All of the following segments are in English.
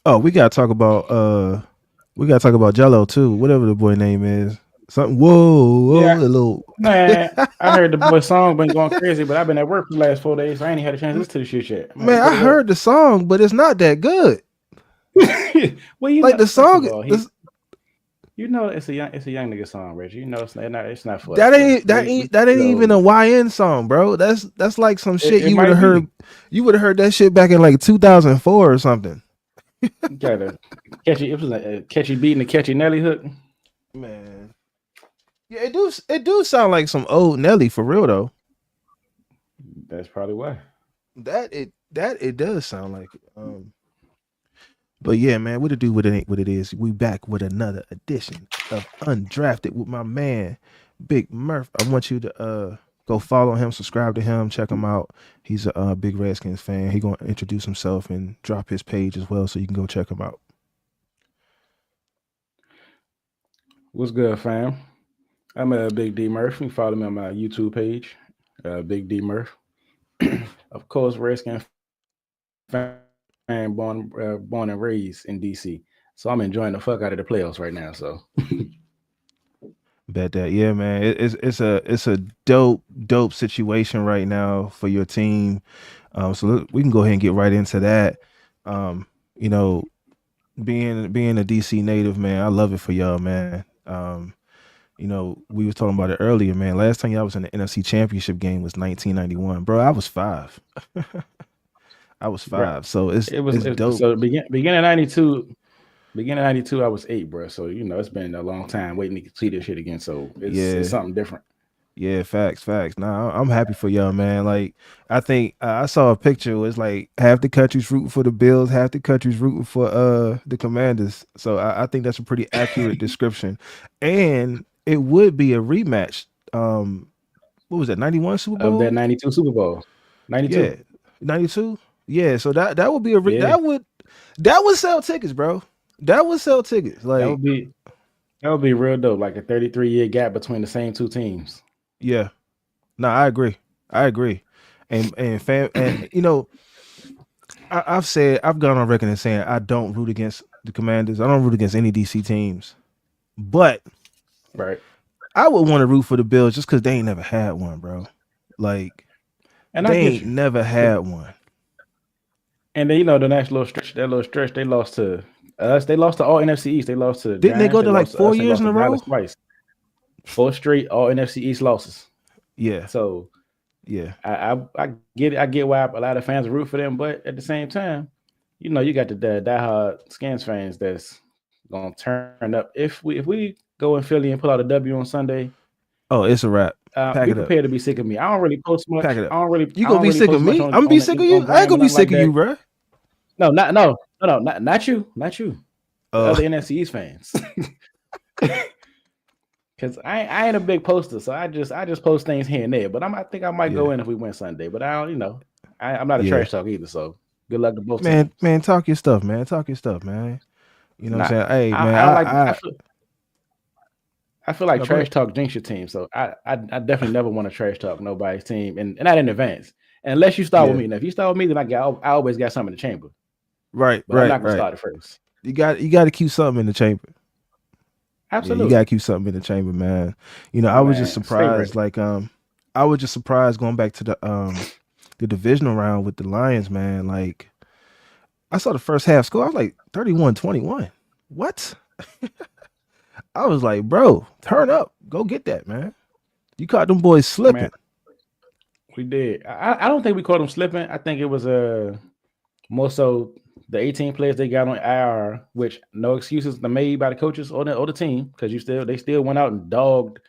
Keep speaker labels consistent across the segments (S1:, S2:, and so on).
S1: Oh, we gotta talk about Jello too. Whatever the boy name is. Something. Whoa,
S2: Yeah,
S1: whoa, a little.
S2: man. I heard the boy song been going crazy, but I've been at work for the last 4 days, so I ain't had a chance to listen to the shit yet. I'm gonna have to
S1: Man,
S2: put
S1: I
S2: it up.
S1: heard the song, but it's not that good.
S2: Well, you
S1: Like
S2: know,
S1: the
S2: first of
S1: song,
S2: all,
S1: this,
S2: it's a young nigga song, Reggie. You know, it's not for us,
S1: that
S2: bro.
S1: ain't that
S2: We
S1: ain't that ain't even
S2: old.
S1: a YN song, bro. That's like some shit
S2: It
S1: you would have
S2: might
S1: heard.
S2: be.
S1: You would have heard that shit back in like 2004 or something.
S2: You gotta catchy. It was a catchy beat and a catchy Nelly hook.
S1: Man, yeah, it do sound like some old Nelly for real though.
S2: That's probably why.
S1: That it does sound like it. But yeah, man, what it do? What it ain't? What it is? We back with another edition of Undrafted with my man, Big Murph. I want you to go follow him, subscribe to him, check him out. He's a big Redskins fan. He gonna introduce himself and drop his page as well, so you can go check him out.
S2: What's good, fam? I'm Big D Murph. You can follow me on my YouTube page, Big D Murph. Of course, Redskin fan, born and raised in DC. So I'm enjoying the fuck out of the playoffs right now. So
S1: Bet that, yeah, man. It's a dope situation right now for your team. We can go ahead and get right into that. Um, you know, being a DC native, man, I love it for y'all, man. We was talking about it earlier, man. Last time y'all was in the NFC Championship game was 1991, bro. I was 5. I was
S2: right,
S1: 5, so it's dope.
S2: so beginning of '92, I was 8, bro. So it's been a long time waiting to see this shit again. So it's
S1: Yeah,
S2: something different.
S1: yeah, facts. Nah, I'm happy for y'all, man. Like, I think I saw a picture. It was like half the country's rooting for the Bills, half the country's rooting for the Commanders. So I think that's a pretty accurate description, and it would be a rematch. What was that? 91 Super
S2: Of that
S1: Bowl?
S2: '92 Super Bowl,
S1: Yeah,
S2: '92.
S1: 92. Yeah, so that would be a
S2: Yeah,
S1: that would sell tickets, bro. That would sell tickets.
S2: that
S1: Like,
S2: would be that would be real dope. Like a 33-year gap between the same two teams.
S1: yeah, no, I agree. I agree. And fam, and I've gone on record and saying I don't root against the Commanders. I don't root against any DC teams, but
S2: Right.
S1: I would want to root for the Bills just because they ain't never had one, bro. Like,
S2: And I
S1: they
S2: get
S1: ain't
S2: you.
S1: never had one.
S2: And then the next little stretch, they lost to us. They lost to all NFC East. They lost to the
S1: Didn't they
S2: Giants.
S1: go
S2: They
S1: to like
S2: lost to
S1: four
S2: us. They
S1: years
S2: lost
S1: in
S2: to
S1: a
S2: Dallas
S1: row?
S2: twice. 4 straight all NFC East losses.
S1: Yeah,
S2: So
S1: yeah,
S2: I get it. I get why a lot of fans root for them, but at the same time, you got the diehard Skins fans that's gonna turn up. If we go in Philly and pull out a W on Sunday,
S1: oh, it's a wrap.
S2: be
S1: Pack it
S2: prepared
S1: up.
S2: to be sick of me. I don't really post much.
S1: Pack it up.
S2: I
S1: You
S2: don't
S1: gonna be
S2: really
S1: sick of
S2: post much
S1: me? I'm gonna be sick of
S2: on
S1: you. I ain't
S2: grams or
S1: gonna be
S2: nothing like
S1: sick of
S2: that.
S1: you, bro.
S2: No, no, not you, not you. The
S1: Uh,
S2: other NFC East fans. Because I ain't a big poster, so I just post things here and there. But I think I might
S1: yeah,
S2: go in if we win Sunday. But I don't, I'm not a
S1: yeah.
S2: trash talk either. So good luck to both teams.
S1: Man, talk your stuff, man. Talk your stuff, man. You know what
S2: Nah,
S1: I'm saying? Hey, man,
S2: I don't like.
S1: I
S2: I feel like
S1: no, go
S2: trash
S1: ahead.
S2: talk jinx your team. So I definitely never want to trash talk nobody's team, and not in advance. And unless you start with
S1: Yeah,
S2: me. Now, if you start with me, then I always got something in the chamber.
S1: right,
S2: But I'm
S1: right,
S2: not gonna
S1: right.
S2: start it first.
S1: You got to keep something in the chamber. Yeah, you got to
S2: Absolutely,
S1: keep something in the chamber, man. I was just
S2: man. Stay
S1: surprised.
S2: ready.
S1: Like, I was just surprised going back to the divisional round with the Lions, man. Like, I saw the first half score. I was like 31-21. What? I was like, bro, turn up. Go get that, man. You caught them boys
S2: Man,
S1: slipping.
S2: we did. I don't think we caught them slipping. I think it was more so the 18 players they got on IR, which no excuses are made by the coaches or the team because they still went out and dogged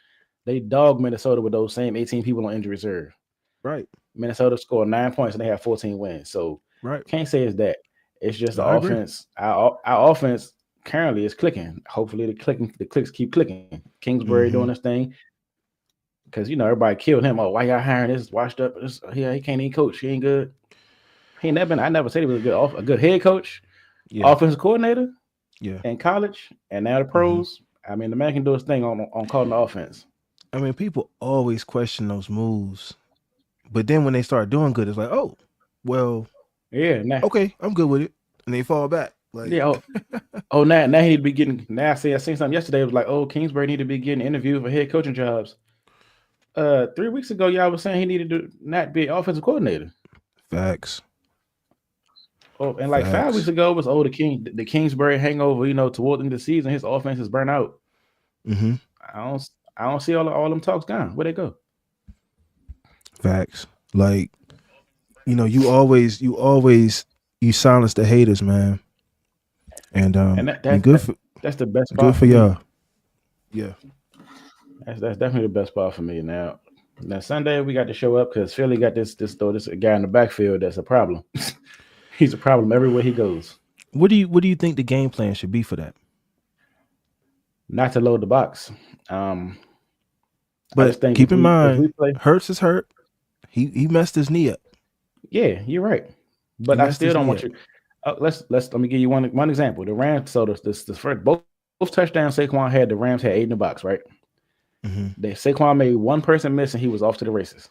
S2: Minnesota with those same 18 people on injury reserve.
S1: Right,
S2: Minnesota scored 9 points and they have 14 wins. So
S1: right.
S2: can't say it's that. It's just
S1: No,
S2: the
S1: I agree.
S2: offense. Our offense currently is clicking. Hopefully the clicks keep clicking. Kingsbury doing
S1: Hmm.
S2: this thing because everybody killed him. Oh, why y'all hiring this washed up? He can't even coach. He ain't good. He never been. I never said he was a good head coach,
S1: Yeah,
S2: offensive coordinator
S1: yeah.
S2: in college, and now the
S1: Hmm.
S2: pros. I mean, the man can do his thing on calling the offense.
S1: I mean, people always question those moves, but then when they start doing good, it's like, oh, well,
S2: Yeah, now
S1: okay, I'm good with it, and they fall back. Like,
S2: Yeah. Now he need to be getting. Now I seen something yesterday. It was like, oh, Kingsbury need to be getting interviewed for head coaching jobs. 3 weeks ago, y'all was saying he needed to not be an offensive coordinator.
S1: facts,
S2: Oh, and like 5 weeks
S1: facts.
S2: ago was the Kingsbury hangover. Toward the end of the season, his offense is burnt out.
S1: Hmm.
S2: I don't see all them talks gone. Where they go?
S1: Facts. Like, you silence the haters, man. And
S2: And that's the best
S1: good
S2: spot
S1: for
S2: for me.
S1: y'all. Yeah.
S2: That's definitely the best spot for me. Now Sunday we got to show up because Philly got this guy in the backfield that's a problem. He's a problem everywhere he goes.
S1: What do you think the game plan should be for that?
S2: Not to load the box. Um, I
S1: But
S2: just think
S1: keep in
S2: if we
S1: mind,
S2: play,
S1: Hurts is hurt. He messed his knee up.
S2: yeah, you're right.
S1: He
S2: But I
S1: messed
S2: still
S1: his
S2: don't
S1: knee
S2: want
S1: up.
S2: you. Let me give you one example. The Rams. So this first both touchdowns Saquon had. The Rams had 8 in the box, right?
S1: Hmm.
S2: Saquon made one person miss and he was off to the races.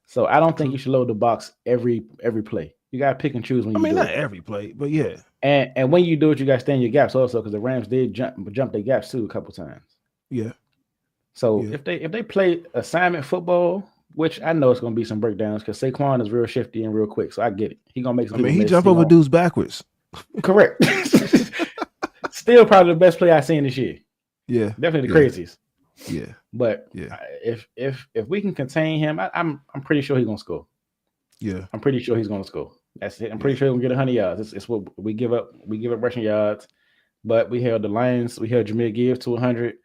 S2: So I don't think you
S1: True.
S2: should load the box every play. You gotta pick and choose when
S1: I
S2: you
S1: mean,
S2: do
S1: not
S2: it.
S1: every play, but yeah,
S2: And when you do it, you gotta stand your gaps also because the Rams did jump their gaps too a couple times.
S1: yeah,
S2: So
S1: yeah.
S2: if they play assignment football, which I know it's gonna be some breakdowns because Saquon is real shifty and real quick, so I get it. He gonna make
S1: I
S2: some
S1: mean,
S2: people
S1: he
S2: miss.
S1: jump
S2: He
S1: over
S2: gonna
S1: dudes backwards.
S2: correct. Still probably the best play I've seen this year.
S1: Yeah,
S2: Definitely the
S1: yeah,
S2: craziest.
S1: yeah,
S2: But
S1: yeah,
S2: if we can contain him, I'm pretty sure he's gonna score.
S1: yeah,
S2: I'm pretty sure he's gonna score. That's it. I'm
S1: yeah.
S2: pretty sure he'll get 100 yards. It's what we give up. We give up rushing yards, but we held the Lions. We held Jameer Gibbs to 100.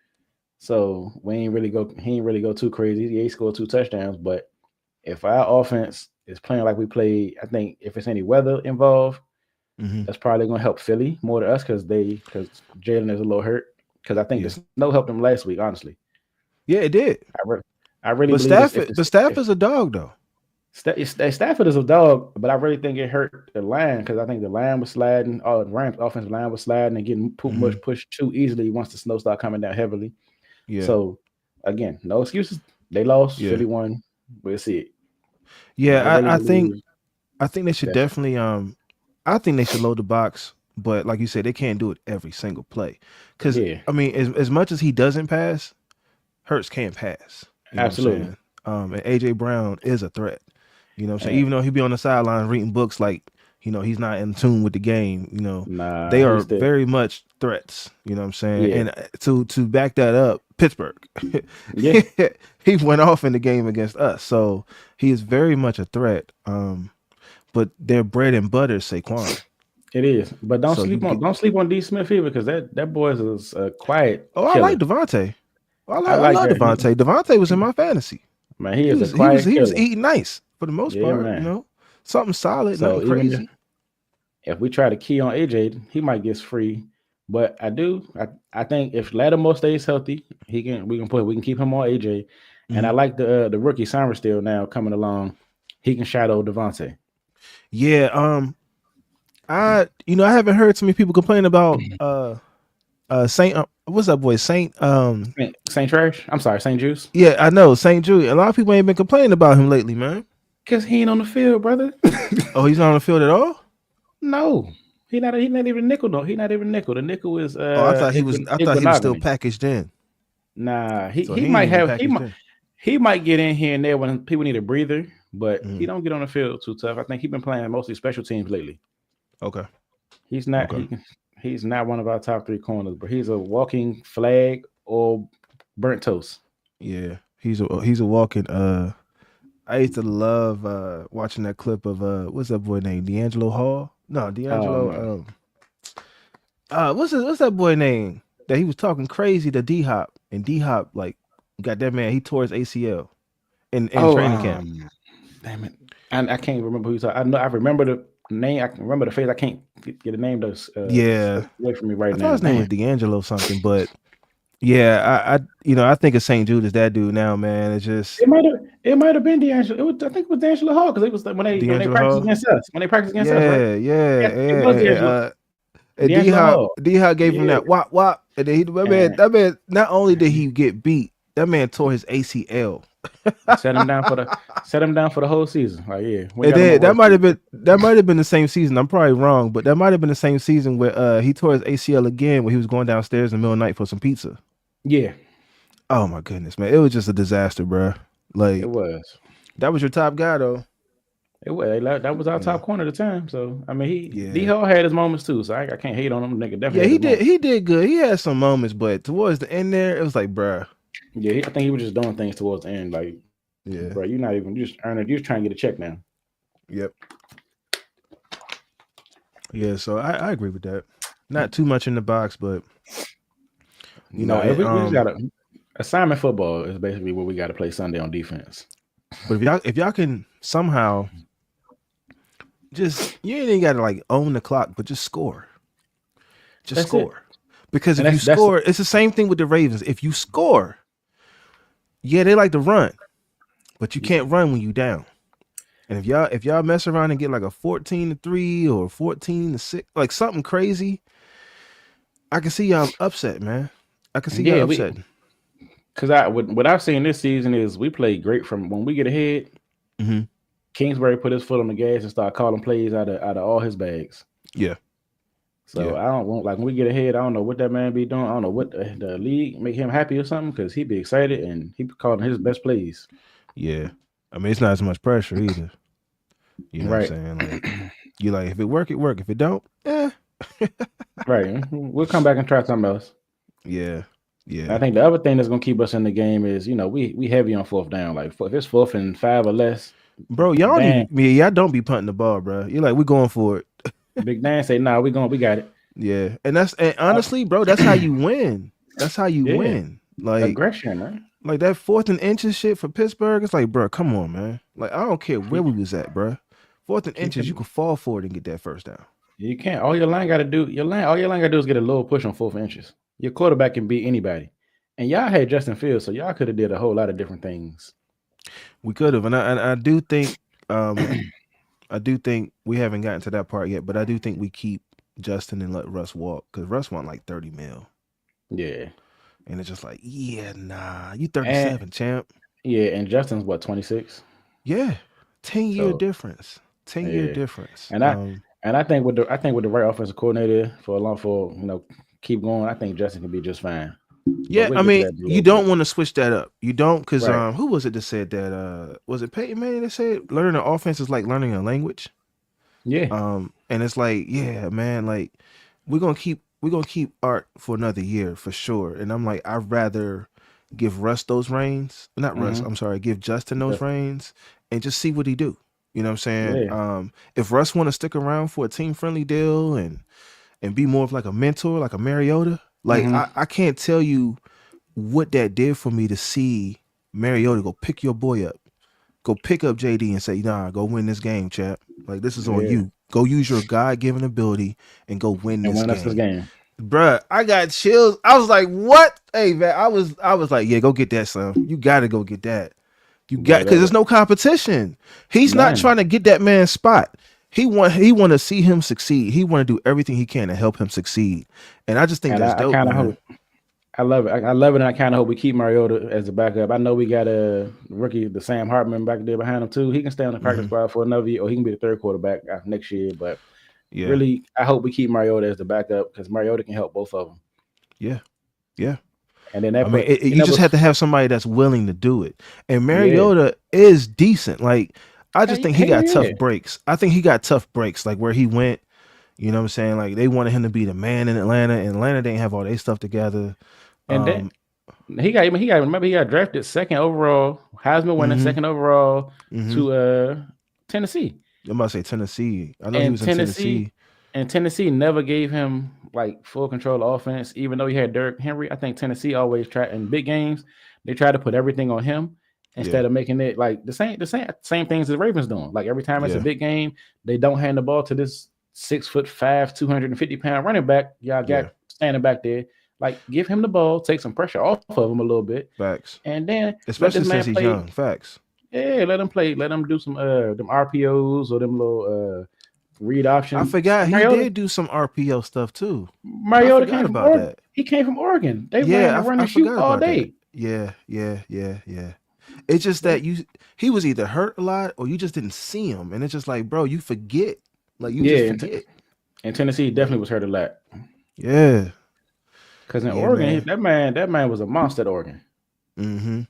S2: So we ain't really go. He ain't really go too crazy. Yeah, he scored 2 touchdowns. But if our offense is playing like we played, I think if it's any weather involved,
S1: Hmm.
S2: that's probably gonna help Philly more to us because Jalen is a little hurt. Because I think the
S1: Yeah,
S2: snow helped him last week. Honestly,
S1: yeah. It did.
S2: I really, I really
S1: But
S2: believe this.
S1: Stafford, but Stafford's a dog though.
S2: Stafford is a dog, but I really think it hurt the line because I think the line was sliding. The Rams' offensive line was sliding and getting
S1: Hmm.
S2: pushed too easily once the snow started coming down heavily.
S1: Yeah,
S2: So again, no excuses. They lost.
S1: yeah,
S2: Philly won. We'll see it. But I
S1: yeah.
S2: really
S1: I think
S2: believe
S1: I think they should
S2: that's
S1: definitely I think they should load the box, but like you said, they can't do it every single play. Because
S2: yeah,
S1: I mean, as much as he doesn't pass, Hurts can't pass. You know what I'm
S2: absolutely.
S1: saying? And AJ Brown is a threat. You know what I'm saying?
S2: And
S1: Even though he be on the sideline reading books like, he's not in tune with the game,
S2: nah,
S1: they are
S2: he's the
S1: very much threats. You know what I'm saying?
S2: yeah,
S1: And to back that up, Pittsburgh.
S2: yeah.
S1: he went off in the game against us. So he is very much a threat. But their bread and butter is Saquon.
S2: It is. But
S1: So you get
S2: don't sleep on D Smith either because that boy is a quiet
S1: oh, I like
S2: killer.
S1: Devontae.
S2: I
S1: I
S2: like
S1: love
S2: that.
S1: Devontae. Devontae was in my fantasy.
S2: Man, he
S1: He
S2: is a
S1: was he was
S2: quiet
S1: he was
S2: killer.
S1: eating nice for the most
S2: Yeah,
S1: part,
S2: man.
S1: Something solid, nothing
S2: So even
S1: crazy.
S2: if we try to key on AJ, he might get free. But I think if Lattimore stays healthy, we can keep him on AJ. And I
S1: Mhm.
S2: like the rookie Summer still now coming along. He can shadow Devontae.
S1: Yeah, I haven't heard too many people complain about Saint what's that boy Saint
S2: Saint Trash. I'm sorry, Saint Juice.
S1: yeah, I know Saint Jude. A lot of people ain't been complaining about him lately, man.
S2: Cause he ain't on the field, brother.
S1: Oh, he's not on the field at all?
S2: No. He not even nickel, no. He not even nickel. The nickel is
S1: Oh, I thought he was still
S2: Iguanogany.
S1: packaged in.
S2: Nah,
S1: So he ain't even packaged in.
S2: he might get in here and there when people need a breather, but he
S1: Mhm.
S2: don't get on the field too tough. I think he's been playing mostly special teams lately.
S1: Okay.
S2: He's not
S1: Okay.
S2: he's not one of our top 3 corners, but he's a walking flag or burnt toast.
S1: Yeah. He's a walking I used to love watching that clip of what's that boy name? D'Angelo Hall? No,
S2: Um,
S1: D'Angelo what's that boy name? That he was talking crazy to D Hop and D Hop like got that man, he tore his ACL in
S2: oh,
S1: training camp.
S2: damn it. And I can't remember who he's talking. I know I remember the name, I can remember the face. I can't get the name that's
S1: Yeah.
S2: away from me right
S1: I thought
S2: now.
S1: his name was
S2: Damn.
S1: D'Angelo something, but yeah, I think of St. Jude as that dude now, man. It's just
S2: It might have been D'Angelo. I think it was D'Angelo Hall because it was when they
S1: D'Angelo
S2: practiced
S1: Hall.
S2: against us. When they practiced against us, right?
S1: Yeah, yeah,
S2: Yes, it was
S1: and
S2: D'Angelo Hall.
S1: D Hop gave him
S2: Yeah.
S1: that wop wop, and then
S2: And
S1: that man not only did he get beat, that man tore his ACL.
S2: Set him down for the whole season. Like, yeah, we
S1: And
S2: got no more
S1: then
S2: work to do.
S1: that might have been the same season. I'm probably wrong, but that might have been the same season where he tore his ACL again when he was going downstairs in the middle of the night for some pizza.
S2: Yeah,
S1: Oh my goodness, man. It was just a disaster, bro.
S2: it
S1: Like
S2: was.
S1: that was your top guy though.
S2: It was. That was our
S1: Yeah.
S2: top corner at the time. So I mean, he D
S1: Yeah.
S2: Hall had his moments too. So I can't hate on him. Nigga definitely
S1: Yeah,
S2: had his moments.
S1: he did good. He had some moments, but towards the end there, it was like, bruh.
S2: Yeah, I think he was just doing things towards the end. Like,
S1: Yeah.
S2: bro, you're not even you just earning. You're just trying to get a check now.
S1: Yep. Yeah, so I agree with that. Not too much in the box, but you know,
S2: No,
S1: it,
S2: we just got to assignment football is basically what we got to play Sunday on defense.
S1: but if y'all can somehow just you ain't even gotta like own the clock, but just score. Just
S2: That's it.
S1: score. Because
S2: And
S1: if you
S2: that's
S1: score, it's the same thing with the Ravens. If you score, yeah, they like to run, but you can't run when you down. And if y'all mess around and get like a 14-3 or 14-6, like something crazy, I can see y'all upset, man. I can see y'all
S2: yeah.
S1: upset.
S2: Because what I've seen this season is we play great from when we get ahead.
S1: Mm-hmm.
S2: Kingsbury put his foot on the gas and start calling plays out of all his bags.
S1: Yeah.
S2: So
S1: Yeah.
S2: I don't want like when we get ahead. I don't know what that man be doing. I don't know what the league make him happy or something because he be excited and he be calling his best plays.
S1: Yeah. I mean, it's not as much pressure either. You know
S2: Right.
S1: what I'm saying? Like, you like, if it work, it work. If it don't,
S2: Right. We'll come back and try something else.
S1: yeah.
S2: And I
S1: Yeah.
S2: think the other thing that's gonna keep us in the game is we heavy on fourth down. Like if it's 4th and 5 or less,
S1: Bro, y'all don't
S2: Dan
S1: even, yeah, y'all don't be punting the ball, bro. You're like, we're going for it.
S2: Big Dan say, "Nah, we got it."
S1: Yeah. And honestly, bro, that's how you win. That's how you
S2: Yeah,
S1: win.
S2: aggression, man.
S1: Like that 4th and inches shit for Pittsburgh, it's like, bro, come on, man. Like, I don't care where we was at, bro. 4th and inches, you
S2: Keeping
S1: could fall for it and get that first down.
S2: you can't. All your line got to do all your line got to do is get a little push on 4th inches. Your quarterback can beat anybody. And y'all had Justin Fields, so y'all could have did a whole lot of different things.
S1: We could have, and I do think, I do think we haven't gotten to that part yet, but I do think we keep Justin and let Russ walk because Russ want like 30 mil,
S2: Yeah,
S1: and it's just like, yeah, nah, you
S2: and
S1: 37, champ.
S2: yeah, and Justin's what 26.
S1: Yeah, 10-year
S2: So
S1: difference, 10-year
S2: yeah,
S1: difference.
S2: and I think with the right offensive coordinator for keep going, I think Justin can be just fine. But
S1: Yeah,
S2: we'll
S1: I
S2: get to
S1: mean,
S2: that in a
S1: you
S2: little bit.
S1: don't want to switch that up. You don't, because
S2: Right.
S1: who was it that said that? Was it Peyton Manning that said learning an offense is like learning a language?
S2: Yeah.
S1: And it's like, yeah, man, like we're gonna keep Art for another year for sure. And I'm like, I'd rather give Russ those reins, not Russ,
S2: Mm-hmm.
S1: I'm sorry, give Justin those
S2: Just,
S1: reins and just see what he do. You know what I'm saying?
S2: yeah.
S1: If Russ want to stick around for a team friendly deal and be more of like a mentor, like a Mariota, like
S2: Mm-hmm.
S1: I can't tell you what that did for me to see Mariota go pick your boy up, go pick up JD and say, nah, go win this game, champ. Like this is on
S2: Yeah.
S1: you. Go use your God given ability and go win
S2: And
S1: this
S2: win us this
S1: game.
S2: game.
S1: Bruh, I got chills. I was like, what? Hey man, I was like, yeah, go get that, son. You gotta go get that. You got
S2: Bro,
S1: because there's no competition. He's not
S2: none.
S1: trying to get that man's spot. He want to see him succeed. He want to do everything he can to help him succeed. And I just think
S2: And
S1: that's
S2: I
S1: dope,
S2: kind of
S1: man.
S2: hope I love it. I love it, and I kind of hope we keep Mariota as a backup. I know we got a rookie, the Sam Hartman back there behind him too. He can stay on the practice
S1: Hmm.
S2: squad for another year, or he can be the third quarterback next year. But
S1: Yeah,
S2: really, I hope we keep Mariota as the backup because Mariota can help both of them.
S1: yeah, yeah.
S2: And then
S1: I
S2: that
S1: mean,
S2: put
S1: you just have to have somebody that's willing to do it. And
S2: yeah,
S1: Mariota is decent. Like, I just think he
S2: hell
S1: got tough
S2: yeah.
S1: breaks. I think he got tough breaks, like where he went. You know what I'm saying? Like they wanted him to be the man in Atlanta, and Atlanta didn't have all their stuff together.
S2: And then
S1: Um,
S2: remember he got drafted second overall, Heisman winning
S1: hmm
S2: second overall
S1: hmm
S2: to Tennessee.
S1: I'm about to say Tennessee. I know he
S2: And
S1: was in
S2: Tennessee
S1: Tennessee.
S2: and Tennessee never gave him like full control of offense, even though he had Derrick Henry. I think Tennessee always tried in big games, they try to put everything on him
S1: Yeah,
S2: instead of making it like the same things the Ravens doing. Like every time it's a
S1: yeah,
S2: big game, they don't hand the ball to this 6'5", 250-pound running back. Y'all
S1: yeah.
S2: got standing back there. Like give him the ball, take some pressure off of him a little bit,
S1: Facts.
S2: and then let
S1: Especially
S2: this man
S1: since he's
S2: play.
S1: young. Facts.
S2: Yeah, let him play. Let him do some them RPOs or them little read
S1: I
S2: options.
S1: forgot
S2: And
S1: he did do some RPO stuff too. I
S2: Mariota
S1: forgot
S2: came from
S1: about
S2: Oregon.
S1: that.
S2: He came from Oregon. They ran the
S1: Yeah,
S2: run
S1: I
S2: and shoot
S1: forgot
S2: all
S1: about that.
S2: day.
S1: Yeah, yeah, yeah, yeah. It's just
S2: Yeah,
S1: that he was either hurt a lot or you just didn't see him, and it's just like, bro, you forget, like you just
S2: yeah.
S1: forget.
S2: And Tennessee definitely was hurt a lot
S1: Yeah,
S2: because in
S1: yeah,
S2: Oregon,
S1: man.
S2: that man was a monster at Oregon.
S1: Mm-hmm.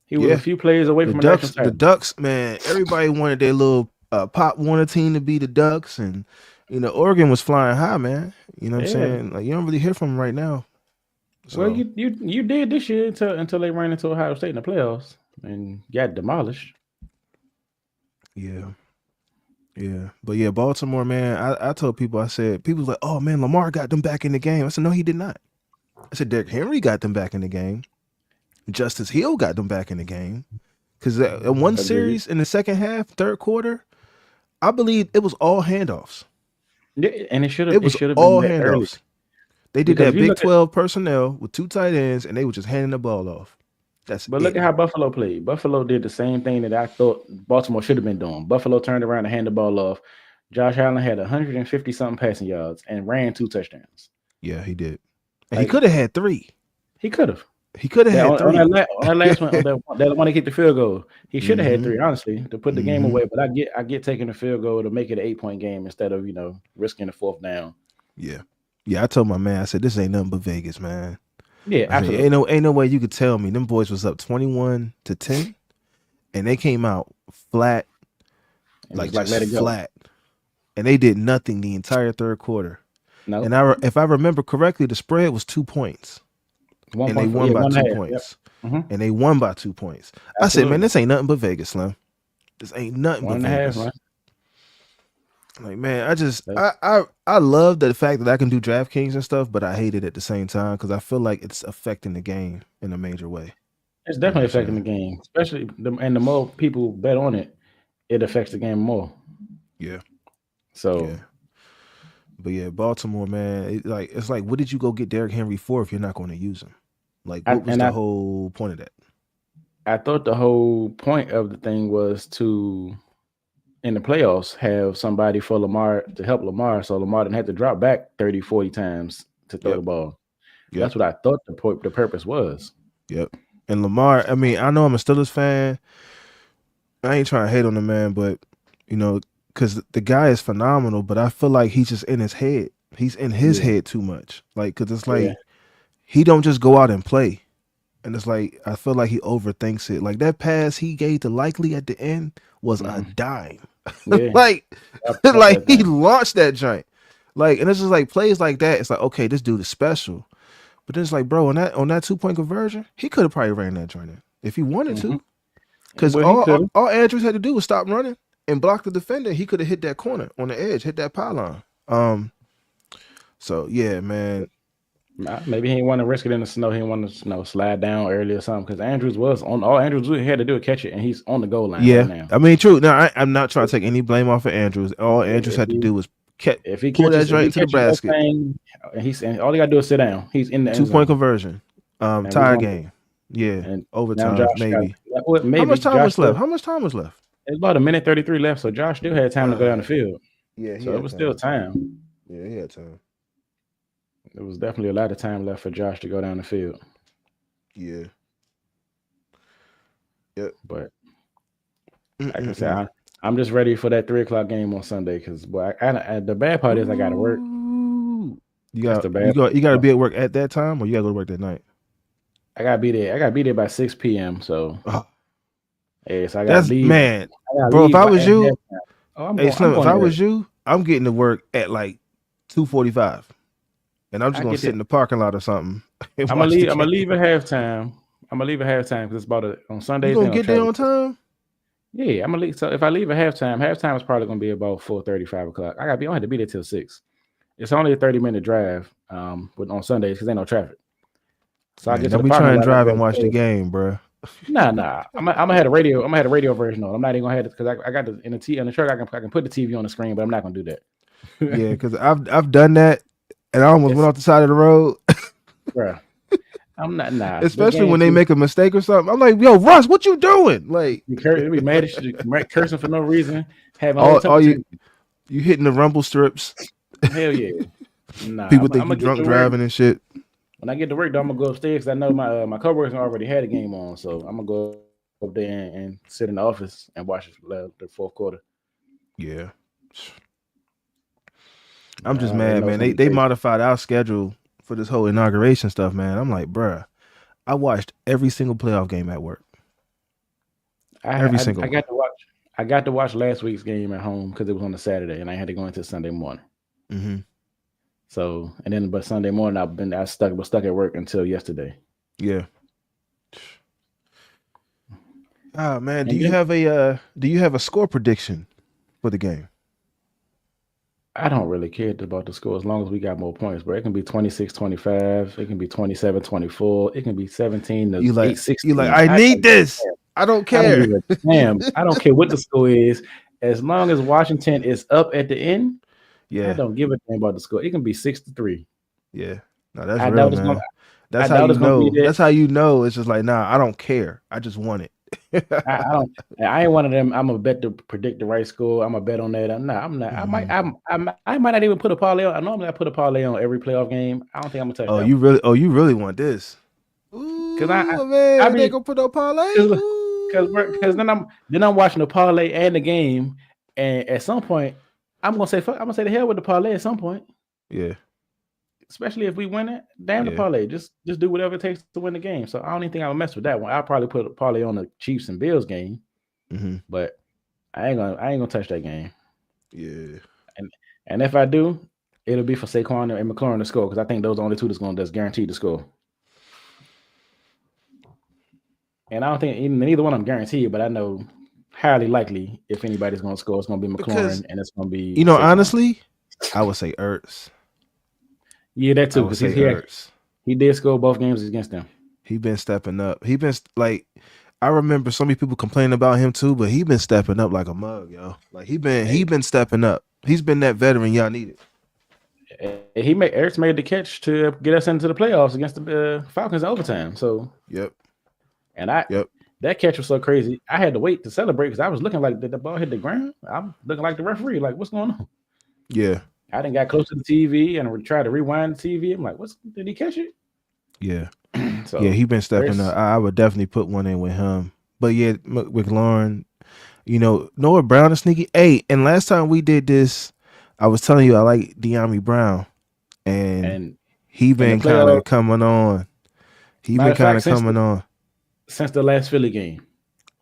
S2: He was a
S1: Yeah,
S2: few plays away from a national
S1: The
S2: title.
S1: Ducks, man. Everybody wanted their little Pop Warner team to be the Ducks, and Oregon was flying high, man. You know what I'm
S2: Yeah.
S1: saying? Like you don't really hear from them right now.
S2: Well,
S1: So
S2: you did this year until they ran into Ohio State in the playoffs and got demolished.
S1: yeah, yeah, but yeah, Baltimore, man. I told people, I said, people was like, oh man, Lamar got them back in the game. I said, no, he did not. I said, Derrick Henry got them back in the game. Justice Hill got them back in the game. Because one
S2: Agreed.
S1: series in the second half, third quarter, I believe it was all handoffs.
S2: Yeah, and
S1: It
S2: it
S1: was
S2: should have been
S1: all
S2: that early
S1: handoffs. They did
S2: because
S1: that
S2: if you
S1: Big
S2: look at
S1: 12 personnel with two tight ends, and they were just handing the ball off. That's
S2: but look
S1: it.
S2: at how Buffalo played. Buffalo did the same thing that I thought Baltimore should have been doing. Buffalo turned around and handed the ball off. Josh Allen had 150 something passing yards and ran 2 touchdowns.
S1: Yeah, he did. And he
S2: Like
S1: could have had three.
S2: he could have.
S1: He could have
S2: That
S1: had three.
S2: on that last one, that one to kick the field goal, he should have had
S1: Mm-hmm.
S2: 3, honestly, to put the game
S1: Mm-hmm.
S2: away. But I get taking the field goal to make it an 8-point game instead of risking the fourth down.
S1: Yeah. Yeah, I told my man, I said, this ain't nothing but Vegas, man.
S2: Yeah,
S1: I said,
S2: absolutely.
S1: ain't no way you could tell me. Them boys was up 21-10, and they came out flat,
S2: And
S1: like
S2: just like
S1: just
S2: let it go.
S1: flat. And they did nothing the entire third quarter.
S2: No,
S1: And if I remember correctly, the spread was 2 points.
S2: one
S1: And they
S2: point for
S1: won
S2: yeah,
S1: by
S2: one and
S1: two
S2: a half. Yep.
S1: points.
S2: Hmm.
S1: And they won by 2 points. I said, man,
S2: Absolutely.
S1: this ain't nothing but Vegas, Slim. This ain't nothing
S2: One
S1: but
S2: and a half,
S1: Vegas.
S2: man.
S1: Like, man, I just
S2: That's,
S1: I love the fact that I can do DraftKings and stuff, but I hate it at the same time because I feel like it's affecting the game in a major way.
S2: it's
S1: You know what
S2: definitely
S1: I'm
S2: affecting the
S1: saying?
S2: game, especially and the more people bet on it, it affects the game more.
S1: Yeah,
S2: So
S1: yeah. But yeah, Baltimore, man, it's like, what did you go get Derrick Henry for if you're not going to use him? Like,
S2: I
S1: what was
S2: and
S1: the
S2: I
S1: whole point of that?
S2: I thought the whole point of the thing was to in the playoffs have somebody for Lamar to help Lamar so Lamar didn't have to drop back 30, 40 times to throw the
S1: Yep,
S2: ball.
S1: yep,
S2: That's what I thought the purpose was.
S1: yep. And Lamar, I mean, I know I'm a Steelers fan. I ain't trying to hate on the man, but you know, because the guy is phenomenal, but I feel like he's just in his head. He's in his
S2: Yeah.
S1: head too much. Like, because it's
S2: Yeah.
S1: like he don't just go out and play. And it's like I feel like he overthinks it. Like that pass he gave to Likely at the end was a
S2: Hmm.
S1: dime.
S2: Yeah.
S1: Like,
S2: Up
S1: like
S2: that
S1: he
S2: thing.
S1: launched that joint. Like, and it's just like plays like that. It's like, okay, this dude is special. But then it's like, bro, on that 2 point conversion, he could have probably ran that joint in if he wanted
S2: Hmm.
S1: to. Because
S2: Well, he could have.
S1: all Andrews had to do was stop running and block the defender. He could have hit that corner on the edge, hit that pylon. So yeah, man.
S2: Maybe he didn't want to risk it in the snow. He didn't want to slide down early or something because Andrews was on all Andrews had to do was catch it, and he's on the goal line right
S1: Yeah,
S2: now.
S1: I mean, true. No, I'm not trying to take any blame off of Andrews. All Andrews
S2: If
S1: had to
S2: he
S1: do was pull that
S2: if
S1: joint
S2: he
S1: into the
S2: catches that
S1: basket.
S2: thing, and all he got to do is sit down. He's in the end
S1: 2 point
S2: zone,
S1: conversion.
S2: and we
S1: Tie
S2: won.
S1: game. Yeah,
S2: And now
S1: overtime
S2: Josh got
S1: maybe. How
S2: maybe
S1: much time
S2: Josh
S1: was left?
S2: still.
S1: How much time was left?
S2: It's about a minute 33 left, so Josh still had time to go down the field.
S1: Yeah, he
S2: So it
S1: had
S2: was still
S1: time.
S2: time.
S1: Yeah, he had time.
S2: There was definitely a lot of time left for Josh to go down the field.
S1: Yeah. Yep.
S2: But like I said,
S1: Mm-mm-mm.
S2: I'm just ready for that 3 o'clock game on Sunday because boy, the bad part is I got to work.
S1: Ooh.
S2: That's the bad
S1: You got to
S2: part.
S1: be at work at that time, or you got to go to work that night.
S2: I gotta be there. I gotta be there by 6 p.m. So
S1: Oh,
S2: yeah, so I gotta
S1: that's
S2: leave.
S1: man,
S2: I gotta
S1: bro. If
S2: leave
S1: I
S2: by
S1: was
S2: at
S1: you,
S2: halftime. Oh,
S1: hey
S2: I'm
S1: Slim, if
S2: going
S1: I
S2: to work.
S1: was you, I'm getting to work at like 2:45, and I'm just
S2: I
S1: gonna
S2: get
S1: sit
S2: it.
S1: in the parking lot or something and
S2: I'm gonna
S1: watch the
S2: leave. I'm gonna
S1: game.
S2: leave at halftime. I'm gonna leave at halftime because it's about on
S1: You
S2: Sundays they're
S1: gonna
S2: gonna
S1: get
S2: try
S1: there
S2: to.
S1: on time?
S2: Yeah, I'm gonna leave. So if I leave at halftime is probably gonna be about 4:30, 5 o'clock. I don't have to be there till 6. It's only a 30-minute drive. But on Sundays because ain't no traffic. So I
S1: Man,
S2: get to
S1: don't
S2: the
S1: be
S2: parking
S1: trying to
S2: lot. I
S1: drive
S2: go
S1: and watch the
S2: upstairs.
S1: game, bro.
S2: Nah. I'm gonna have a radio. I'm gonna have a radio version on. I'm not even gonna have it because I got in the truck. I can put the TV on the screen, but I'm not gonna do that.
S1: Yeah, because I've done that, and I almost went
S2: It's
S1: off the side of the road.
S2: bruh. I'm not nah. The
S1: Especially
S2: game
S1: when they
S2: too.
S1: make a mistake or something. I'm like, yo, Russ, what you doing? Like,
S2: They be mad at you, cursing for no reason, having low
S1: all
S2: temperature.
S1: you hitting the rumble strips.
S2: Hell yeah. Nah,
S1: People
S2: I'm
S1: think you
S2: gonna get
S1: drunk
S2: to work.
S1: driving and shit.
S2: When I get to work, though, I'm gonna go upstairs because I know my coworkers already had a game on, so I'm gonna go upstairs up there and sit in the office and watch the fourth quarter.
S1: Yeah. I'm
S2: But I
S1: just
S2: already
S1: mad,
S2: know it's
S1: man.
S2: gonna
S1: They
S2: be
S1: they
S2: crazy.
S1: modified our schedule for this whole inauguration stuff, man. I'm like, bruh, I watched every single playoff game at work. Every
S2: I
S1: single one.
S2: got to watch. I got to watch last week's game at home because it was on a Saturday, and I had to go into Sunday morning.
S1: Hmm.
S2: So and then, but Sunday morning I was stuck at work until yesterday.
S1: Yeah. Ah man,
S2: And then
S1: do you have a score prediction for the game?
S2: I don't really care about the score as long as we got more points, bro. It can be 26-25. It can be 27-24. It can be 17 to
S1: You like
S2: 8
S1: you like
S2: 16.
S1: I
S2: I
S1: need
S2: don't give a
S1: this.
S2: damn.
S1: I don't
S2: I don't
S1: care.
S2: give a damn. I don't care what the score is. As long as Washington is up at the end, I
S1: Yeah.
S2: don't give a damn about the score. It can be 6-3.
S1: Yeah. No, that's
S2: I
S1: real,
S2: doubt it's gonna
S1: man.
S2: I
S1: That's how
S2: doubt
S1: you
S2: it's gonna be
S1: know.
S2: there.
S1: That's how you know it's just like, nah, I don't care. I just want it.
S2: I don't. I ain't one of them. I'm a bet to predict the right score. I'm a bet on that. I'm not. I'm not. I might.
S1: Mhm.
S2: I might not even put a parlay on. I normally I put a parlay on every playoff game. I don't think I'm gonna touch that one
S1: Oh, you really want this?
S2: because
S1: Ooh,
S2: I
S1: man, they
S2: be
S1: gonna put no parlay?
S2: because
S1: Ooh.
S2: then I'm watching the parlay and the game, and at some point I'm gonna say fuck. I'm gonna say the hell with the parlay at some point,
S1: Yeah,
S2: especially if we win it. Damn the
S1: yeah.
S2: parlay. Just do whatever it takes to win the game. So I don't even think I'll mess with that one. I'll probably put a parlay on the Chiefs and Bills game,
S1: Hmm.
S2: but I ain't gonna touch that game.
S1: Yeah.
S2: And and if I do, it'll be for Saquon and McLaurin to score because I think those are the only two that's guaranteed to score. And I don't think even neither one of them guaranteed, but I know highly likely if anybody's going to score, it's going to be
S1: Because
S2: McLaurin and it's going to be Saquon.
S1: honestly, I would say Ertz.
S2: Yeah, that
S1: I
S2: too
S1: would
S2: because
S1: say Ertz.
S2: he did score both games against them.
S1: He been stepping up. Like I remember so many people complaining about him too, but he been stepping up like a mug, yo. Like he
S2: Hey,
S1: been stepping up. He's been that veteran y'all needed.
S2: Ertz made the catch to get us into the playoffs against the Falcons in overtime. So
S1: Yep.
S2: and I
S1: Yep.
S2: that catch was so crazy. I had to wait to celebrate because I was looking like did the ball hit the ground? I'm looking like the referee. Like what's going on?
S1: Yeah.
S2: I didn't got close to the TV and tried to rewind the TV. I'm like, what's did he catch it?
S1: Yeah. Yeah,
S2: So
S1: he been stepping up.
S2: Ertz,
S1: I would definitely put one in with him. But yeah, with Lauren, Noah Brown is sneaky. Hey, and last time we did this, I was telling you I like De'Ami Brown, and
S2: and
S1: he
S2: in the
S1: been kind
S2: playoff,
S1: of coming on. He
S2: matter
S1: been
S2: of
S1: kind
S2: fact,
S1: of coming on.
S2: since the last Philly game,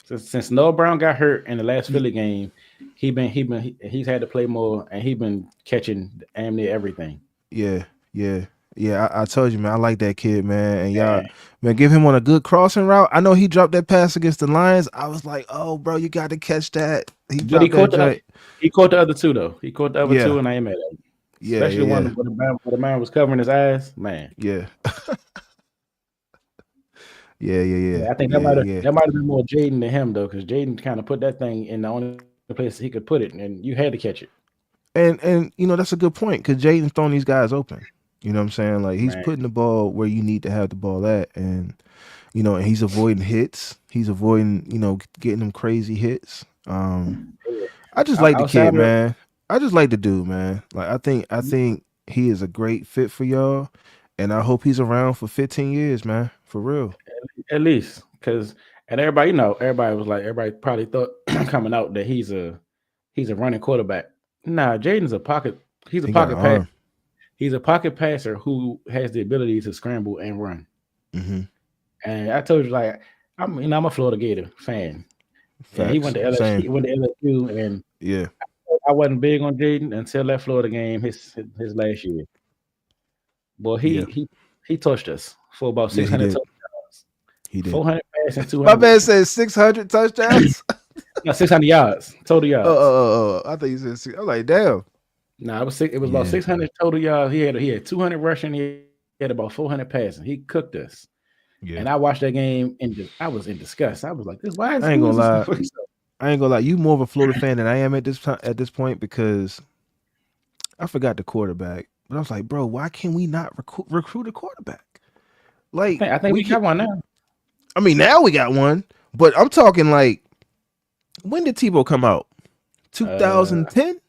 S2: since Noah Brown got hurt in the last
S1: Y-
S2: Philly game, he's had to play more and he been catching damn near everything.
S1: Yeah, yeah, yeah. I told you, man. I like that kid, man. And y'all,
S2: And
S1: man, give him on a good crossing route. I know he dropped that pass against the Lions. I was like, oh, bro, you got to catch that. He
S2: but
S1: dropped that joint.
S2: he caught the other two though. He caught the other two,
S1: Yeah,
S2: and I ain't mad at him.
S1: yeah,
S2: Especially
S1: yeah,
S2: one
S1: yeah,
S2: where the man was covering his eyes. Man,
S1: yeah, yeah, yeah, yeah,
S2: yeah, I think
S1: yeah, yeah.
S2: that might have been more Jaden than him though, because Jaden kind of put that thing in the only place he could put it, and you had to catch it.
S1: And that's a good point because Jaden's throwing these guys open. You know what I'm saying? Like he's
S2: Man,
S1: putting the ball where you need to have the ball at, and and he's avoiding hits. He's avoiding getting them crazy hits.
S2: yeah.
S1: I just like the kid,
S2: Outside of
S1: man. I just like the dude, man. Like I think he is a great fit for y'all, and I hope he's around for 15 years, man. For real.
S2: at least, because and everybody, everybody was like, everybody probably thought coming out that he's a running quarterback. Nah, Jaden's a pocket. He's a
S1: He got an
S2: pocket pass.
S1: arm.
S2: He's a pocket passer who has the ability to scramble and run.
S1: Mm-hmm.
S2: And I told you, like, I'm a Florida Gator fan, and he went
S1: Facts.
S2: to LSU.
S1: Same.
S2: He went to LSU, and
S1: Yeah.
S2: I wasn't big on Jaden until that Florida game, his last year. Boy,
S1: Yeah.
S2: he touched us for about
S1: Yeah. He
S2: 600
S1: did.
S2: total yards,
S1: He did.
S2: 400 passing,
S1: My
S2: 200
S1: man
S2: rushing.
S1: said 600 touchdowns.
S2: No, 600 yards total
S1: Oh, oh,
S2: yards.
S1: oh, oh. I thought you said six. I'm like, damn.
S2: No, it was six. It was about
S1: Yeah.
S2: 600 total yards. He had 200 rushing. He had about 400 passing. He cooked us.
S1: Yeah.
S2: And I watched that game and I was in disgust. I was like, "This why is
S1: I ain't
S2: who
S1: gonna
S2: is this?"
S1: lie. I ain't gonna lie. You more of a Florida fan than I am at this time. At this point, because I forgot the quarterback. But I was like, bro, why can we not recruit a quarterback? Like
S2: I think
S1: we
S2: we
S1: can.
S2: got one now.
S1: I mean, now we got one. But I'm talking like, when did Tebow come out?
S2: Uh,
S1: 2010.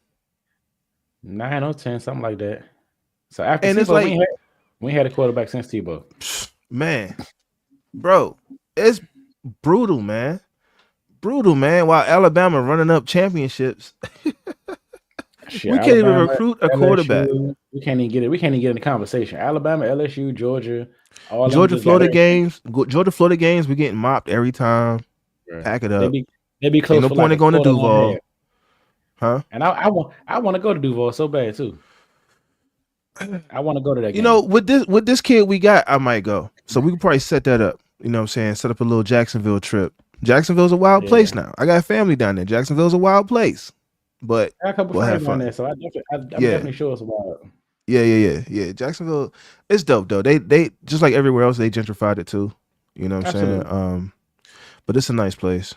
S2: 9 or 10, something like that. So after
S1: And it's
S2: Tebow,
S1: like,
S2: we ain't had a quarterback since Tebow.
S1: man, bro, it's brutal, man. brutal, man. While Alabama running up championships,
S2: Shit,
S1: we can't even
S2: Alabama,
S1: recruit a quarterback.
S2: LSU. We can't even get it. We can't even get in the conversation. Alabama, LSU, Georgia, all them
S1: Georgia
S2: just got
S1: Florida
S2: their.
S1: games, Georgia Florida games, we getting mopped every time.
S2: Bruh.
S1: Pack it
S2: They
S1: up.
S2: be they be
S1: Ain't
S2: close
S1: no
S2: for like
S1: point in
S2: a
S1: going to
S2: quarter and a
S1: Duval,
S2: half.
S1: huh?
S2: And I want to go to Duval so bad too. I want to go to that
S1: You know,
S2: game.
S1: with this kid we got, I might go. So we could probably set that up. You know what I'm saying? Set up a little Jacksonville trip. Jacksonville's a wild
S2: Yeah,
S1: place now. I got family down there. Jacksonville's a wild place. But
S2: I got a couple
S1: we'll have
S2: friends down
S1: fun.
S2: there, so I'm
S1: Yeah.
S2: definitely sure it's about.
S1: Yeah. Jacksonville, it's dope though. They just like everywhere else, they gentrified it too. You know what I'm saying?
S2: Absolutely,
S1: But it's a nice place.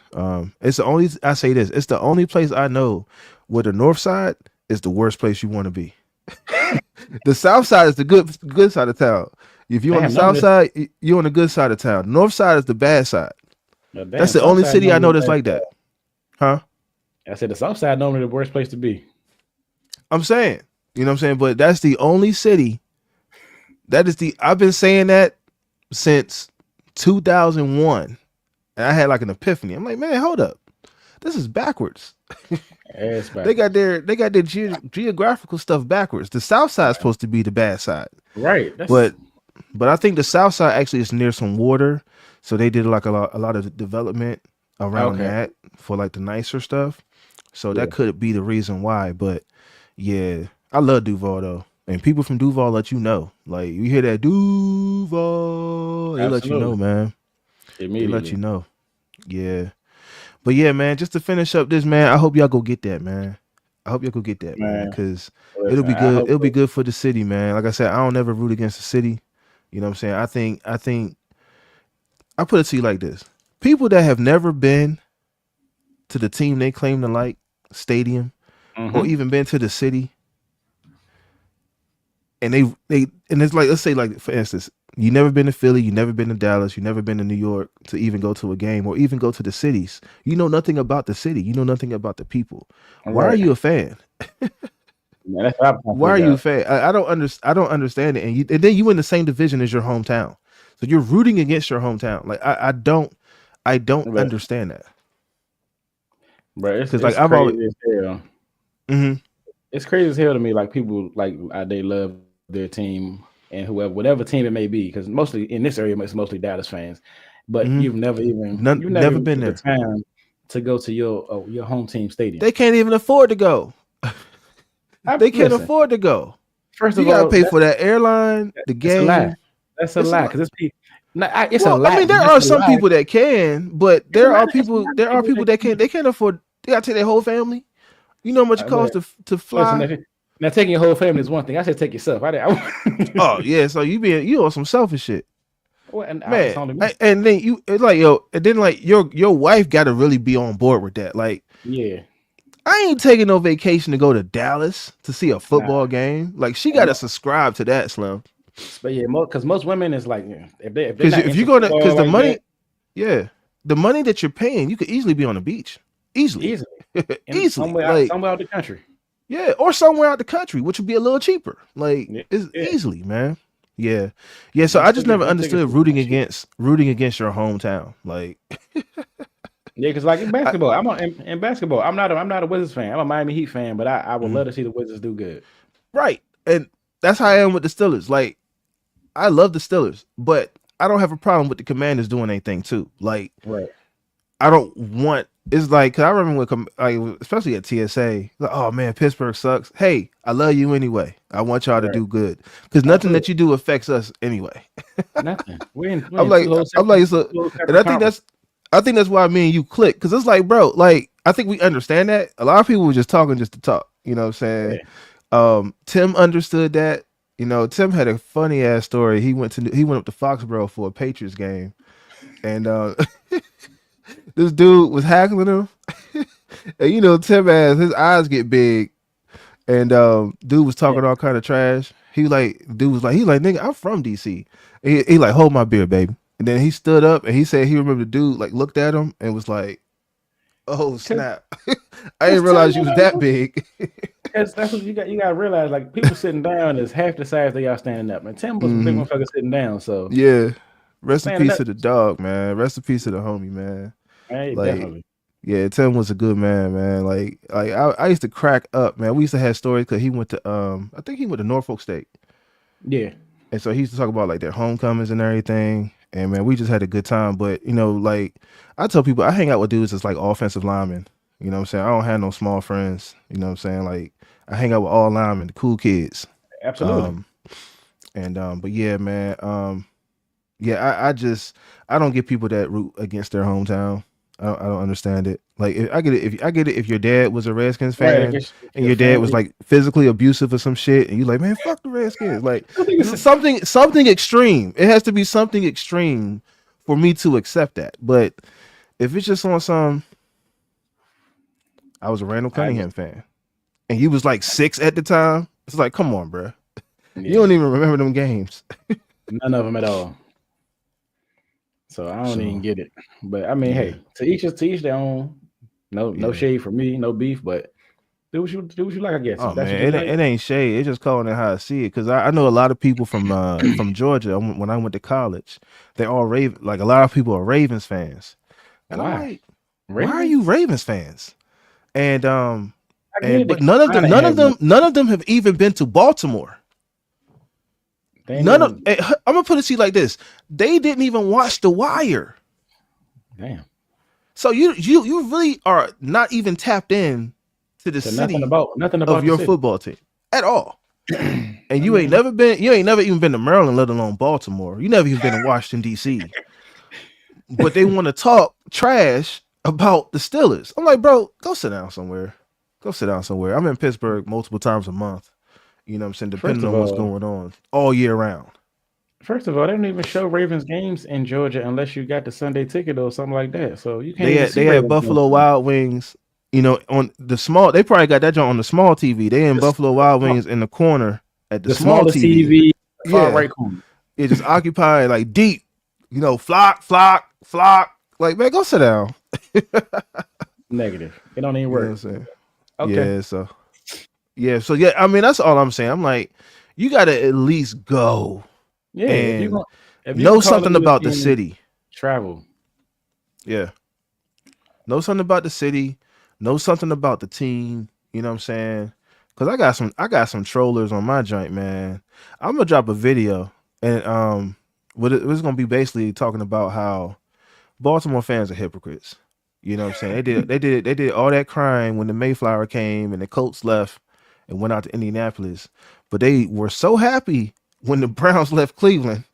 S1: It's the only I say this. It's the only place I know where the north side is the worst place you want to be. The south side is the good side of town. If you're on the
S2: damn. None of
S1: south
S2: this.
S1: side, you're on the good side of town. North side is the bad side. That's
S2: Damn,
S1: the only
S2: Southside
S1: city I
S2: normally
S1: know
S2: the
S1: that's
S2: best
S1: like that.
S2: side.
S1: Huh?
S2: I said the Southside normally the worst place to be.
S1: I'm saying. You know what I'm saying? But that's the only city. I've been saying that since 2001. And I had like an epiphany. I'm like, man, hold up. This is backwards.
S2: Ass
S1: They got
S2: backwards.
S1: their geographical stuff backwards. The south side is supposed to be the bad side.
S2: Right. That's
S1: But I think the south side actually is near some water. So they did like a lot of development around
S2: okay.
S1: that for like the nicer stuff. So
S2: Yeah.
S1: that could be the reason why. But yeah, I love Duval though. And people from Duval let you know. Like you hear that Duval, they let you know,
S2: Absolutely.
S1: man. They let you
S2: Immediately.
S1: know. Yeah. But yeah, man, just to finish up this, man, I hope y'all go get that, man. I hope y'all go get that, man,
S2: Man,
S1: because it'll
S2: listen,
S1: be
S2: I
S1: good.
S2: hope
S1: It'll be
S2: so.
S1: good for the city, man. Like I said, I don't ever root against the city. You know what I'm saying? I think I put it to you like this. People that have never been to the team they claim to like, stadium, or
S2: Mm-hmm.
S1: even been to the city, and and it's like, let's say, like, for instance, you never been to Philly, you never been to Dallas, you never been to New York to even go to a game or even go to the cities. You know nothing about the city. You know nothing about the people.
S2: All
S1: Why are
S2: right.
S1: you a fan?
S2: Man, that's what I'm trying to
S1: Why are
S2: figure
S1: you a
S2: out.
S1: fan? I don't understand it. And then you in the same division as your hometown, so you're rooting against your hometown. Like I don't
S2: But
S1: understand that
S2: but
S1: because like
S2: it's
S1: I've always.
S2: crazy as hell.
S1: Mhm.
S2: It's crazy as hell to me. Like people like they love their team and whatever team it may be. Because mostly in this area, it's mostly Dallas fans. But
S1: Mhm.
S2: you never
S1: Never
S2: even
S1: been
S2: took the
S1: there.
S2: time to go to your home team stadium.
S1: They can't even afford to go. They can't
S2: Listen,
S1: afford to go.
S2: first
S1: You
S2: of
S1: got to
S2: all,
S1: pay for that airline, the
S2: that's a lie.
S1: game.
S2: That's a
S1: It's a
S2: lie
S1: lot.
S2: because it's a
S1: Well, I
S2: lie.
S1: mean, there
S2: That's
S1: are
S2: a
S1: some
S2: lie.
S1: people that can, but
S2: It's a
S1: there
S2: lot.
S1: are
S2: It's a
S1: people.
S2: lot of
S1: There are
S2: people
S1: people
S2: that
S1: that can't.
S2: can.
S1: They can't afford. They got to take their whole family. You know how much it
S2: Well,
S1: costs to
S2: listen.
S1: fly.
S2: Now taking your whole family is one thing. I said take yourself.
S1: Oh yeah, so you on some selfish shit,
S2: Well, and it's
S1: man.
S2: only me.
S1: And then it's like and then like your wife got to really be on board with that. Like
S2: Yeah.
S1: I ain't taking no vacation to go to Dallas to see a
S2: Nah.
S1: football game. Like she got
S2: And
S1: to subscribe to that, Slim.
S2: but yeah, because most women is like yeah, if they're
S1: Because
S2: not
S1: if you're
S2: into
S1: gonna, because
S2: football
S1: the
S2: like that,
S1: money, yeah, the money that you're paying, you could easily be on the beach, easily,
S2: easily in
S1: easily, like
S2: somewhere out the country.
S1: yeah, or somewhere out the country, which would be a little cheaper. Like
S2: Yeah,
S1: it's
S2: yeah.
S1: easily, man. Yeah, yeah. So
S2: Them
S1: I just
S2: tickets,
S1: never
S2: them tickets
S1: understood
S2: is not cheap.
S1: rooting against your hometown. Like,
S2: Yeah, because like in
S1: I,
S2: basketball, in basketball. I'm not a Wizards fan. I'm a Miami Heat fan, but I would
S1: mhm.
S2: love to see the Wizards do good.
S1: Right, and that's how I am with the Steelers. Like, I love the Steelers, but I don't have a problem with the Commanders doing anything too. Like,
S2: Right.
S1: I don't want. It's like, 'cause I remember like, especially at TSA, like, oh man, Pittsburgh sucks. Hey, I love you anyway. I want y'all to
S2: Right.
S1: do good because nothing that
S2: Absolutely.
S1: you do affects us anyway.
S2: Nothing. We're
S1: I'm
S2: in two
S1: like,
S2: whole
S1: I'm
S2: separate
S1: like, so,
S2: two whole
S1: and
S2: separate conferences.
S1: I think that's why me and you click because it's like, bro, like I think we understand that. A lot of people were just talking just to talk. You know what I'm saying?
S2: Yeah.
S1: Tim understood that. You know, Tim had a funny ass story. He went up to Foxborough for a Patriots game, and this dude was hackling him. And you know, Tim ass, his eyes get big, and dude was
S2: Yeah.
S1: talking all kind of trash. He like, nigga, I'm from DC. He like, hold my beer, baby. And then he stood up and he said he remembered the dude like looked at him and was like, oh
S2: Cause,
S1: snap. I didn't
S2: cause Tim,
S1: realize you was that big.
S2: because that's what you got to realize. Like people sitting down is half the size they are standing up. And Tim was a big
S1: Hmm.
S2: motherfucker sitting down. So
S1: Yeah. Rest in
S2: standing
S1: peace
S2: up,
S1: to the dog, man. Rest in peace to the homie, man.
S2: hey,
S1: Like,
S2: definitely.
S1: Yeah, Tim was a good man, man. Like I used to crack up, man. We used to have stories because he went to I think he went to Norfolk State,
S2: Yeah,
S1: and so he used to talk about like their homecomings and everything. And man, we just had a good time. But like I tell people, I hang out with dudes that's like offensive linemen. You know what I'm saying? I don't have no small friends. You know what I'm saying? Like I hang out with all linemen, the cool kids.
S2: absolutely.
S1: Um, but yeah, man. Yeah, I don't get people that root against their hometown. I don't understand it. Like I get it if I get it if your dad was a Redskins
S2: Right, I
S1: fan
S2: guess
S1: and
S2: your
S1: your dad was
S2: family.
S1: like physically abusive or some shit, and you like, man, fuck the Redskins. Like
S2: I think it's
S1: something extreme. It has to be something extreme for me to accept that. But if it's just on some, I was a Randall
S2: I
S1: Cunningham
S2: just
S1: fan, and you was like 6 at the time. It's like, come on, bro. You
S2: yeah,
S1: don't even remember them games.
S2: none of them at all. So I don't even
S1: So
S2: get it. But I mean,
S1: yeah.
S2: hey, to each their own. No
S1: Yeah.
S2: shade for me, no beef, but do what you like. I guess
S1: Oh
S2: if that's what
S1: man,
S2: you like.
S1: it ain't shade. It's just calling it how I see it. Cause I know a lot of people from Georgia when I went to college. They're all Raven. Like a lot of people are Ravens fans, and I'm
S2: Why
S1: like, why are you
S2: Ravens?
S1: Ravens fans? And
S2: I get it. They
S1: but
S2: keep trying to have one.
S1: none of them have even been to Baltimore.
S2: They ain't
S1: None of
S2: even.
S1: I'm gonna put it to you like this: they didn't even watch The Wire.
S2: Damn.
S1: So you really are not even tapped in to the
S2: So nothing
S1: city
S2: about nothing
S1: of
S2: about the
S1: your
S2: city.
S1: football team at all. And
S2: I mean,
S1: you ain't never even been to Maryland, let alone Baltimore. You never even been to Washington, D.C. But they want to talk trash about the Steelers. I'm like, bro, go sit down somewhere. Go sit down somewhere. I'm in Pittsburgh multiple times a month. You know what I'm saying?
S2: first
S1: Depending
S2: of
S1: on what's
S2: all,
S1: going on all year round.
S2: they don't even show Ravens games in Georgia unless you got the Sunday ticket or something like that. So you can't even see
S1: They had
S2: Ravens games.
S1: Buffalo Wild Wings, on the small, they probably got that joint on the small TV. They in
S2: The,
S1: Buffalo
S2: the,
S1: Wild
S2: small,
S1: Wings in the corner at the
S2: the
S1: small
S2: smallest
S1: TV.
S2: TV, far
S1: Yeah.
S2: right corner.
S1: It just occupied like deep, flock, flock, flock. Like, man, go sit down.
S2: Negative. It don't even
S1: You know what I'm
S2: work.
S1: saying?
S2: Okay.
S1: So yeah, I mean that's all I'm saying. I'm like, you gotta at least go
S2: Yeah.
S1: and
S2: If you
S1: know
S2: gonna call a
S1: something
S2: good
S1: about the
S2: team,
S1: city.
S2: travel.
S1: Yeah. Know something about the city, know something about the team, you know what I'm saying? Cause I got some trollers on my joint, man. I'm gonna drop a video and what it's gonna be basically talking about how Baltimore fans are hypocrites. You know what I'm saying? They did all that crying when the Mayflower came and the Colts left and went out to Indianapolis. But they were so happy when the Browns left Cleveland.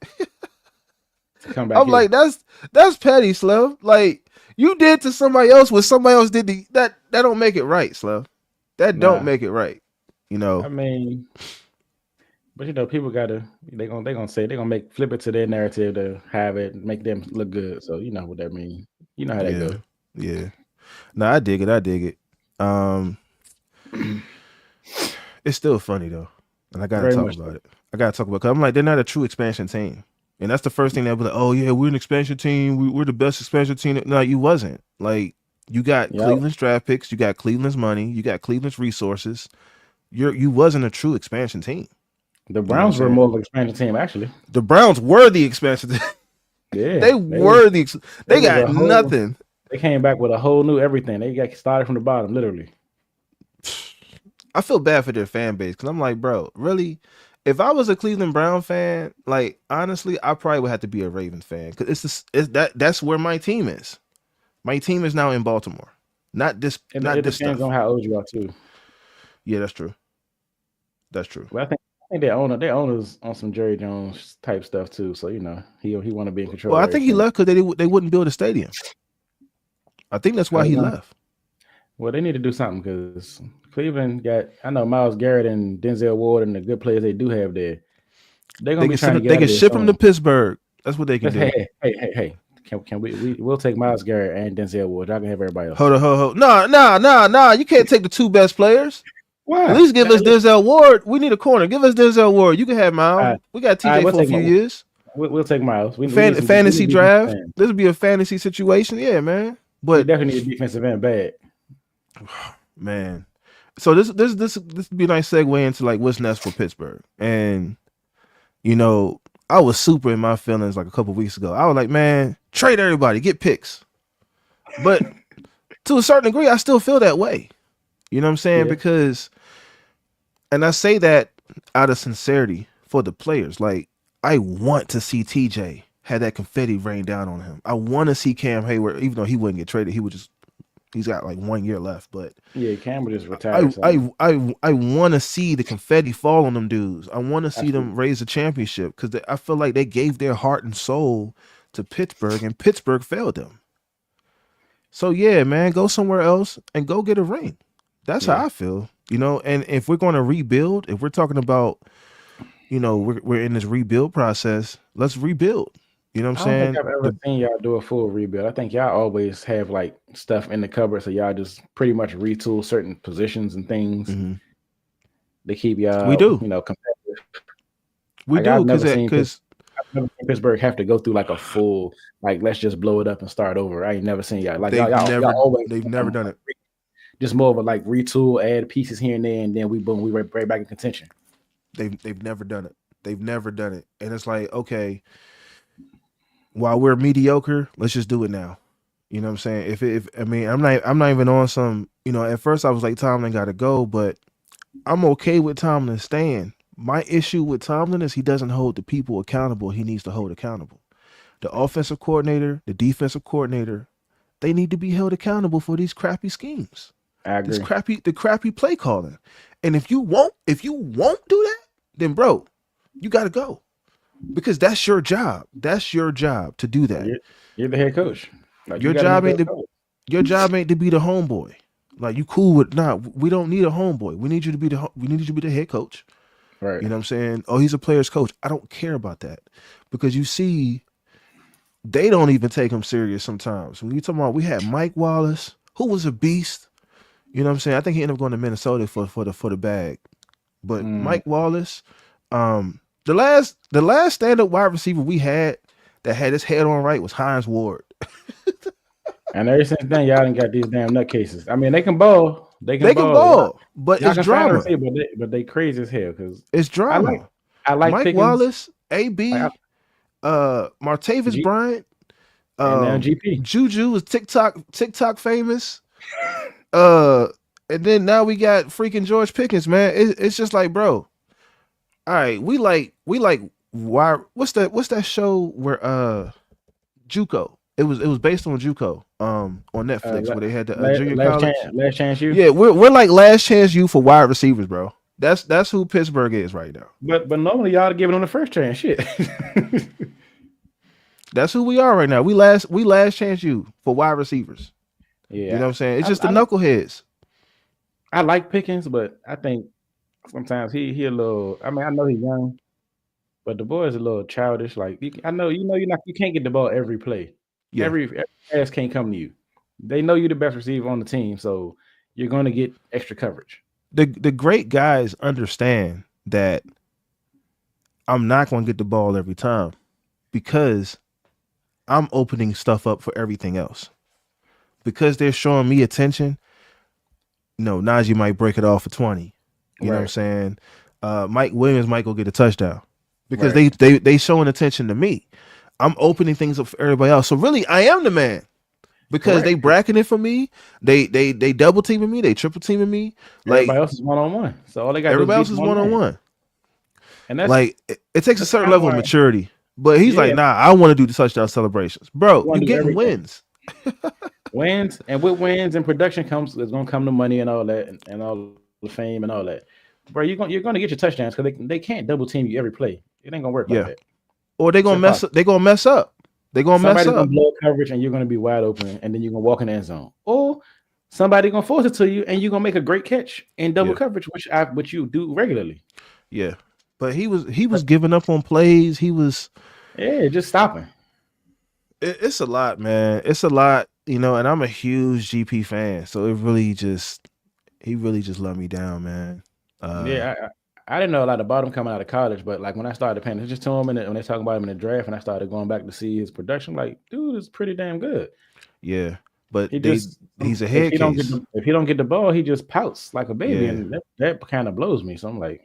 S2: To come back
S1: I'm
S2: here.
S1: like, that's petty, Slev. Like you did to somebody else what somebody else did to that don't make it right, Slev. That don't
S2: Nah.
S1: make it right. You
S2: I
S1: know.
S2: mean, but people gotta they gonna say they're gonna make flip it to their narrative to have it make them look good. So you know what that means. You know how that
S1: Yeah.
S2: go.
S1: Yeah. No, I dig it. I dig it. Um It's still funny though, and I gotta
S2: Very
S1: talk
S2: much so.
S1: about it. I gotta talk about because I'm like they're not a true expansion team, and that's the first thing they'll be like, "Oh yeah, we're an expansion team. We're the best expansion team." No, you wasn't. Like you got
S2: Yep.
S1: Cleveland's draft picks, you got Cleveland's money, you got Cleveland's resources. You wasn't a true expansion team.
S2: The
S1: You know what I'm
S2: Browns were
S1: saying?
S2: more of an expansion team actually.
S1: The Browns were the expansion team.
S2: Yeah.
S1: They
S2: They was
S1: were
S2: they
S1: they
S2: was
S1: got
S2: a whole
S1: nothing.
S2: they came back with a whole new everything. They got started from the bottom, literally.
S1: I feel bad for their fan base because I'm like, bro, really? If I was a Cleveland Brown fan, like honestly, I probably would have to be a Ravens fan because that's where my team is. My team is now in Baltimore.
S2: And
S1: Not
S2: it
S1: this
S2: depends on
S1: stuff.
S2: how old you are too.
S1: Yeah, that's true. That's true.
S2: But I think their owners on some Jerry Jones type stuff too. So he want to be in control
S1: Well,
S2: of
S1: I think he
S2: everything.
S1: left because they wouldn't build a stadium. I think that's why he left.
S2: Well, they need to do something because Cleveland got. I know Miles Garrett and Denzel Ward and the good players they do have there. They're gonna be trying to get
S1: They
S2: out
S1: can
S2: of there
S1: ship him to
S2: soon.
S1: Pittsburgh. That's what they can
S2: Let's
S1: do.
S2: hey. Can we'll take Miles Garrett and Denzel Ward. Y'all can have everybody else.
S1: Hold on, hold on. No. You can't take the two best players. At
S2: Why?
S1: least give us Denzel Ward. We need a corner. Give us Denzel Ward. You can have Miles.
S2: All
S1: We got
S2: right,
S1: TJ for a few years.
S2: we'll take Miles. We need we
S1: Fantasy
S2: need defensive
S1: draft.
S2: end.
S1: This would be a fantasy situation. Yeah, man.
S2: We
S1: But
S2: definitely need a defensive end bad.
S1: man, so this would be a nice segue into like what's next for Pittsburgh. And you know, I was super in my feelings like a couple weeks ago. I was like, man, trade everybody, get picks. But To a certain degree, I still feel that way. You know what I'm saying?
S2: Yeah,
S1: Because, and I say that out of sincerity for the players. Like, I want to see TJ had that confetti rain down on him. I want to see Cam Hayward, even though he wouldn't get traded, he's got like 1 year left. But
S2: yeah. Campbell just retired, so
S1: I want to see the confetti fall on them dudes. I want to see them
S2: absolutely.
S1: raise a championship because I feel like they gave their heart and soul to Pittsburgh, and Pittsburgh failed them. So yeah, man, go somewhere else and go get a ring. That's how
S2: Yeah,
S1: I feel. And if we're going to rebuild, if we're talking about, we're in this rebuild process, let's rebuild. You know what I'm
S2: I don't think
S1: saying?
S2: I've ever seen y'all do a full rebuild. I think y'all always have like stuff in the cupboard, so y'all just pretty much retool certain positions and things
S1: hmm
S2: to keep
S1: We
S2: y'all,
S1: do.
S2: competitive.
S1: We
S2: Like
S1: do because
S2: I've never seen Pittsburgh have to go through like a full like let's just blow it up and start over. I ain't never seen y'all like y'all always
S1: they've never done it.
S2: just more of a like retool, add pieces here and there, and then we boom, we right back in contention.
S1: They've never done it. They've never done it. And it's like, okay, while we're mediocre, let's just do it now. You know what I'm saying? If I mean, I'm not even on some, at first I was like Tomlin got to go, but I'm okay with Tomlin staying. My issue with Tomlin is he doesn't hold the people accountable he needs to hold accountable. The offensive coordinator, the defensive coordinator, they need to be held accountable for these crappy schemes.
S2: I
S1: This
S2: agree.
S1: crappy play calling. And if you won't do that, then bro, you got to go. Because that's your job. That's your job to do
S2: Like
S1: that.
S2: you're the head coach. Like you
S1: Your
S2: got to make
S1: job
S2: those
S1: ain't to
S2: calls.
S1: your job ain't to be the homeboy. Like you cool with we don't need a homeboy. We need you to be the head coach.
S2: Right.
S1: You know what I'm saying? Oh, he's a player's coach. I don't care about that. Because you see, they don't even take him serious sometimes. When you talking about we had Mike Wallace, who was a beast. You know what I'm saying? I think he ended up going to Minnesota for the bag. But
S2: Mm.
S1: Mike Wallace, the last stand up wide receiver we had that had his head on right was Hines Ward.
S2: And ever since then, y'all done got these damn nutcases. I mean, they can ball. They can
S1: They can
S2: ball. Y'all,
S1: ball, but
S2: y'all
S1: it's
S2: can find a
S1: drama.
S2: receiver, but they crazy as hell. Because
S1: It's
S2: I like
S1: drama.
S2: I like
S1: Mike
S2: Pickens.
S1: Wallace,
S2: Like
S1: AB, Martavis
S2: G
S1: Bryant,
S2: and now
S1: um,
S2: GP.
S1: Juju was TikTok famous. Uh, and then now we got freaking George Pickens, man. It's just like, bro. All right, we like why? What's that show where JUCO? It was based on JUCO on Netflix where they had the junior college.
S2: Last chance you.
S1: Yeah, we're like last chance you for wide receivers, bro. That's who Pittsburgh is right now.
S2: But normally y'all give it on the first chance. Shit.
S1: That's who we are right now. We last chance you for wide receivers. You know
S2: Yeah,
S1: what I'm saying? It's
S2: I,
S1: just the
S2: I
S1: knuckleheads.
S2: I like Pickens, but I think sometimes he a little. I mean, I know he's young, but the boy is a little childish. Like I know you can't get the ball every play.
S1: Yeah.
S2: Every pass can't come to you. They know you're the best receiver on the team, so you're going to get extra coverage.
S1: The great guys understand that I'm not going to get the ball every time because I'm opening stuff up for everything else. Because they're showing me attention, Najee might break it off for 20. You know what I'm
S2: Right,
S1: saying? Mike Williams might go get a touchdown because
S2: right.
S1: they showing attention to me. I'm opening things up for everybody else. So really, I am the man because they
S2: Correct.
S1: bracketing it for me. They double teaming me. They triple teaming me. Like
S2: Everybody else is one on one, so all they got to do is
S1: everybody
S2: beat
S1: else
S2: the
S1: is
S2: one
S1: one on
S2: man,
S1: one.
S2: and that's
S1: Like it takes a
S2: that's
S1: certain
S2: kind of
S1: level of
S2: why.
S1: maturity. But he's like,
S2: Yeah,
S1: nah, I want to do the touchdown celebrations,
S2: you
S1: bro. You
S2: want to do
S1: getting
S2: everything.
S1: wins.
S2: Wins, and with wins and production comes is going to come the money and all that, and all the fame and all that. Bro, you're going to get your touchdowns because they can't double team you every play. It ain't going to work like
S1: Yeah.
S2: that.
S1: Or they
S2: It's
S1: gonna mess
S2: impossible.
S1: up. They gonna mess up. They gonna mess
S2: Somebody's gonna
S1: up.
S2: blow coverage and you're gonna be wide open, and then you're gonna walk in the end zone. Or somebody gonna force it to you, and you're gonna make a great catch in double
S1: Yeah.
S2: coverage, which you do regularly.
S1: Yeah. But he was
S2: But
S1: giving up on plays. He was.
S2: yeah, just stopping.
S1: It's a lot, man. It's a lot, and I'm a huge GP fan, so he really just let me down, man. Uh,
S2: Yeah, I didn't know a lot about him coming out of college, but like when I started paying attention to him and when they talking about him in the draft, and I started going back to see his production, like dude is pretty damn good.
S1: yeah. But
S2: He just
S1: he's a head case.
S2: if he don't get the ball, he just pouts like a baby,
S1: Yeah.
S2: and that kind of blows me. So I'm like,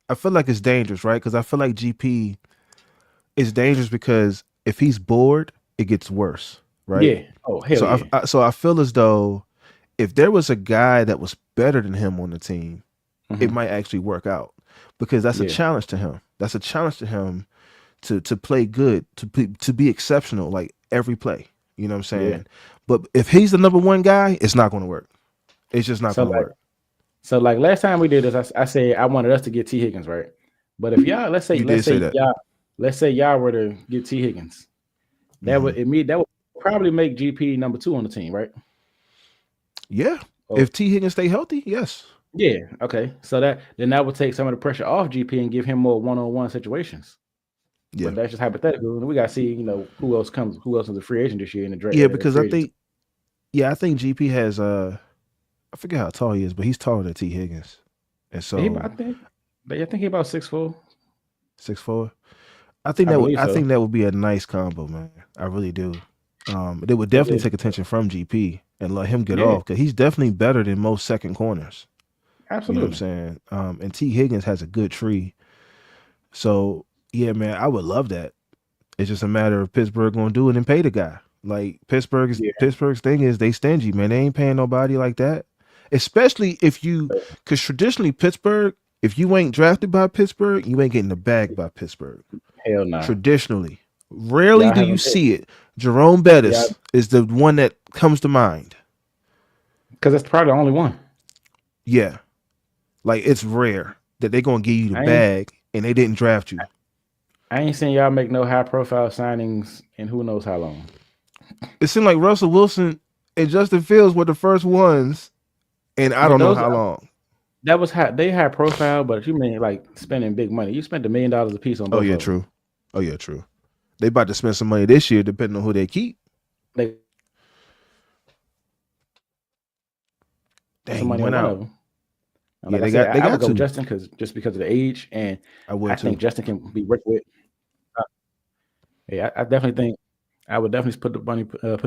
S1: I feel like it's dangerous, right? Because I feel like GP is dangerous because if he's bored, it gets worse, right?
S2: yeah, oh hell
S1: So
S2: yeah,
S1: I feel as though if there was a guy that was better than him on the team, it
S2: Hmm.
S1: might actually work out because that's a
S2: Yeah,
S1: challenge to him. That's a challenge to him to play good, to be exceptional like every play. You know what I'm
S2: yeah.
S1: saying? But if he's the number one guy, it's not going to work. It's just not
S2: So
S1: going to
S2: like,
S1: work.
S2: last time we did this, I said I wanted us to get T Higgins, right? But if y'all,
S1: You did say that.
S2: let's say y'all were to get T Higgins,
S1: Hmm.
S2: that would probably make GP number two on the team, right?
S1: Yeah.
S2: Oh,
S1: If T Higgins stay healthy, yes.
S2: yeah. Okay. So that would take some of the pressure off GP and give him more one-on-one situations.
S1: Yeah.
S2: But that's just hypothetical. And we got to see, who else is a free agent this year in the
S1: Yeah, because I
S2: free agent.
S1: think I think GP has I forget how tall he is, but he's taller than T Higgins. And
S2: I
S1: so
S2: think, I think he about 6'4".
S1: 6'4".
S2: I believe
S1: I
S2: so.
S1: think that would be a nice combo, man. I really do. They would
S2: It
S1: definitely
S2: is.
S1: take attention from GP and let him get
S2: Yeah,
S1: off because he's definitely better than most second corners. You know what I'm
S2: absolutely.
S1: saying? And T Higgins has a good tree. So yeah, man, I would love that. It's just a matter of Pittsburgh gonna do it and pay the guy. Like
S2: Yeah.
S1: Pittsburgh's thing is they stingy, man. They ain't paying nobody like that. Especially if you, because traditionally Pittsburgh, if you ain't drafted by Pittsburgh, you ain't getting the bag by Pittsburgh.
S2: Hell no.
S1: Traditionally, rarely
S2: Y'all
S1: do you
S2: haven't picked.
S1: see it. Jerome
S2: Yeah,
S1: Bettis is the one that comes to mind.
S2: because that's probably the only one.
S1: Yeah, like it's rare that they gonna give you the
S2: I ain't
S1: bag and they didn't draft you.
S2: I ain't seen y'all make no high profile signings in who knows how long.
S1: It seemed like Russell Wilson and Justin Fields were the first ones, and I
S2: But
S1: don't know
S2: those
S1: how long.
S2: that was they high profile, but if you mean like spending big money, you spent $1 million a piece on
S1: Oh
S2: both
S1: yeah,
S2: of them.
S1: true. Oh yeah, true. They about to spend some money this year, depending on who they keep.
S2: They spent some
S1: Dang, you
S2: money on
S1: went
S2: one of
S1: out.
S2: them. And
S1: Yeah,
S2: like I said,
S1: they
S2: I would
S1: got
S2: go with
S1: to.
S2: Justin because of the age, and
S1: I would
S2: I
S1: too.
S2: think Justin can be worked with. Uh, yeah, I definitely think I would definitely put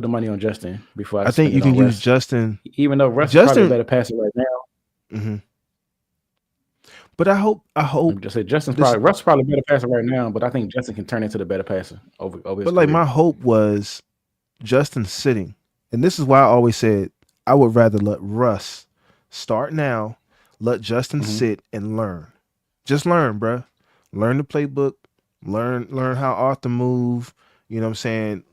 S2: the money on Justin before I
S1: I think
S2: spend
S1: you
S2: it
S1: can
S2: on
S1: use
S2: Russ.
S1: Justin.
S2: Even though Russ is probably a
S1: Justin,
S2: better passer right now,
S1: hmm but I
S2: let me
S1: hope
S2: just say Justin's
S1: this.
S2: probably Russ is probably a better passer right now, but I think Justin can turn into the better passer over his
S1: But like
S2: career.
S1: my hope was Justin sitting, and this is why I always said I would rather let Russ start now, let Justin
S2: Hmm.
S1: sit and learn. Just learn, bruh. Learn the playbook. Learn how Arthur move. You know what I'm saying?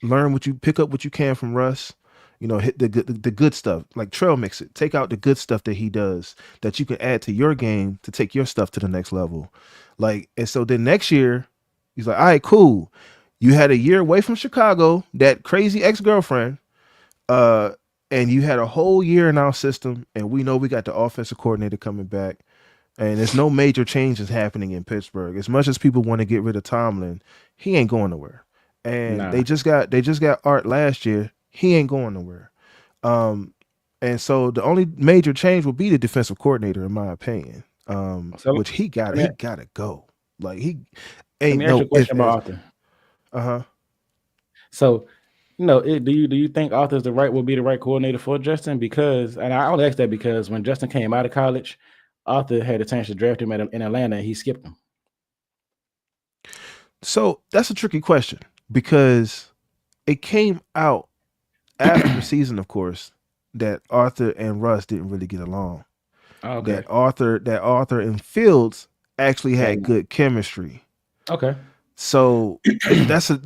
S1: Learn what you pick up what you can from Russ. You know, hit the good stuff like trail mix it. Take out the good stuff that he does that you can add to your game to take your stuff to the next level. Like, and so then next year, he's like, all right, cool. You had a year away from Chicago, that crazy ex girlfriend, uh, and you had a whole year in our system, and we know we got the offensive coordinator coming back and there's no major changes happening in Pittsburgh. As much as people want to get rid of Tomlin, he ain't going nowhere. And
S2: Nah.
S1: they just got Art last year. He ain't going nowhere. Um, and so the only major change will be the defensive coordinator, in my opinion.
S2: So
S1: Which
S2: let me
S1: he gotta go. Like he
S2: let
S1: ain't
S2: me ask you
S1: no
S2: a
S1: if
S2: question about
S1: as
S2: Arthur.
S1: uh-huh.
S2: So, do you think Arthur's will be the right coordinator for Justin? Because, and I only ask that because when Justin came out of college, Arthur had a chance to draft him in Atlanta, and he skipped him.
S1: So that's a tricky question because it came out after the season, of course, that Arthur and Russ didn't really get along.
S2: Oh, okay.
S1: That Arthur and Fields actually had
S2: And
S1: good chemistry.
S2: okay.
S1: So that's a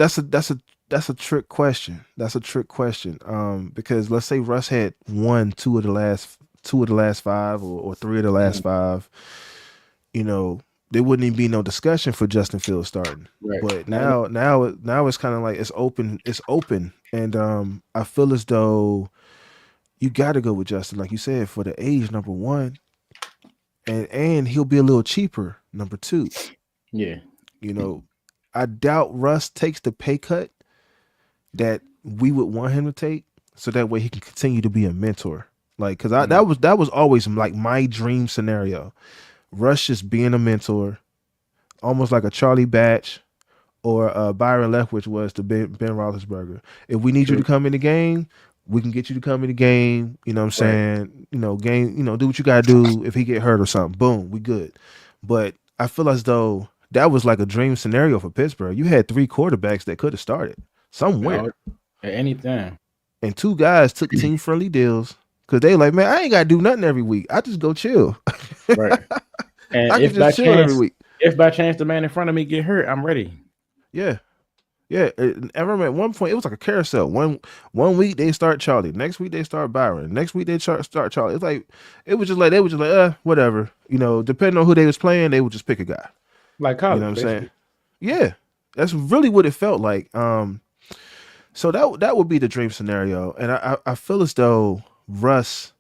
S1: trick question. That's a trick question. Because let's say Russ had won two of the last five or three of the last
S2: Mhm.
S1: five, you know, there wouldn't even be no discussion for Justin Fields starting.
S2: Right.
S1: But
S2: Now,
S1: now it's kind of like it's open, and I feel as though you got to go with Justin, like you said, for the age number one, and he'll be a little cheaper number two.
S2: yeah.
S1: You know, I doubt Russ takes the pay cut that we would want him to take, so that way he can continue to be a mentor. Like, cause
S2: Mhm.
S1: that was always like my dream scenario. Russ just being a mentor, almost like a Charlie Batch or Byron Leftwich was to Ben Roethlisberger. If we need you to
S2: True.
S1: come in the game, we can get you to come in the game. You know what I'm
S2: Right.
S1: saying? You know, game. You know, do what you gotta do. If he get hurt or something, boom, we good. But I feel as though that was like a dream scenario for Pittsburgh. You had three quarterbacks that could have started
S2: All,
S1: somewhere,
S2: at any time.
S1: and two guys took team friendly deals. because they like, man, I ain't gotta do nothing every week. I just go chill.
S2: Right. And
S1: I can just chill every week.
S2: if by chance the man in front of me get hurt, I'm ready.
S1: Yeah. Yeah, I remember at one point it was like a carousel. One week they start Charlie, next week they start Byron, next week they start Charlie. It's like it was just like they were just like whatever, depending on who they was playing, they would just pick a guy.
S2: Like
S1: You know
S2: college,
S1: what I'm saying?
S2: basically.
S1: Yeah, that's really what it felt like. So that would be the dream scenario, and I feel as though Russ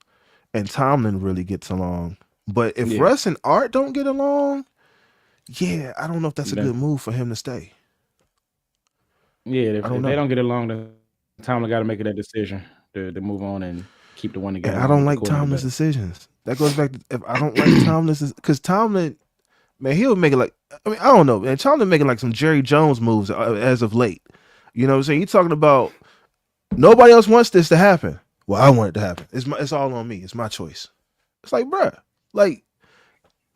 S1: and Tomlin really gets along, but if
S2: Yeah.
S1: Russ and Art don't get along, yeah, I don't know if that's a
S2: Then,
S1: good move for him to stay.
S2: yeah,
S1: I
S2: if
S1: don't
S2: they
S1: know.
S2: don't get along, then Tomlin got to make that decision to move on and keep the one that get
S1: And I don't
S2: along
S1: like
S2: accordingly
S1: Tomlin's
S2: better.
S1: decisions. That goes back to if I don't like Tomlin's, because Tomlin, man, he'll make it like, I mean, I don't know, man. Tomlin making like some Jerry Jones moves as of late. You know what I'm saying? You're talking about nobody else wants this to happen. Well, I want it to happen. It's all on me. It's my choice. It's like, bruh, like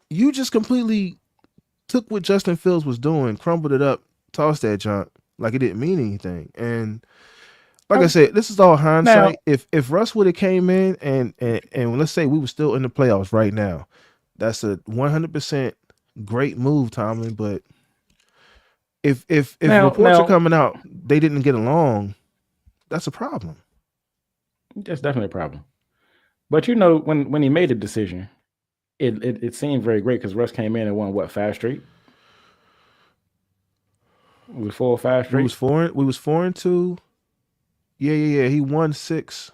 S1: you just completely took what Justin Fields was doing, crumbled it up, tossed that junk like it didn't mean anything. And like I
S2: Oh,
S1: said, this is all
S2: now,
S1: hindsight. If Russ would have came in and let's say we were still in the playoffs right now, that's a 100% great move, Tomlin. But if reports are
S2: now,
S1: coming out they didn't get along, that's a problem.
S2: that's definitely a problem. But when he made the decision, it seemed very great because Russ came in and won what 5 straight? It was 4 or 5
S1: We was
S2: straight.
S1: four. We was 4-2. Yeah. He won six.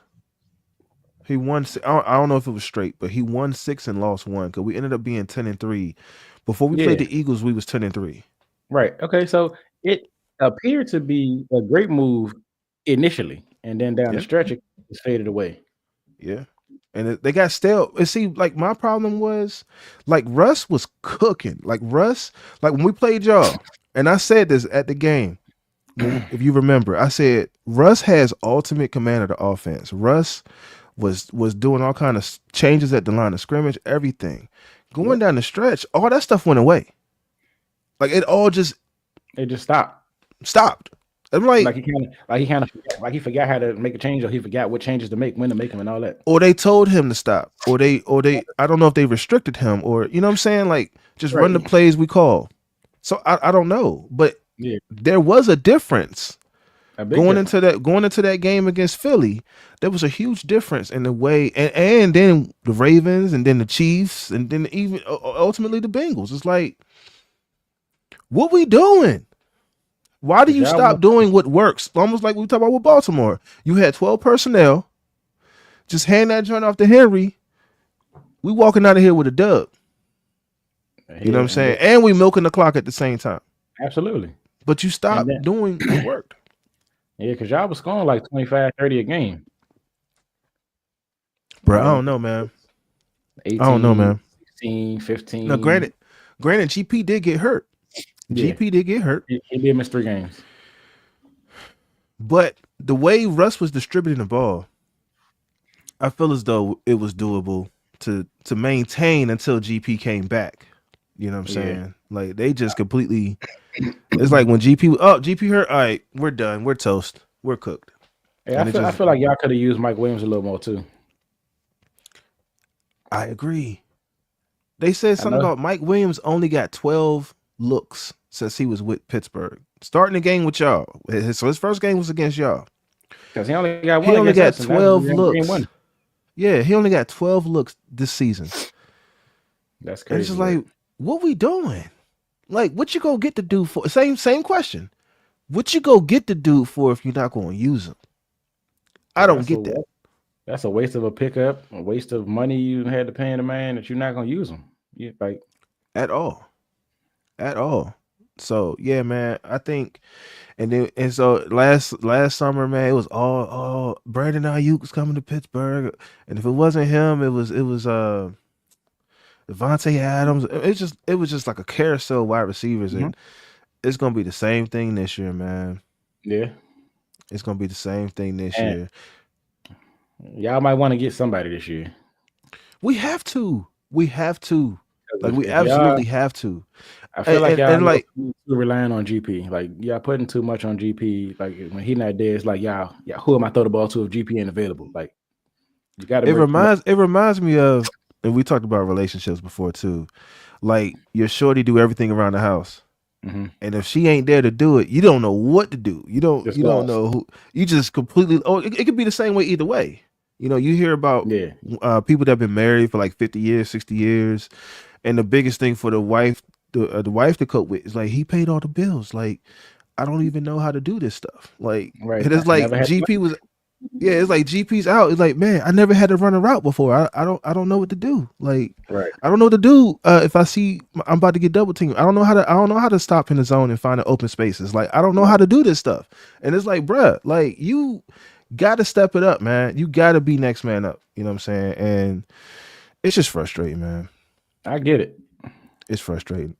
S1: He won. I don't know if it was straight, but he won six and lost one because we ended up being 10-3. Before we played
S2: Yeah,
S1: the Eagles, we was 10-3.
S2: right. Okay, so it appeared to be a great move initially, and then down the
S1: Yeah,
S2: stretch, it just faded away.
S1: yeah. And they got stale. And see, like my problem was, like Russ was cooking. Like Russ, like when we played y'all, and I said this at the game. If you remember, I said Russ has ultimate command of the offense. Russ was doing all kind of changes at the line of scrimmage, everything. Going
S2: Yep,
S1: down the stretch, all that stuff went away. Like it all just
S2: it just stopped.
S1: stopped. I'm like,
S2: Like he forgot how to make a change, or he forgot what changes to make, when to make them, and all that.
S1: or they told him to stop, or they I don't know if they restricted him, or you know what I'm saying, like just run the
S2: Right.
S1: plays we call. So I don't know, but
S2: Yeah,
S1: there was a difference
S2: a big difference.
S1: going into that game against Philly. There was a huge difference in the way, and then the Ravens, and then the Chiefs, and then even ultimately the Bengals. It's like, what we doing? Why do
S2: Cause
S1: you
S2: y'all
S1: stop
S2: went
S1: doing what works? Almost like we talk about with Baltimore. You had 12 personnel. Just hand that joint off to Henry. We walking out of here with a dub. You know what
S2: ahead,
S1: I'm
S2: and
S1: saying? And we milking the clock at the same time.
S2: absolutely.
S1: But you
S2: And
S1: stop
S2: then
S1: doing what worked.
S2: yeah, cause y'all was scoring like 25, 30 a game,
S1: Bro,
S2: and
S1: I
S2: then
S1: don't know, man. I don't know,
S2: 18,
S1: man.
S2: 16,
S1: Now,
S2: 15.
S1: granted, GP did get hurt.
S2: Yeah,
S1: GP did get hurt.
S2: he did miss 3 games.
S1: But the way Russ was distributing the ball, I feel as though it was doable to maintain until GP came back. You know what I'm
S2: Yeah.
S1: saying? Like they just completely. It's like when GP hurt. All right, we're done. We're toast. We're cooked.
S2: Yeah,
S1: And it
S2: I
S1: just.
S2: feel like y'all could have used Mike Williams a little more too.
S1: I agree. They said
S2: I
S1: something
S2: know
S1: about Mike Williams only got 12 looks since he was with Pittsburgh. Starting the game with y'all. So his first game was against y'all.
S2: because he only got
S1: He
S2: one
S1: only
S2: against
S1: got
S2: us, and that was
S1: 12
S2: game
S1: looks.
S2: one.
S1: Yeah, he only got 12 looks this season.
S2: That's
S1: And it's just
S2: crazy work.
S1: like, what we doing? Like, what you go get the dude for? Same question. What you go get the dude for if you're not going to use him? I don't
S2: That's
S1: get
S2: a
S1: that
S2: that's a waste of a pickup, a waste of money you had to pay the man that you're not gonna use him. You like
S1: at all. At all. So yeah, man. I think, and so last summer, man, it was all Brandon Ayuk was coming to Pittsburgh, and if it wasn't him, it was Devontae Adams. It was just like a carousel of wide receivers,
S2: mhm.
S1: and it's gonna be the same thing this year, man.
S2: Yeah,
S1: It's gonna be the same thing this
S2: and
S1: year.
S2: y'all might want to get somebody this year.
S1: We have to. We have to.
S2: 'Cause
S1: Like we
S2: if y'all,
S1: absolutely have to.
S2: I feel
S1: And,
S2: like
S1: and,
S2: y'all a
S1: and
S2: little
S1: like
S2: too relying on GP. Like y'all putting too much on GP. Like when he not there, it's like y'all who am I throw the ball to if GP ain't available? Like You got to break.
S1: It reminds me of, and we talked about relationships before too. Like your shorty do everything around the house.
S2: Mm-hmm.
S1: And if she ain't there to do it, you don't know what to do.
S2: Just
S1: You don't
S2: lost.
S1: know who. You just completely. Oh, it could be the same way either way. You hear about
S2: Yeah.
S1: people that have been married for like 50 years, 60 years, and the biggest thing for the wife to cope with is like he paid all the bills. Like I don't even know how to do this stuff. Like
S2: Right.
S1: it is
S2: Never
S1: like
S2: had.
S1: GP was. Yeah, it's like GP's out. It's like, man, I never had to run a route before. I don't know what to do. Like
S2: Right.
S1: I don't know what to do if I see I'm about to get double teamed. I don't know how to stop in the zone and find an open spaces. Like I don't know how to do this stuff. And it's like, bruh, like you gotta step it up, man. You gotta be next man up. You know what I'm saying? And it's just frustrating, man.
S2: I get it.
S1: It's frustrating.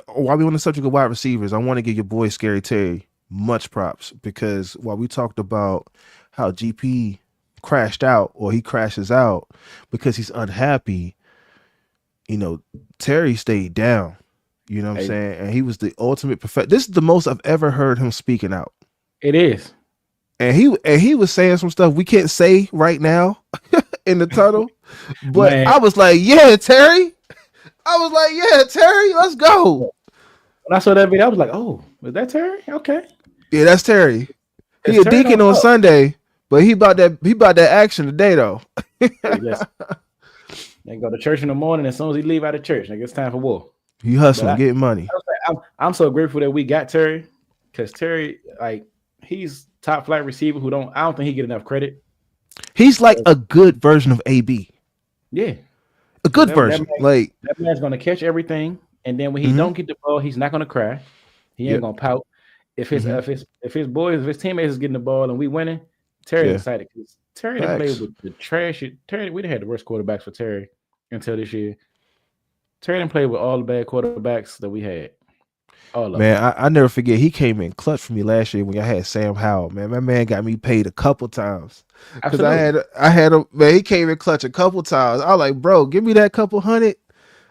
S1: While we on the subject of wide receivers, I want to give your boy Scary Terry much props because while we talked about how GP crashed out or he crashes out because he's unhappy, Terry stayed down. You know what I'm
S2: Hey,
S1: saying? And he was the ultimate perfect. This is the most I've ever heard him speaking out.
S2: it is.
S1: And he was saying some stuff we can't say right now in the tunnel. But
S2: Man,
S1: I was like, yeah, Terry. I was like, yeah, Terry, let's go.
S2: when I saw that video, I was like, "Oh, was that Terry? Okay."
S1: Yeah, that's Terry. He
S2: Because
S1: a
S2: Terry
S1: deacon
S2: don't
S1: on
S2: talk.
S1: Sunday, but he about that action today though.
S2: Hey, listen, they go to church in the morning. As soon as he leave out of church, like it's time for war.
S1: He
S2: But
S1: hustling, getting money.
S2: I'm so grateful that we got Terry because Terry, like, he's top flight receiver who don't. I don't think he get enough credit.
S1: He's like a good version of AB.
S2: Yeah,
S1: A
S2: because
S1: good version. Like,
S2: that man's gonna catch everything, and then when he
S1: mm-hmm,
S2: don't get the ball, he's not gonna cry. He ain't
S1: yep,
S2: gonna pout.
S1: mm-hmm,
S2: If his teammates is getting the ball and we winning, Terry's
S1: yeah,
S2: excited because Terry didn't play
S1: facts.
S2: with the trash. Terry, we done had the worst quarterbacks for Terry until this year. Terry didn't play with all the bad quarterbacks that we had, all of them.
S1: Man, I never forget. He came in clutch for me last year when I had Sam Howell. Man, my man got me paid a couple times because I
S2: Absolutely.
S1: had I had a man. He came in clutch a couple times. I was like, bro, give me that couple hundred.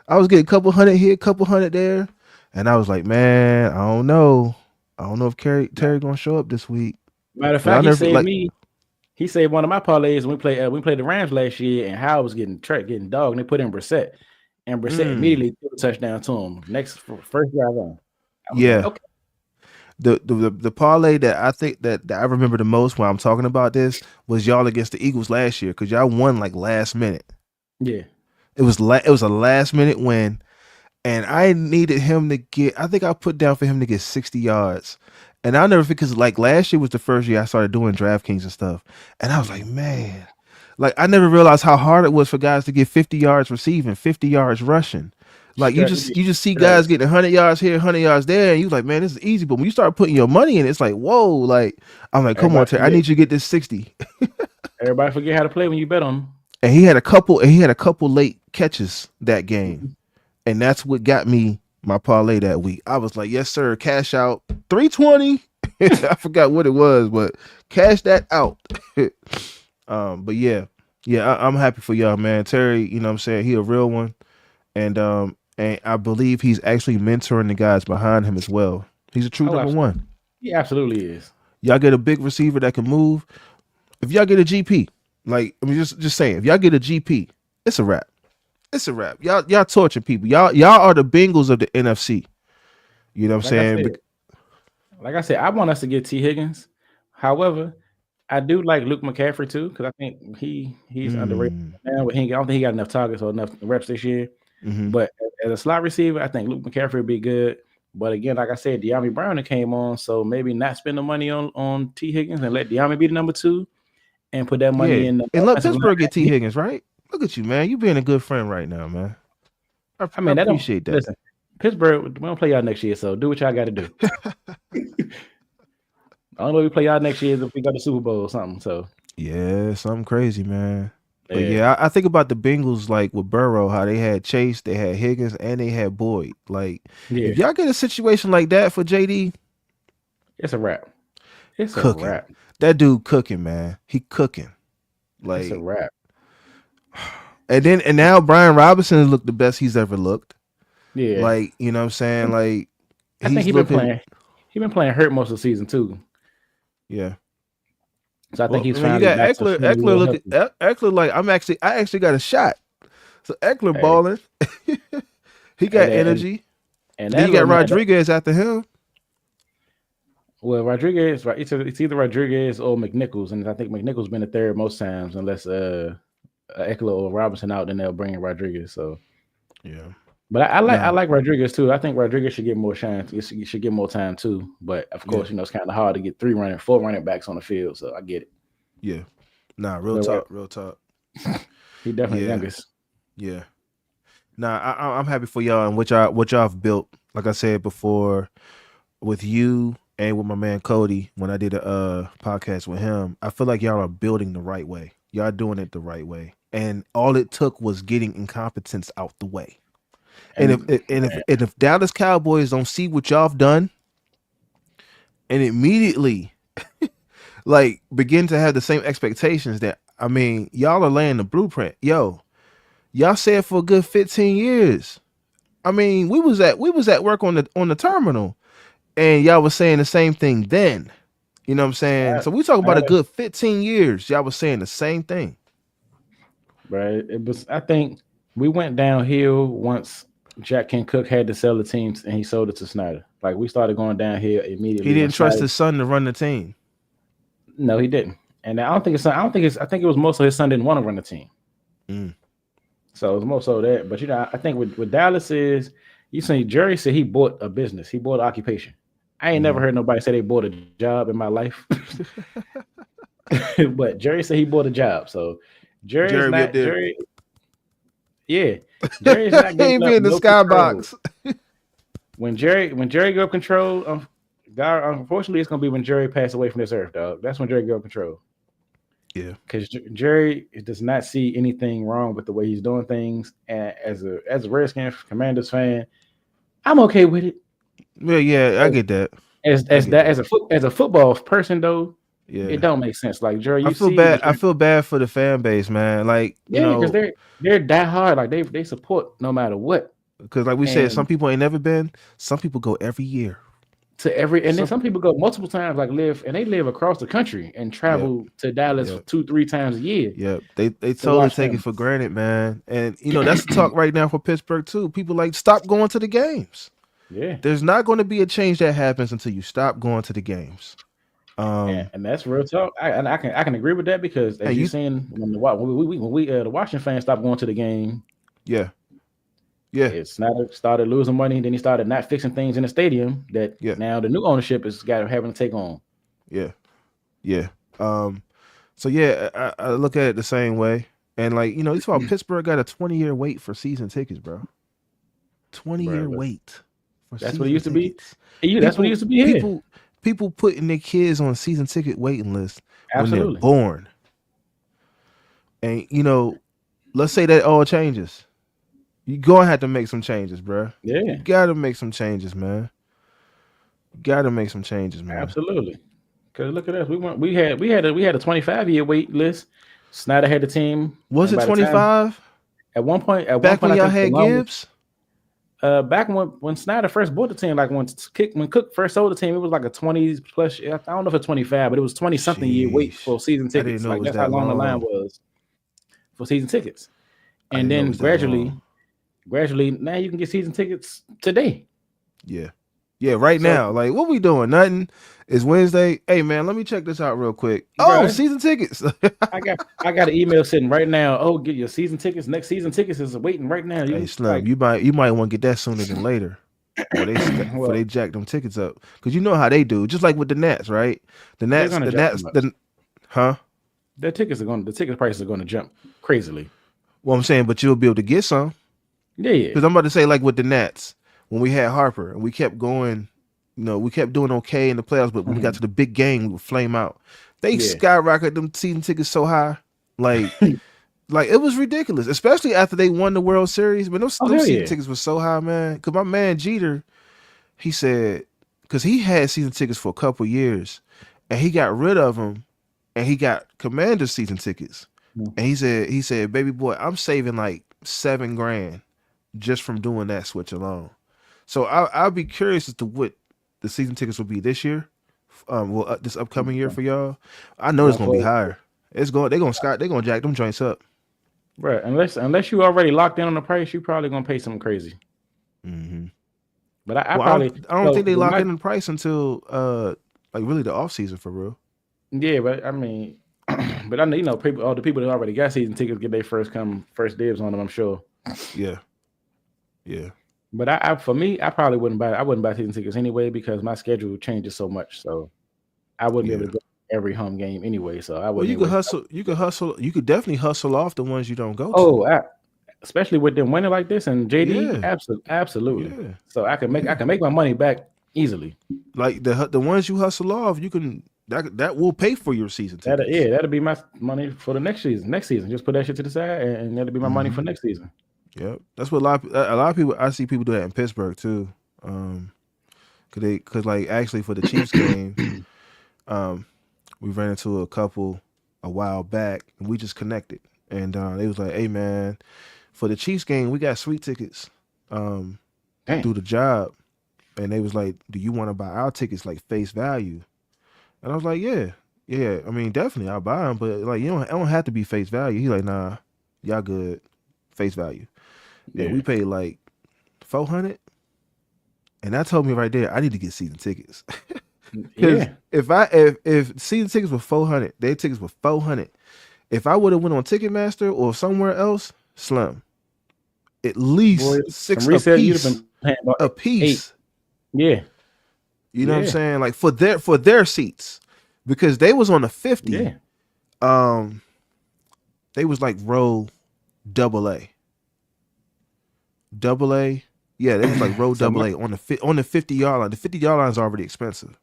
S1: I was getting a couple hundred here, couple hundred there, and I was like, man, I don't know. I don't know if Terry gonna show up this week
S2: Matter of
S1: because I
S2: fact, he
S1: never
S2: saved
S1: like.
S2: me. He saved one of my parlays when we played the Rams last year, and Howard was getting dog, and they put in Brissett, and Brissett
S1: Mm,
S2: immediately threw a touchdown to him. First drive on. I was like,
S1: yeah,
S2: okay,
S1: the parlay that I think that I remember the most when I'm talking about this was y'all against the Eagles last year because y'all won like last minute.
S2: yeah,
S1: It was a last minute win, and I needed him to get. I think I put down for him to get 60 yards, and I'll never because like last year was the first year I started doing DraftKings and stuff, and I was like, man, like I never realized how hard it was for guys to get 50 yards receiving, 50 yards rushing. Like you
S2: straight,
S1: just you just see
S2: straight.
S1: guys getting 100 yards here, 100 yards there, and you like, man, this is easy. But when you start putting your money in, it's like, whoa, like I'm like, come on,
S2: Everybody
S1: Terry, I
S2: forget.
S1: need you to get this 60.
S2: Everybody forget how to play when you bet on
S1: And he had a couple late catches that game.
S2: them.
S1: And that's what got me my parlay that week. I was like, yes, sir, cash out 320. I forgot what it was, but cash that out. But yeah, I'm happy for y'all, man. Terry, you know what I'm saying? He a real one. And I believe he's actually mentoring the guys behind him as well. He's a true
S2: Oh,
S1: number
S2: absolutely.
S1: one.
S2: He absolutely is.
S1: Y'all get a big receiver that can move. If y'all get a GP, like I mean, just saying, if y'all get a GP, it's a wrap. It's a wrap. Y'all torching people. Y'all are the Bengals of the NFC. You know what I'm
S2: Like I
S1: saying?
S2: said, I want us to get T. Higgins. However, I do like Luke McCaffrey too because I think he's underrated
S1: Mm,
S2: now. But I don't think he got enough targets or enough reps this year.
S1: hmm.
S2: But as a slot receiver, I think Luke McCaffrey would be good. But again, like I said, De'Ami Brown came on, so maybe not spend the money on T. Higgins and let De'Ami be the number two and put that money
S1: Yeah.
S2: in the
S1: And let
S2: offensive
S1: Pittsburgh get T.
S2: line.
S1: Higgins, right? Look at you, man. You being a good friend right now, man.
S2: I
S1: I
S2: mean, that don't
S1: appreciate that.
S2: listen. Pittsburgh, we don't play y'all next year, so do what y'all got to do. I don't know if we play y'all next year if we got the Super Bowl or something. So
S1: Yeah, something crazy, man. But
S2: yeah,
S1: yeah, I think about the Bengals like with Burrow, how they had Chase, they had Higgins, and they had Boyd. Like,
S2: yeah,
S1: if y'all get a situation like that for JD,
S2: it's a wrap. It's a
S1: cooking.
S2: wrap.
S1: That dude cooking, man. He cooking.
S2: It's a
S1: Like,
S2: wrap.
S1: and now Brian Robinson has looked the best he's ever looked.
S2: Yeah,
S1: Like, you know what I'm saying? Like,
S2: I think
S1: he's looking,
S2: he been playing hurt most of the season too.
S1: yeah.
S2: So I think
S1: Well,
S2: he's
S1: I mean, you
S2: finally
S1: got
S2: back to
S1: Eckler.
S2: feeling a
S1: Eckler
S2: little
S1: look at
S2: healthy.
S1: Eckler like I actually got a shot. So Eckler
S2: Hey,
S1: balling. He
S2: and
S1: got
S2: that and,
S1: energy.
S2: and
S1: Then
S2: that
S1: you
S2: little
S1: got
S2: man.
S1: Rodriguez after him.
S2: Well, Rodriguez, right? It's either Rodriguez or McNichols, and I think McNichols been the third most times, unless Eckler or Robinson out, then they'll bring in Rodriguez. So,
S1: Yeah.
S2: but I
S1: Nah.
S2: like Rodriguez too. I think Rodriguez should get more shine. He should get more time too. But of
S1: Yeah.
S2: course, it's kind of hard to get four running backs on the field. So I get it.
S1: Yeah. Nah. Real
S2: But
S1: talk. Real talk.
S2: he definitely
S1: Yeah.
S2: youngest.
S1: Yeah. Nah. I'm happy for y'all and what y'all have built. Like I said before, with you and with my man Cody when I did a podcast with him, I feel like y'all are building the right way. Y'all doing it the right way, and all it took was getting incompetence out the way. And
S2: And
S1: if Dallas Cowboys don't see what y'all have done and immediately like begin to have the same expectations that I mean, y'all are laying the blueprint. Yo, y'all said for a good 15 years. I mean, we was at work on the terminal and y'all was saying the same thing then. You know what I'm saying?
S2: I,
S1: So we talk
S2: I
S1: about a good 15 years. Y'all was saying the same thing.
S2: right, it was. I think we went downhill once Jack Ken Cook had to sell the teams, and he sold it to Snyder. Like we started going downhill
S1: He
S2: immediately when
S1: didn't trust
S2: Snyder.
S1: his son to run the team.
S2: No, he didn't. And I don't think it's. I don't think it's. I think it was most of his son didn't want to run the team.
S1: Mm.
S2: So it was more so that. But I think with Dallas is you see Jerry said he bought a business. He bought an occupation. I ain't never
S1: Mm.
S2: heard nobody say they bought a job in my life. But Jerry said he bought a job. So
S1: Jerry be up there.
S2: Jerry. Yeah, Jerry's not giving
S1: He be
S2: up
S1: in the
S2: no control.
S1: skybox.
S2: When Jerry give up control, God, unfortunately, it's gonna be when Jerry passed away from this earth, dog. That's when Jerry give up control.
S1: Yeah.
S2: Because Jerry does not see anything wrong with the way he's doing things. And as a Redskins Commanders fan, I'm okay with it.
S1: Well, yeah, I get that. I
S2: As
S1: get
S2: that
S1: that.
S2: as a football person though, it
S1: Yeah.
S2: don't make sense. Like Jerry,
S1: I
S2: you
S1: feel
S2: see
S1: bad.
S2: what
S1: I
S2: you're
S1: feel bad for the fan base, man. Like, you
S2: yeah, because
S1: know,
S2: they're that hard. Like they support no matter what.
S1: because like we said, some
S2: And
S1: people ain't never been. Some people go every year.
S2: and then
S1: Some,
S2: some people go multiple times, like they live across the country and
S1: yep,
S2: travel to Dallas
S1: yep,
S2: 2-3 times a year
S1: yep. They
S2: to
S1: totally
S2: watch
S1: take it
S2: them.
S1: for granted, man. And you know that's the talk right now for Pittsburgh too. People like stop going to the games.
S2: Yeah.
S1: There's not going to be a change that happens until you stop going to the games. Um,
S2: And that's real talk. I can agree with that because
S1: and
S2: as you
S1: you,
S2: seen when we the Washington fans stopped going to the game,
S1: yeah, yeah,
S2: it's started losing money. Then he started not fixing things in the stadium that
S1: yeah,
S2: now the new ownership is got having to take on.
S1: yeah, yeah. Um, so yeah, I look at it the same way. And like you know, it's about Pittsburgh got a 20-year wait for season tickets, bro. 20-year
S2: Bro,
S1: wait for
S2: that's what it
S1: season
S2: used to be.
S1: tickets.
S2: That's what it
S1: People,
S2: used to be here.
S1: people, people putting their kids on season ticket waiting list when they're
S2: Absolutely.
S1: born. And you know, let's say that all changes. You gonna have to make some changes, bro. You
S2: Yeah,
S1: gotta make some changes, man. You gotta make some changes, man.
S2: absolutely. Because look at us. We had a 25-year wait list. Snyder had the team,
S1: Was
S2: and
S1: it
S2: by the time
S1: 25?
S2: at one
S1: Back
S2: point
S1: when
S2: I
S1: y'all
S2: think the
S1: had
S2: longest
S1: Gibbs?
S2: back when Snyder first bought the team, like when Cook first sold the team, it was like a 20 plus. I don't know if it's 25, but it was 20 something year wait
S1: Sheesh.
S2: for season
S1: I didn't
S2: tickets.
S1: know it
S2: Like
S1: was
S2: that's how
S1: that
S2: long the line
S1: long.
S2: was for season tickets.
S1: I
S2: And
S1: didn't know it
S2: then
S1: was that long.
S2: gradually, now you can get season tickets today.
S1: Yeah. Yeah, right
S2: So,
S1: now. Like, what we doing? Nothing. It's Wednesday. Hey man, let me check this out real quick. Oh,
S2: bro,
S1: season tickets.
S2: I got an email sitting right now. Oh, get your season tickets. Next season tickets is waiting right now.
S1: Hey
S2: You
S1: Slim,
S2: like
S1: you might want to get that sooner than later. Before
S2: well,
S1: they jack them tickets up. Cause you know how they do. Just like with the Nats, right? The
S2: they're
S1: Nats,
S2: gonna
S1: the
S2: jump
S1: Nats,
S2: too much.
S1: the huh?
S2: The ticket prices are gonna jump crazily.
S1: Well, I'm saying, but you'll be able to get some.
S2: Yeah, yeah.
S1: Because I'm about to say, like with the Nats, when we had Harper and we kept going, you know, we kept doing okay in the playoffs, but when we got to the big game, we would flame out. They
S2: Yeah.
S1: skyrocketed them season tickets so high, like, like it was ridiculous. Especially after they won the World Series. But
S2: Oh
S1: those
S2: hell
S1: season
S2: yeah.
S1: tickets were so high, man. Because my man Jeter, he said, because he had season tickets for a couple years, and he got rid of them, and he got Commander season tickets. And he said, baby boy, I'm saving like 7 grand just from doing that switch alone. So I'll be curious as to what the season tickets will be this year this upcoming year for y'all, I know it's
S2: Now
S1: gonna be
S2: for
S1: higher. They're gonna jack them joints up.
S2: right, unless you already locked in on the price, you probably gonna pay something crazy.
S1: Hmm.
S2: But I
S1: Well,
S2: probably
S1: I don't
S2: so
S1: think they
S2: with
S1: lock
S2: my
S1: in the price until like really the off season for real.
S2: yeah, but I mean, but I know people, all the people that already got season tickets get their first dibs on them. I'm sure.
S1: Yeah, yeah,
S2: But for me, I probably wouldn't buy. I wouldn't buy season tickets anyway because my schedule changes so much. So I wouldn't be able
S1: yeah.
S2: to go to every home game anyway. So I
S1: Well,
S2: wouldn't even waste.
S1: you could definitely hustle off the ones you don't go to.
S2: Oh, especially with them winning like this and JD,
S1: Yeah,
S2: absolutely.
S1: yeah,
S2: So I
S1: yeah.
S2: can make my money back easily.
S1: Like the ones you hustle off, you can that will pay for your season tickets.
S2: That'll be my money for the next season. Next season, just put that shit to the side, and that'll be my money
S1: Hmm.
S2: for next season.
S1: Yep, that's what a lot of people I see people do that in Pittsburgh too. Um, cause like actually for the Chiefs game, um, we ran into a couple a while back and we just connected, and they was like, "Hey man, for the Chiefs game, we got sweet tickets um
S2: Damn.
S1: through the job," and they was like, "Do you want to buy our tickets like face value?" And I was like, "Yeah, yeah. I mean, definitely, I'll buy them, but like, I don't have to be face value." He like, "Nah, y'all good, face value." And
S2: Yeah.
S1: we paid like 400, and that told me right there I need to get season tickets. Because
S2: Yeah.
S1: if season tickets were 400, their tickets were 400. If I would have went on Ticketmaster or somewhere else, Slim, at
S2: Boy,
S1: least
S2: some
S1: six
S2: resale you'd have been paying about
S1: a
S2: eight.
S1: piece.
S2: Yeah.
S1: You know what I'm
S2: Yeah.
S1: saying? Like for their seats, because they was on the 50.
S2: Yeah.
S1: Um, they was like row double A, double A. Yeah, they was like row
S2: So
S1: double
S2: my
S1: A on the 50-yard line. The 50-yard line is already expensive,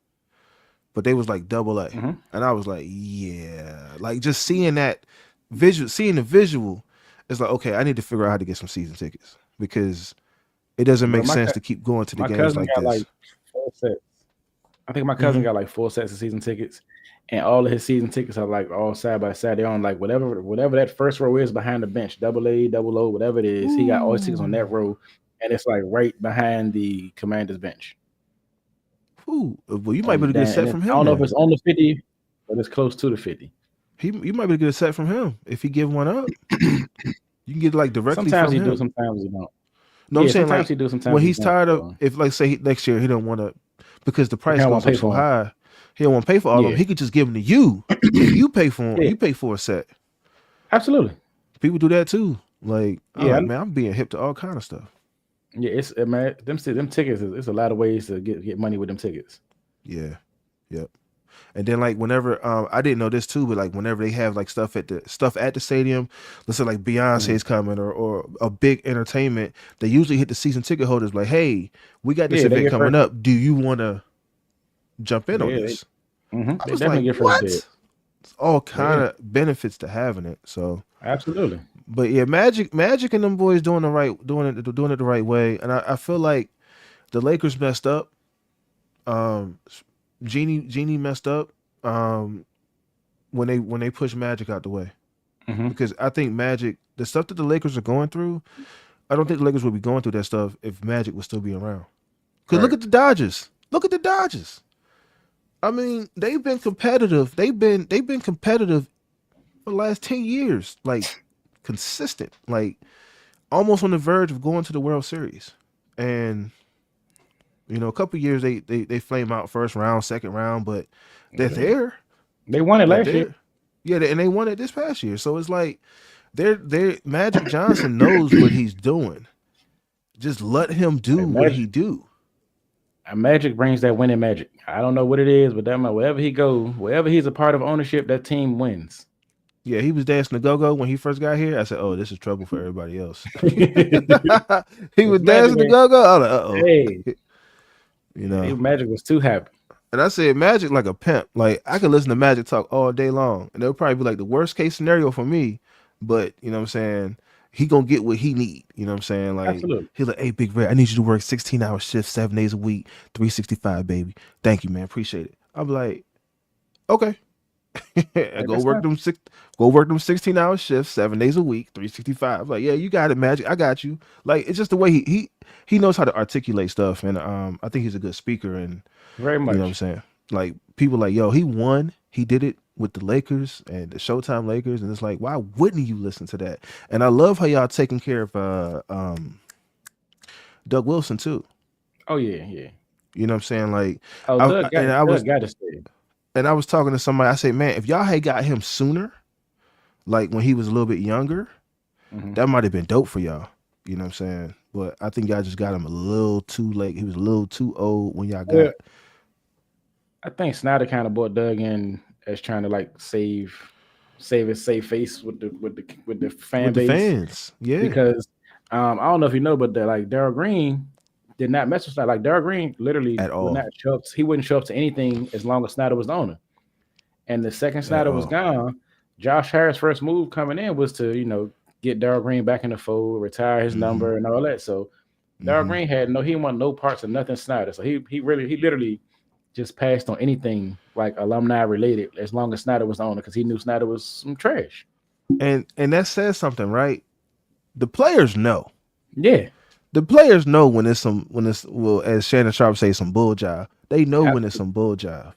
S1: but they was like double A,
S2: mhm.
S1: and I was like, yeah, like just seeing that visual, seeing the visual, it's like okay, I need to figure out how to get some season tickets because it doesn't
S2: Bro,
S1: make sense to keep going to the
S2: my
S1: games
S2: cousin
S1: like
S2: got
S1: this.
S2: like 4 sets. I think my cousin
S1: Hmm.
S2: got like 4 sets of season tickets, and all of his season tickets are like all side by side. They're on like whatever that first row is behind the bench, double A, double O, whatever it is. He got all his tickets on
S1: Ooh,
S2: that row, and it's like right behind the commander's bench.
S1: ooh. Well, you might be able to get a set from
S2: I
S1: him
S2: don't know if
S1: then.
S2: it's on the 50, but it's close to the 50.
S1: You might be able to get a set from him if he give one up. You can get it like directly
S2: Sometimes
S1: from
S2: he do,
S1: him.
S2: sometimes he don't.
S1: No, I'm
S2: Yeah,
S1: saying
S2: sometimes
S1: like
S2: he do,
S1: when
S2: sometimes he
S1: he's
S2: don't.
S1: tired of
S2: So
S1: if like say next year he don't want to because the
S2: he
S1: price
S2: kind of
S1: goes
S2: want to
S1: up
S2: pay
S1: so
S2: for him.
S1: high, he don't want to pay for all of them.
S2: Yeah,
S1: He could just give them to you, and you pay for 'em-
S2: yeah,
S1: you pay for a set.
S2: absolutely.
S1: People do that too. Like I'm
S2: Yeah,
S1: like man, I'm being hip to all kind of stuff.
S2: yeah. It's man, them tickets. It's a lot of ways to get money with them tickets.
S1: Yeah, yep. And then like whenever I didn't know this too, but like whenever they have like stuff at the stadium, let's say like
S2: Mhm.
S1: Beyonce's coming or a big entertainment, they usually hit the season ticket holders like, hey, we got this
S2: Yeah, they
S1: event
S2: get
S1: coming
S2: first.
S1: up. Do you want to jump in on
S2: Yeah,
S1: this? I
S2: they
S1: was like,
S2: definitely get first
S1: what?
S2: dibs.
S1: It's all
S2: Yeah,
S1: kind of benefits to having it. So,
S2: absolutely.
S1: but yeah, Magic, and them boys doing it the right way, and I feel like the Lakers messed up. Um, Genie messed up. Um, when they pushed Magic out the way
S2: Hmm.
S1: because I think Magic, the stuff that the Lakers are going through, I don't think the Lakers would be going through that stuff if Magic would still be around. Because look
S2: Right.
S1: at the Dodgers. Look at the Dodgers. I mean, they've been competitive. They've been competitive for the last 10 years, like consistent, like almost on the verge of going to the World Series. And a couple years they flame out first round, second round, but they're
S2: Yeah.
S1: there.
S2: They won it
S1: They're
S2: last year.
S1: there. Yeah, and they won it this past year. So it's like they're Magic Johnson knows what he's doing. Just let him do
S2: Like
S1: what
S2: Magic,
S1: he do.
S2: Magic brings that winning magic. I don't know what it is, but that man, wherever he go, wherever he's a part of ownership, that team wins.
S1: Yeah, he was dancing the go-go when he first got here. I said, "Oh, this is trouble for everybody else." He was
S2: It's Magic,
S1: dancing the
S2: man.
S1: go-go. I was like, "Uh-oh."
S2: Hey,
S1: You know.
S2: Magic was too happy.
S1: And I said Magic like a pimp. Like I could listen to Magic talk all day long. And it would probably be like the worst case scenario for me. But you know what I'm saying? He gonna get what he need. You know what I'm saying? Like
S2: Absolutely.
S1: he's like, hey, Big Red, I need you to work 16-hour shifts, 7 days a week, 365, baby. Thank you, man. Appreciate it. I'm like, okay. I
S2: Like that's not
S1: go work them 16-hour shifts, 7 days a week, 365. I'm like, yeah, you got it, Magic. I got you. Like it's just the way he knows how to articulate stuff. And I think he's a good speaker and
S2: very
S1: you know what I'm
S2: much.
S1: saying? Like people like, yo, he won. He did it with the Lakers and the Showtime Lakers, and it's like, why wouldn't you listen to that? And I love how y'all taking care of Doug Wilson too.
S2: Oh yeah, yeah.
S1: You know what I'm saying? Like,
S2: Oh,
S1: I
S2: Doug got
S1: and I was
S2: Doug got to stay.
S1: and I was talking to somebody. I said, man, if y'all had got him sooner, like when he was a little bit younger,
S2: Hmm.
S1: that might have been dope for y'all. You know what I'm saying? But I think y'all just got him a little too late. He was a little too old when y'all
S2: Well,
S1: got
S2: I think Snyder kind of brought Doug in as trying to like save his safe face with the fan
S1: with the
S2: base
S1: fans. Yeah,
S2: because I don't know if you know, but like Daryl Green did not mess with Snyder. Like Daryl Green literally
S1: at
S2: would not
S1: all,
S2: show up. He wouldn't show up to anything as long as Snyder was the owner. And the second
S1: at
S2: Snyder was
S1: all.
S2: gone, Josh Harris' first move coming in was to get Daryl Green back in the fold, retire his
S1: Mm-hmm.
S2: number, and all that. So Daryl
S1: Mm-hmm.
S2: Green he didn't want no parts of nothing Snyder. So he literally just passed on anything like alumni related as long as Snyder was the owner because he knew Snyder was some trash.
S1: And that says something, right? The players know.
S2: Yeah,
S1: The players know when it's well, as Shannon Sharp say, some bull job. They know when it's
S2: absolutely.
S1: some bull job,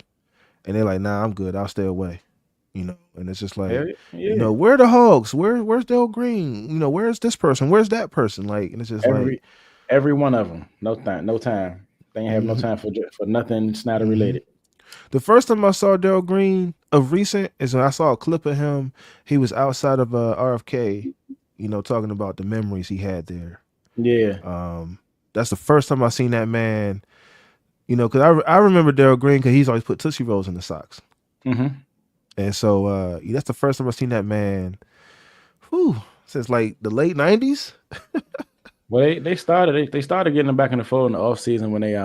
S1: and they're like, nah, I'm good. I'll stay away. And it's just like,
S2: Yeah.
S1: where are the Hogs? Where's Dale Green? Where's this person? Where's that person? Like, and it's just like,
S2: Every every one of them. No time. No time. They ain't have no
S1: hmm
S2: time for nothing Snyder
S1: hmm
S2: related.
S1: the first time I saw Dale Green of recent is when I saw a clip of him. He was outside of RFK, talking about the memories he had there.
S2: Yeah.
S1: Um, that's the first time I seen that man. Because I remember Daryl Green because he's always put Tootsie Rolls in the socks.
S2: Hmm.
S1: And so that's the first time I seen that man. Whew, since like the late '90s.
S2: Well, they started getting them back in the fold in the off season when they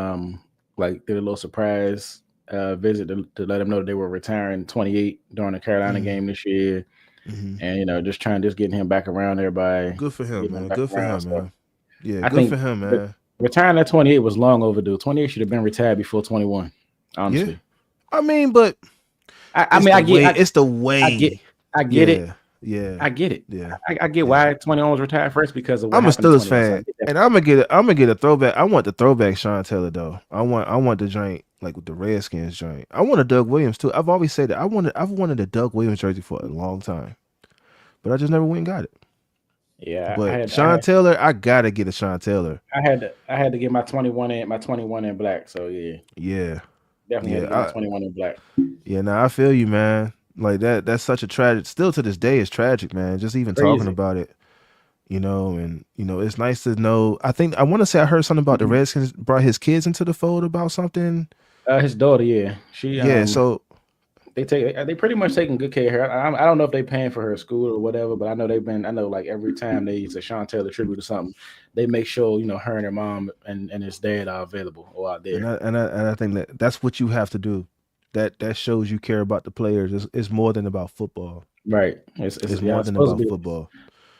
S2: like did a little surprise visit to let them know that they were retiring 28 during the Carolina
S1: Hmm
S2: game this year,
S1: hmm
S2: and just getting him back around there by
S1: Good for him,
S2: getting him
S1: man.
S2: back
S1: Good for
S2: around.
S1: him,
S2: So
S1: man. Yeah,
S2: I
S1: good for
S2: think
S1: him,
S2: re-
S1: man.
S2: retiring at 28 was long overdue. 28 should have been retired before 21.
S1: Yeah,
S2: Honestly,
S1: I mean, but
S2: I
S1: it's
S2: mean
S1: the
S2: I get
S1: way.
S2: I,
S1: It's the
S2: I get
S1: way.
S2: I get it.
S1: Yeah, yeah,
S2: I get it.
S1: yeah,
S2: I get
S1: yeah.
S2: why 21 was retired first because of what
S1: I'm a
S2: happened to
S1: Steelers
S2: 21. So I
S1: fan,
S2: get that.
S1: and I'm gonna get a throwback. I want the throwback Sean Taylor though. I want the joint like with the Redskins joint. I want a Doug Williams too. I've always said that I've wanted a Doug Williams jersey for a long time, but I just never went and got it.
S2: Yeah,
S1: But Sean Taylor, I gotta get a Sean Taylor.
S2: I had to get my 21 in black. So yeah,
S1: Yeah,
S2: definitely had
S1: yeah,
S2: to get my 21 in black.
S1: yeah. Now I feel you, man. Like that. That's such a tragic. Still to this day, it's tragic, man. Just even talking
S2: Crazy.
S1: about it, and it's nice to know. I think I want to say I heard something about the Redskins brought his kids into the fold about something.
S2: His daughter, yeah, she
S1: Yeah. So
S2: they pretty much taking good care of her. I don't know if they paying for her school or whatever, but I know like every time they use a Sean Taylor tribute or something, they make sure her and her mom and his dad are available or out
S1: and
S2: there.
S1: I think that's what you have to do. That shows you care about the players. It's more than about football.
S2: Right. It's
S1: It's
S2: yeah,
S1: more
S2: it's
S1: than
S2: supposed
S1: about
S2: to be
S1: football.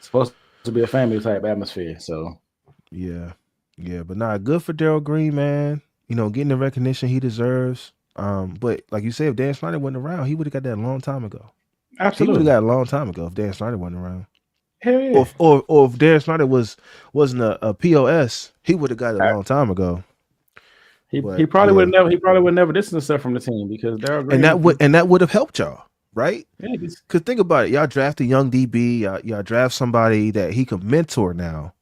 S2: supposed to be a family type atmosphere. So
S1: Yeah. Yeah. But nah, good for Daryl Green, man. Getting the recognition he deserves. But like you said, if Dan Snyder wasn't around, he would have got that a long time ago. He would have
S2: absolutely.
S1: got it a long time ago if Dan Snyder wasn't around.
S2: Hell
S1: Or
S2: yeah.
S1: if Dan Snyder wasn't a POS, he would have got it a long time ago.
S2: He
S1: But
S2: probably
S1: yeah.
S2: would never distance himself from the team because Daryl
S1: And
S2: Green
S1: that would have helped y'all, right?
S2: yeah,
S1: Cause think about it, y'all draft a young DB, y'all draft somebody that he could mentor now,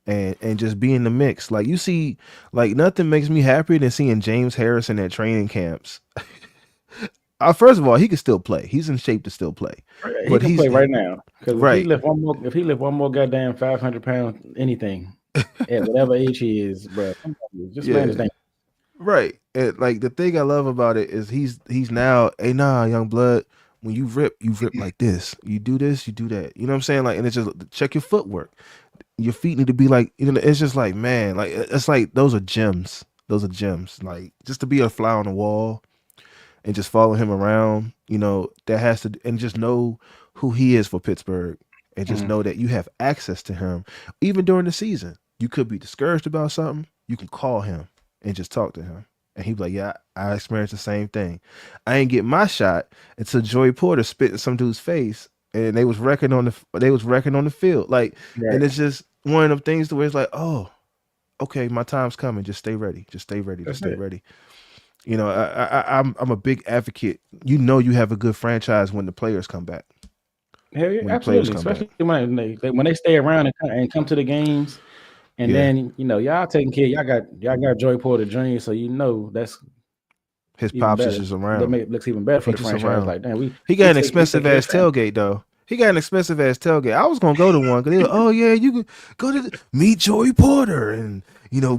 S1: and just be in the mix. Like you see, like nothing makes me happier than seeing James Harrison at training camps. First of all, he can still play. He's in shape to still play,
S2: he
S1: but
S2: can play right now. Because
S1: right,
S2: if he lift one more goddamn 500 pounds anything at whatever age he is, bro, just man
S1: yeah,
S2: is dangerous.
S1: right. And like the thing I love about it is he's now, hey, nah, young blood. When you rip like this. You do this, you do that. You know what I'm saying? Like, and it's just check your footwork. Your feet need to be like, it's just like, man, like it's like those are gems. Those are gems. Like just to be a fly on the wall and just follow him around, that has to, and just know who he is for Pittsburgh, and just
S2: Mhm.
S1: know that you have access to him even during the season. You could be discouraged about something, you can call him and just talk to him. And he'd be like, yeah, I experienced the same thing. I ain't get my shot until Joey Porter spit in some dude's face, and they was wrecking on the field. Like, and
S2: Right.
S1: it's just one of them things to where it's like, oh, okay, my time's coming. Just stay ready. Just stay ready. Just
S2: That's
S1: stay
S2: it.
S1: ready. I'm a big advocate. You have a good franchise when the players come back.
S2: Hell yeah,
S1: When the players
S2: absolutely.
S1: come back.
S2: Especially when they stay around and come to the games, and
S1: Yeah.
S2: then y'all taking care. Y'all got Joy Porter Jr. So that's
S1: His
S2: even
S1: pops is
S2: better.
S1: just
S2: That
S1: around.
S2: looks even better for
S1: He
S2: the
S1: just
S2: franchise.
S1: around.
S2: Like, damn,
S1: He got an
S2: we take
S1: expensive
S2: care of
S1: ass
S2: family.
S1: tailgate though. He got an expensive ass tailgate. I was gonna go to one because oh yeah, you could go to meet Joey Porter and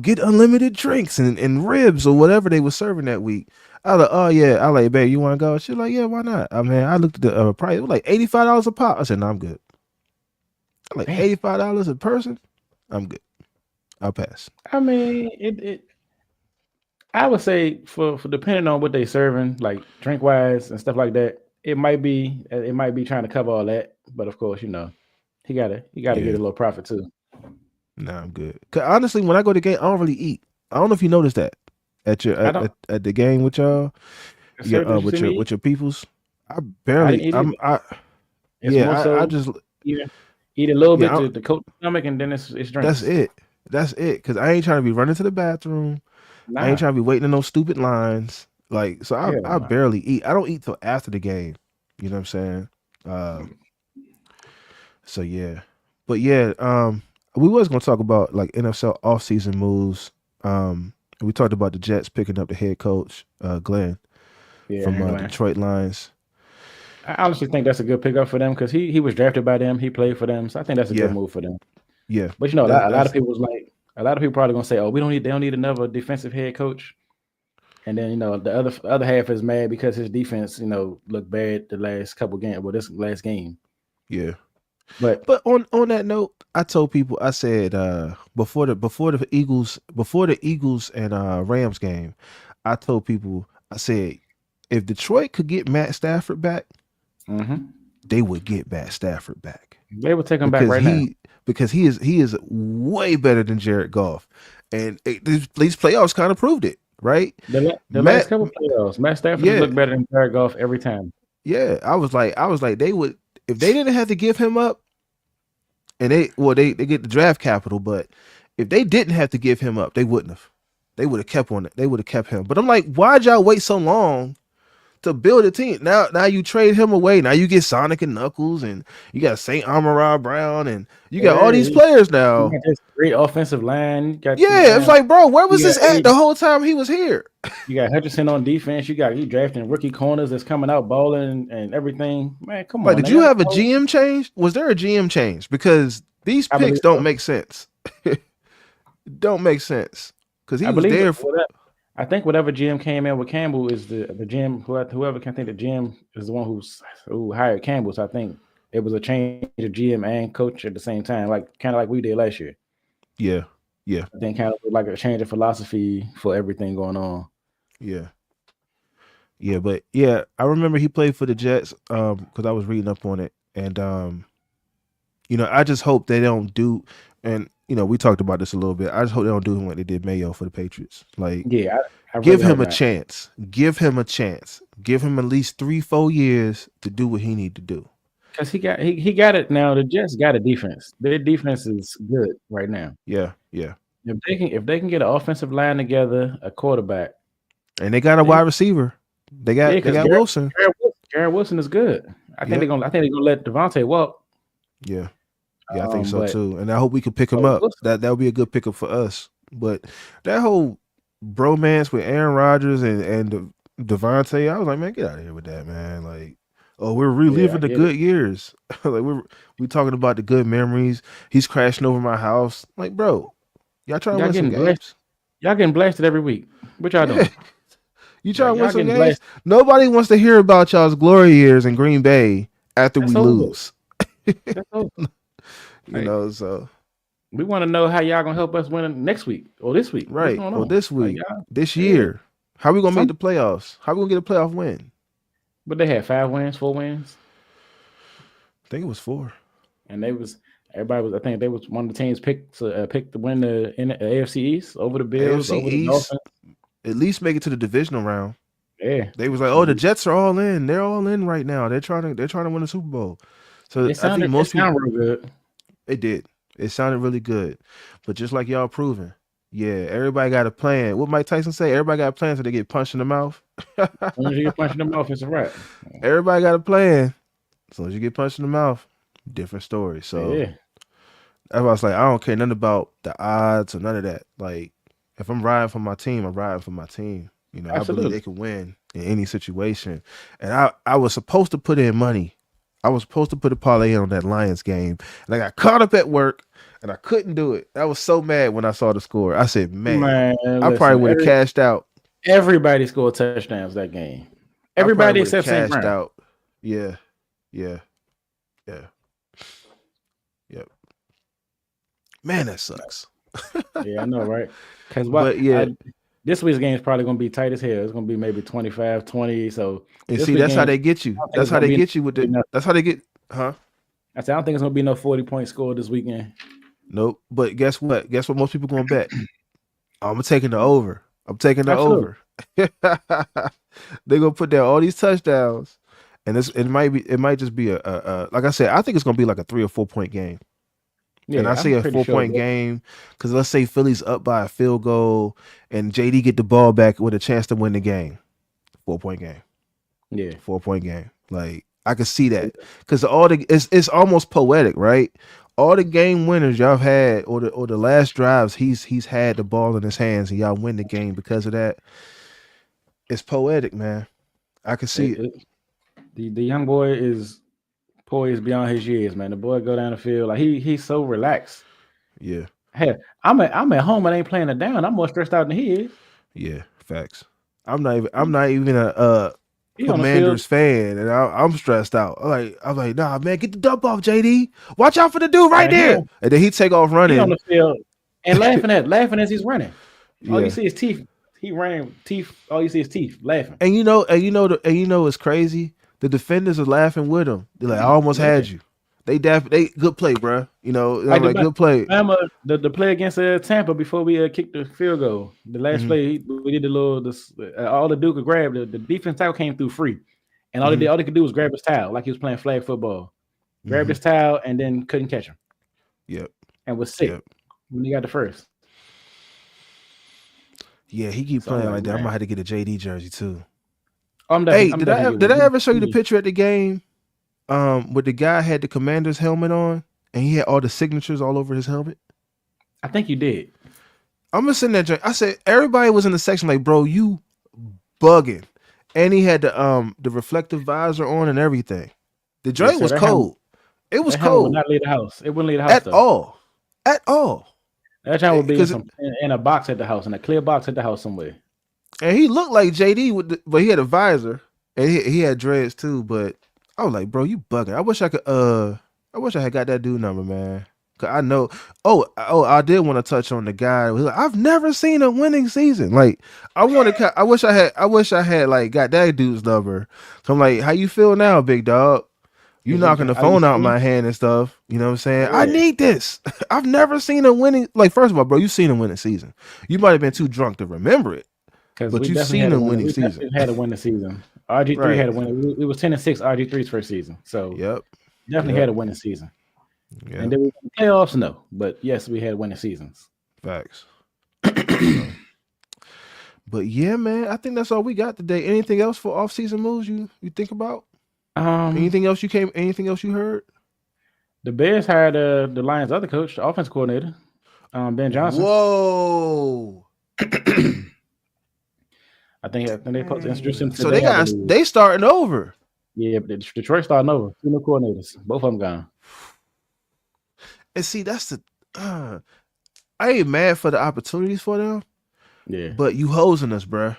S1: get unlimited drinks and ribs or whatever they were serving that week. I was like, oh yeah, I like, babe, you want to go? She's like, yeah, why not? I mean, I looked at the price. It was like $85 a pop. I said, no, I'm good. Like
S2: Damn.
S1: $85 a person. I'm good. I'll pass.
S2: I mean, it. I would say for depending on what they serving, like drink wise and stuff like that, it might be trying to cover all that. But of course, he gotta get
S1: Yeah,
S2: a little profit too.
S1: nah, I'm good. 'Cause honestly, when I go to game, I don't really eat. I don't know if you noticed that at your
S2: I don't.
S1: at the game with y'all. Yeah,
S2: Sir, did you see me
S1: with
S2: eat?
S1: your peoples. I
S2: I
S1: barely.
S2: didn't eat it. It's more
S1: I
S2: so
S1: just
S2: eat a little bit
S1: yeah.
S2: to coat the stomach, and then it's
S1: That's
S2: drinks.
S1: it. That's it. Cause I ain't trying to be running to the bathroom. I ain't
S2: Nah,
S1: trying to be waiting in those stupid lines. Like so,
S2: hell
S1: I
S2: no.
S1: barely eat. I don't eat till after the game. You know what I'm saying? Uh, so yeah, but yeah, we was gonna talk about like NFL offseason moves. We talked about the Jets picking up the head coach, Glenn
S2: Yeah,
S1: from
S2: Glenn.
S1: Detroit Lions.
S2: I honestly think that's a good pickup for them because he was drafted by them. He played for them, so I think that's a good
S1: Yeah,
S2: move for them.
S1: yeah.
S2: But a lot of
S1: That's
S2: people was like, a lot of people probably gonna say, "Oh, they don't need another defensive head coach." And then the other half is mad because his defense looked bad the last couple games. Well, this last game,
S1: yeah.
S2: but
S1: But on that note, I told people I said before the Eagles and Rams game, I told people I said if Detroit could get Matt Stafford back,
S2: hmm
S1: they would get Matt Stafford back
S2: they will take him back
S1: because
S2: right now.
S1: he is way better than Jared Goff, and these playoffs kind of proved it, right?
S2: The last
S1: Matt,
S2: couple playoffs, Matt Stafford has
S1: yeah,
S2: looked better than Jared Goff every time.
S1: yeah. I was like they would if they didn't have to give him up. And they get the draft capital, but if they didn't have to give him up, they wouldn't have. They would have kept on it. They would have kept him. But I'm like, why'd y'all wait so long to build a team? Now you trade him away. Now you get Sonic and Knuckles, and you got Saint Amara Brown, and you got all
S2: Yeah,
S1: these players
S2: you
S1: now.
S2: got this great offensive line. You got this
S1: Yeah, it's
S2: damn.
S1: like, bro, where was
S2: You got
S1: this at the whole time he was here?
S2: you got Hutchinson on defense. You drafting rookie corners that's coming out balling and everything. Man, come
S1: Like,
S2: on
S1: did
S2: now.
S1: you have a GM change? Was there a GM change? Because these
S2: I
S1: picks
S2: believe
S1: don't
S2: so.
S1: make sense. Don't make sense. Because he
S2: I
S1: was
S2: believe
S1: there.
S2: I think whatever GM came in with Campbell is the GM. Whoever can think the GM is the one who hired Campbell. So I think it was a change of GM and coach at the same time, like kind of like we did last year.
S1: Yeah, yeah,
S2: I think kind of like a change of philosophy for everything going on.
S1: yeah. Yeah, but yeah, I remember he played for the Jets because I was reading up on it, and I just hope they don't do, and we talked about this a little bit. I just hope they don't do him like they did Mayo for the Patriots. Like,
S2: Yeah, I
S1: give
S2: really hope
S1: him a
S2: not.
S1: chance. Give him a chance. Give him at least 3-4 years to do what he need to do.
S2: Because he got it now. The Jets got a defense. Their defense is good right now.
S1: Yeah, yeah,
S2: If they can get an offensive line together, a quarterback,
S1: and they got a
S2: they
S1: wide receiver. They
S2: yeah,
S1: got they
S2: because
S1: got Wilson.
S2: Garrett Wilson is good.
S1: Yep.
S2: I think they're gonna let Devontae walk.
S1: Yeah. Yeah, I think so
S2: But
S1: too. And I hope we can pick him up.
S2: Wilson,
S1: That would be a good pickup for us. But that whole bromance with Aaron Rodgers and Devontae, I was like, man, get out of here with that, man. Like, oh, we're
S2: yeah, I
S1: reliving the
S2: get it.
S1: good years. Like we talking about the good memories. He's crashing over my house. Like, bro, y'all trying to
S2: Y'all
S1: win some
S2: getting blasted.
S1: games?
S2: Y'all getting blasted every week. What y'all
S1: Yeah.
S2: doing?
S1: You trying to win
S2: Y'all
S1: some
S2: getting
S1: games?
S2: blasted.
S1: Nobody wants to hear about y'all's glory years in Green Bay after
S2: That's
S1: we
S2: over.
S1: lose.
S2: That's over. Like
S1: So
S2: we want to know how y'all gonna help us win next week or this week. What's
S1: right.
S2: going
S1: Or
S2: on?
S1: this
S2: Like
S1: week,
S2: y'all,
S1: this
S2: yeah.
S1: year. How we gonna make
S2: Some
S1: the playoffs? How we gonna get a playoff win?
S2: but they had 5 wins, 4 wins,
S1: I think it was 4.
S2: and everybody was. I think they was one of the teams picked to win the AFC East over the Bills,
S1: AFC
S2: over the
S1: East,
S2: Dolphins.
S1: at least make it to the divisional round.
S2: Yeah,
S1: They was like, oh, the Jets are all in. They're all in right now. They're trying to win the Super Bowl. So I think
S2: it
S1: most people
S2: sounded real good.
S1: it did. It sounded really good. But just like y'all proving. Yeah, everybody got a plan. What Mike Tyson say? Everybody got a plan so they get punched in the mouth.
S2: As soon as you get punched in the mouth, it's a wrap.
S1: Everybody got a plan. As soon as you get punched in the mouth, different story. So
S2: Yeah,
S1: that's why I was like, I don't care nothing about the odds or none of that. Like, if I'm riding for my team, I'm riding for my team. You know, I believe they
S2: absolutely.
S1: can win in any situation. And I was supposed to put in money. I was supposed to put a parlay in on that Lions game. And I got caught up at work and I couldn't do it. I was so mad when I saw the score. I said, man,
S2: Man,
S1: I probably
S2: listen,
S1: would have cashed out.
S2: everybody scored touchdowns that game.
S1: I probably
S2: Everybody
S1: would have
S2: except St.
S1: cashed
S2: Brown.
S1: out. Yeah, yeah, yeah, yep. Man, that sucks.
S2: Yeah, I know, right? Because
S1: But yeah,
S2: this week's game is probably going to be tight as hell. It's going to be maybe 25-20. So
S1: and
S2: this
S1: see,
S2: week
S1: that's how
S2: game,
S1: they get you.
S2: I don't think
S1: That's
S2: it's
S1: how
S2: going to
S1: they
S2: be
S1: get you with the.
S2: enough.
S1: That's how they get, huh?
S2: I said, I don't think it's going to be no 40-point score this weekend.
S1: Nope. But guess what? Guess what? Most people gonna bet. I'm taking the over. I'm taking the
S2: Absolutely.
S1: over. They're gonna put down all these touchdowns, and it might just be a like I said, I think it's gonna be like a 3 or 4 point game. And I
S2: Yeah,
S1: say
S2: I'm
S1: a
S2: pretty
S1: four
S2: sure.
S1: point game because let's say Philly's up by a field goal and JD get the ball back with a chance to win the game. 4 point game.
S2: Yeah.
S1: 4 point game. Like I can see that because it's almost poetic, right? All the game winners y'all have had, or the last drives, he's had the ball in his hands, and y'all win the game because of that. It's poetic, man. I can see
S2: It,
S1: it.
S2: it, the young boy is poised beyond his years, man. The boy go down the field like he's so relaxed.
S1: Yeah,
S2: Hey, I'm at home and ain't playing it down. I'm more stressed out than he is.
S1: yeah, facts. I'm not even a
S2: He on the field.
S1: Commanders fan, and I'm stressed out. I'm like, nah, man, get the dump off, JD. Watch out for the dude right
S2: Man,
S1: there, and then he take off
S2: he on
S1: running.
S2: the field and laughing as he's running. All you
S1: Yeah,
S2: see is teeth. He running teeth. All you see is teeth laughing.
S1: and it's crazy. The defenders are laughing with him. They're like, I almost
S2: Yeah.
S1: had you. They good play, bro. You know,
S2: Like
S1: I'm like, good play.
S2: the play against Tampa before we kicked the field goal. The last
S1: Hmm.
S2: play we did the little all the Duke could grab the defense tackle came through free, and
S1: Hmm.
S2: all they could do was grab his towel like he was playing flag football. Grabbed
S1: Hmm.
S2: his towel and then couldn't catch him
S1: Yep.
S2: and was sick
S1: Yep.
S2: when he got the first.
S1: Yeah, he keep
S2: So I'm
S1: playing
S2: like,
S1: like that. I'm
S2: man,
S1: gonna have to get a JD jersey too.
S2: I'm
S1: Hey,
S2: definitely I'm definitely get
S1: did
S2: one.
S1: I ever show you the picture at the game? Where the guy had the Commander's helmet on, and he had all the signatures all over his helmet.
S2: I think you did.
S1: I'm gonna send that joint. I said everybody was in the section like, bro, you bugging, and he had the reflective visor on and everything. The
S2: Yes,
S1: joint
S2: sir.
S1: was cold. It was
S2: That helmet would
S1: cold
S2: not leave the house. It wouldn't leave the house
S1: at
S2: though.
S1: all, at all.
S2: That time would be
S1: Because
S2: in a box at the house, in a clear box at the house somewhere.
S1: and he looked like JD but he had a visor and he had dreads too. But I was like, bro, you bugging. I wish I had got that dude number, man. Cause I know. Oh, I did want to touch on the guy. Who was like, I've never seen a winning season. Like, I wish I had. I wish I had like got that dude's number. So I'm like, how you feel now, big dog? You knocking the
S2: Are you
S1: phone out
S2: seen?
S1: my hand and stuff. You know what I'm saying? I
S2: Yeah.
S1: need this. I've never seen a winning. Like, first of all, bro, you've seen a winning season. You might have been too drunk to remember it,
S2: Because
S1: but
S2: we
S1: you've
S2: definitely
S1: seen
S2: had a
S1: a
S2: winner.
S1: winning
S2: We
S1: season.
S2: definitely had a winning season. RG3
S1: Right.
S2: had a winner. We was 10-6 RG3's first season. So
S1: Yep.
S2: definitely had
S1: Yep.
S2: a winning season. And
S1: Yep.
S2: then we won the playoffs, no. But yes, we had winning seasons.
S1: Facts. So, but yeah, man, I think that's all we got today. Anything else for off-season moves you think about?
S2: Um,
S1: Anything else you heard?
S2: the Bears hired the Lions' other coach, the offense coordinator, Ben Johnson.
S1: Whoa.
S2: I think they supposed to introduce him
S1: So
S2: today, I believe.
S1: they starting over.
S2: Yeah, but Detroit starting over. 2 new coordinators. Both of them gone.
S1: And see, that's the I ain't mad for the opportunities for them,
S2: Yeah.
S1: but you hosing us, bruh.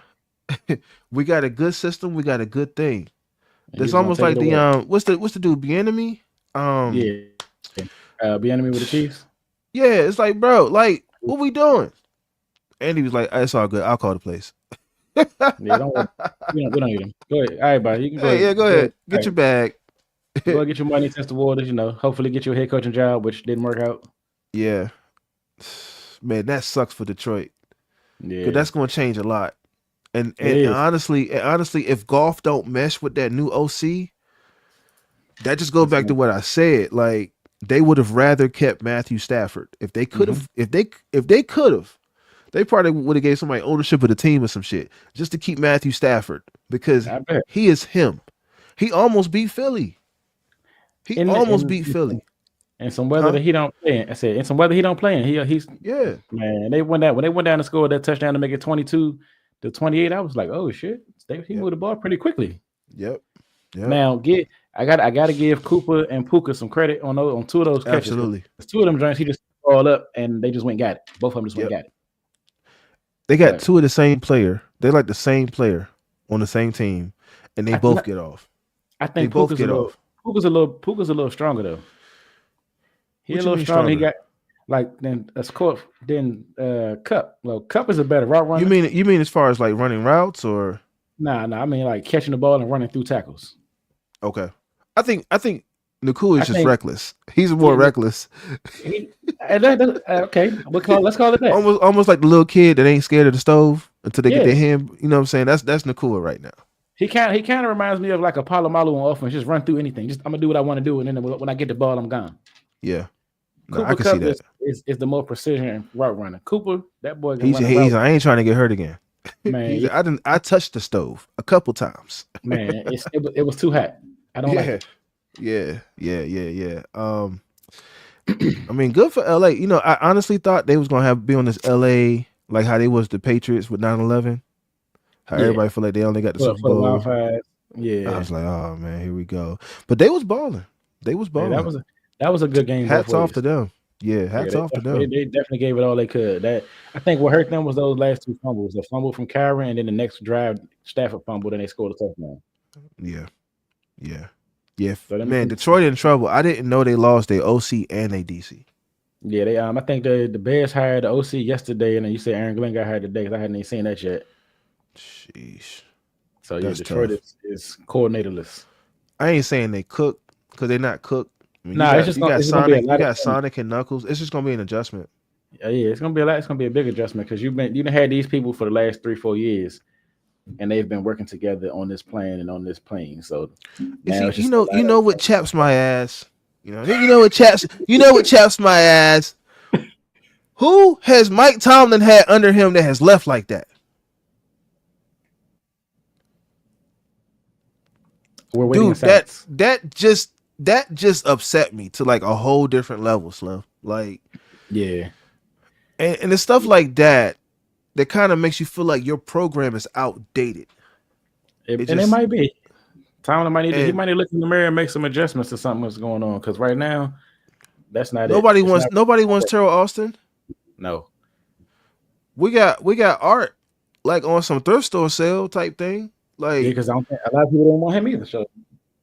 S1: We got a good system, we got a good thing.
S2: And
S1: That's
S2: he's gonna
S1: almost
S2: take
S1: like
S2: it
S1: the
S2: away.
S1: what's the dude, Bieniemy?
S2: Yeah. Be enemy with the Chiefs.
S1: Yeah, it's like, bro, like, what we doing? And he was like, it's all good. I'll call the place.
S2: Yeah, don't worry. We don't need him. Go ahead. All right, buddy. You can go
S1: Hey, yeah,
S2: ahead.
S1: go
S2: Go ahead.
S1: ahead.
S2: All
S1: Get your
S2: right.
S1: bag.
S2: Go get your money, test the waters, hopefully get your head coaching job, which didn't work out.
S1: Yeah. Man, that sucks for Detroit. Because
S2: Yeah.
S1: that's gonna change a lot. And
S2: It
S1: and
S2: is.
S1: honestly, if golf don't mesh with that new OC, that just goes
S2: It's
S1: back to what I said. Like, they would have rather kept Matthew Stafford. If they could
S2: Mhm.
S1: have, if they could have, They probably would have gave somebody ownership of the team or some shit just to keep Matthew Stafford because
S2: I bet.
S1: he is him. He almost beat Philly. He
S2: In
S1: almost
S2: in
S1: beat Philly,
S2: and some weather
S1: huh?
S2: that he don't play in. I said, in some weather he don't play in. He's
S1: Yeah,
S2: man. They went down when they went down to score that touchdown to make it 22-28. I was like, oh shit, he
S1: yep,
S2: moved the ball pretty quickly.
S1: yep, yep.
S2: Now I gotta give Cooper and Puka some credit on two of those catches because
S1: Absolutely.
S2: two of them joints he just all up and they just went and got it. Both of them just went
S1: Yep.
S2: and got it.
S1: They got
S2: But
S1: two of the same player. They like the same player on the same team, and they
S2: I
S1: both
S2: not,
S1: get off.
S2: I
S1: They
S2: think
S1: both get off.
S2: Puka's a little stronger though. He a
S1: What you
S2: little
S1: mean
S2: stronger. He
S1: stronger?
S2: got like then a score then Cup. Well, Cup is a better route runner.
S1: You mean as far as like running routes or
S2: Nah. I mean like catching the ball and running through tackles.
S1: okay? I think Nakua
S2: I
S1: is just
S2: think
S1: reckless. He's more
S2: yeah,
S1: reckless.
S2: he, okay. Let's call it that.
S1: Almost like the little kid that ain't scared of the stove until they get their
S2: Yes.
S1: hand. You know what I'm saying? That's Nakua right now.
S2: He kind of reminds me of like a Palomalu on offense. Just run through anything. Just I'm gonna do what I want to do, and then when I get the ball, I'm gone.
S1: Yeah. No, I
S2: Cooper
S1: can see
S2: Cup
S1: that.
S2: is the more precision route runner. Cooper, that boy can
S1: He's
S2: run a
S1: he's
S2: route,
S1: I ain't trying to get hurt again.
S2: man.
S1: I touched the stove a couple times.
S2: Man, it was too hot. I don't like
S1: Yeah.
S2: it.
S1: Yeah. I mean, good for LA. You know, I honestly thought they was gonna be on this LA like how they was the Patriots with 9/11. How
S2: Yeah,
S1: everybody feel like they only got the Super
S2: for the
S1: Bowl.
S2: wildfires.
S1: I
S2: Yeah,
S1: was like, oh man, here we go. But they was balling. They was
S2: yeah,
S1: balling.
S2: that was a good game both
S1: Hats off to
S2: ways.
S1: them. Yeah,
S2: Yeah,
S1: hats off to them.
S2: they definitely gave it all they could. That I think what hurt them was those last two fumbles. The fumble from Kyron, and then the next drive, Stafford fumbled, and they scored a touchdown.
S1: Yeah, yeah, yeah.
S2: So
S1: Man, Detroit in trouble. I didn't know they lost their OC and their DC.
S2: yeah, they I think the Bears hired the OC yesterday, and then you say Aaron Glenn got hired today because I hadn't even seen that yet.
S1: Sheesh,
S2: So yeah,
S1: that's
S2: Detroit
S1: tough.
S2: is coordinatorless.
S1: I ain't saying they cook because they're not cooked. I mean,
S2: Nah,
S1: you got
S2: it's just gonna be a
S1: You
S2: lot of
S1: got
S2: change.
S1: Sonic and Knuckles. It's just gonna be an adjustment.
S2: Yeah, it's gonna be a lot. It's gonna be a big adjustment because you done had these people for the last 3-4 years, and they've been working together on this plan and on this plane. So
S1: You
S2: now
S1: see,
S2: it's just a
S1: you
S2: lot
S1: know
S2: of
S1: what chaps my ass. You know what chaps my ass. Who has Mike Tomlin had under him that has left like that?
S2: we're waiting in
S1: Dude,
S2: silence.
S1: that just upset me to like a whole different level, Slim. Like,
S2: Yeah,
S1: and it's stuff like that that kind of makes you feel like your program is outdated. It
S2: and it
S1: just
S2: might be. Tomlin might need to he
S1: and
S2: might need to look in the mirror and make some adjustments to something that's going on because right now that's not it. It's not.
S1: nobody wants Terrell Austin.
S2: No.
S1: We got Art like on some thrift store sale type thing.
S2: Yeah, because I don't think a lot of people don't want him either. So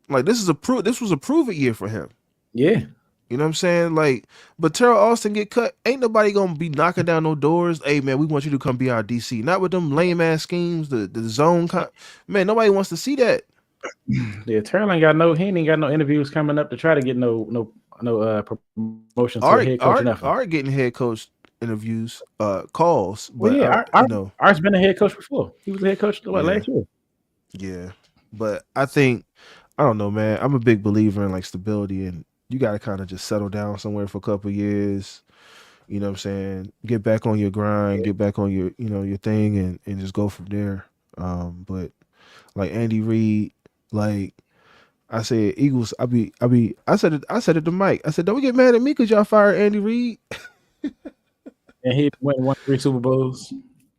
S1: Like this was a prove it year for him.
S2: yeah,
S1: You know what I'm saying? Like, but Terrell Austin get cut. Ain't nobody gonna be knocking down no doors. Hey man, we want you to come be our DC. Not with them lame ass schemes. The zone. Man, nobody wants to see that.
S2: yeah. Terrell ain't got no. He ain't got no interviews coming up to try to get no promotion to a head coach or nothing.
S1: Art getting head coach interviews, calls,
S2: Well,
S1: but
S2: yeah,
S1: you know,
S2: Art's been a head coach before. He was a head coach
S1: yeah,
S2: last year.
S1: yeah. But I don't know, man. I'm a big believer in like stability, and you got to kind of just settle down somewhere for a couple of years. You know what I'm saying? Get back on your grind, get back on your your thing, and just go from there. But like Andy Reid, like I said, Eagles. I said it to Mike. I said, don't get mad at me because y'all fired Andy Reid.
S2: And he won 3 Super Bowls.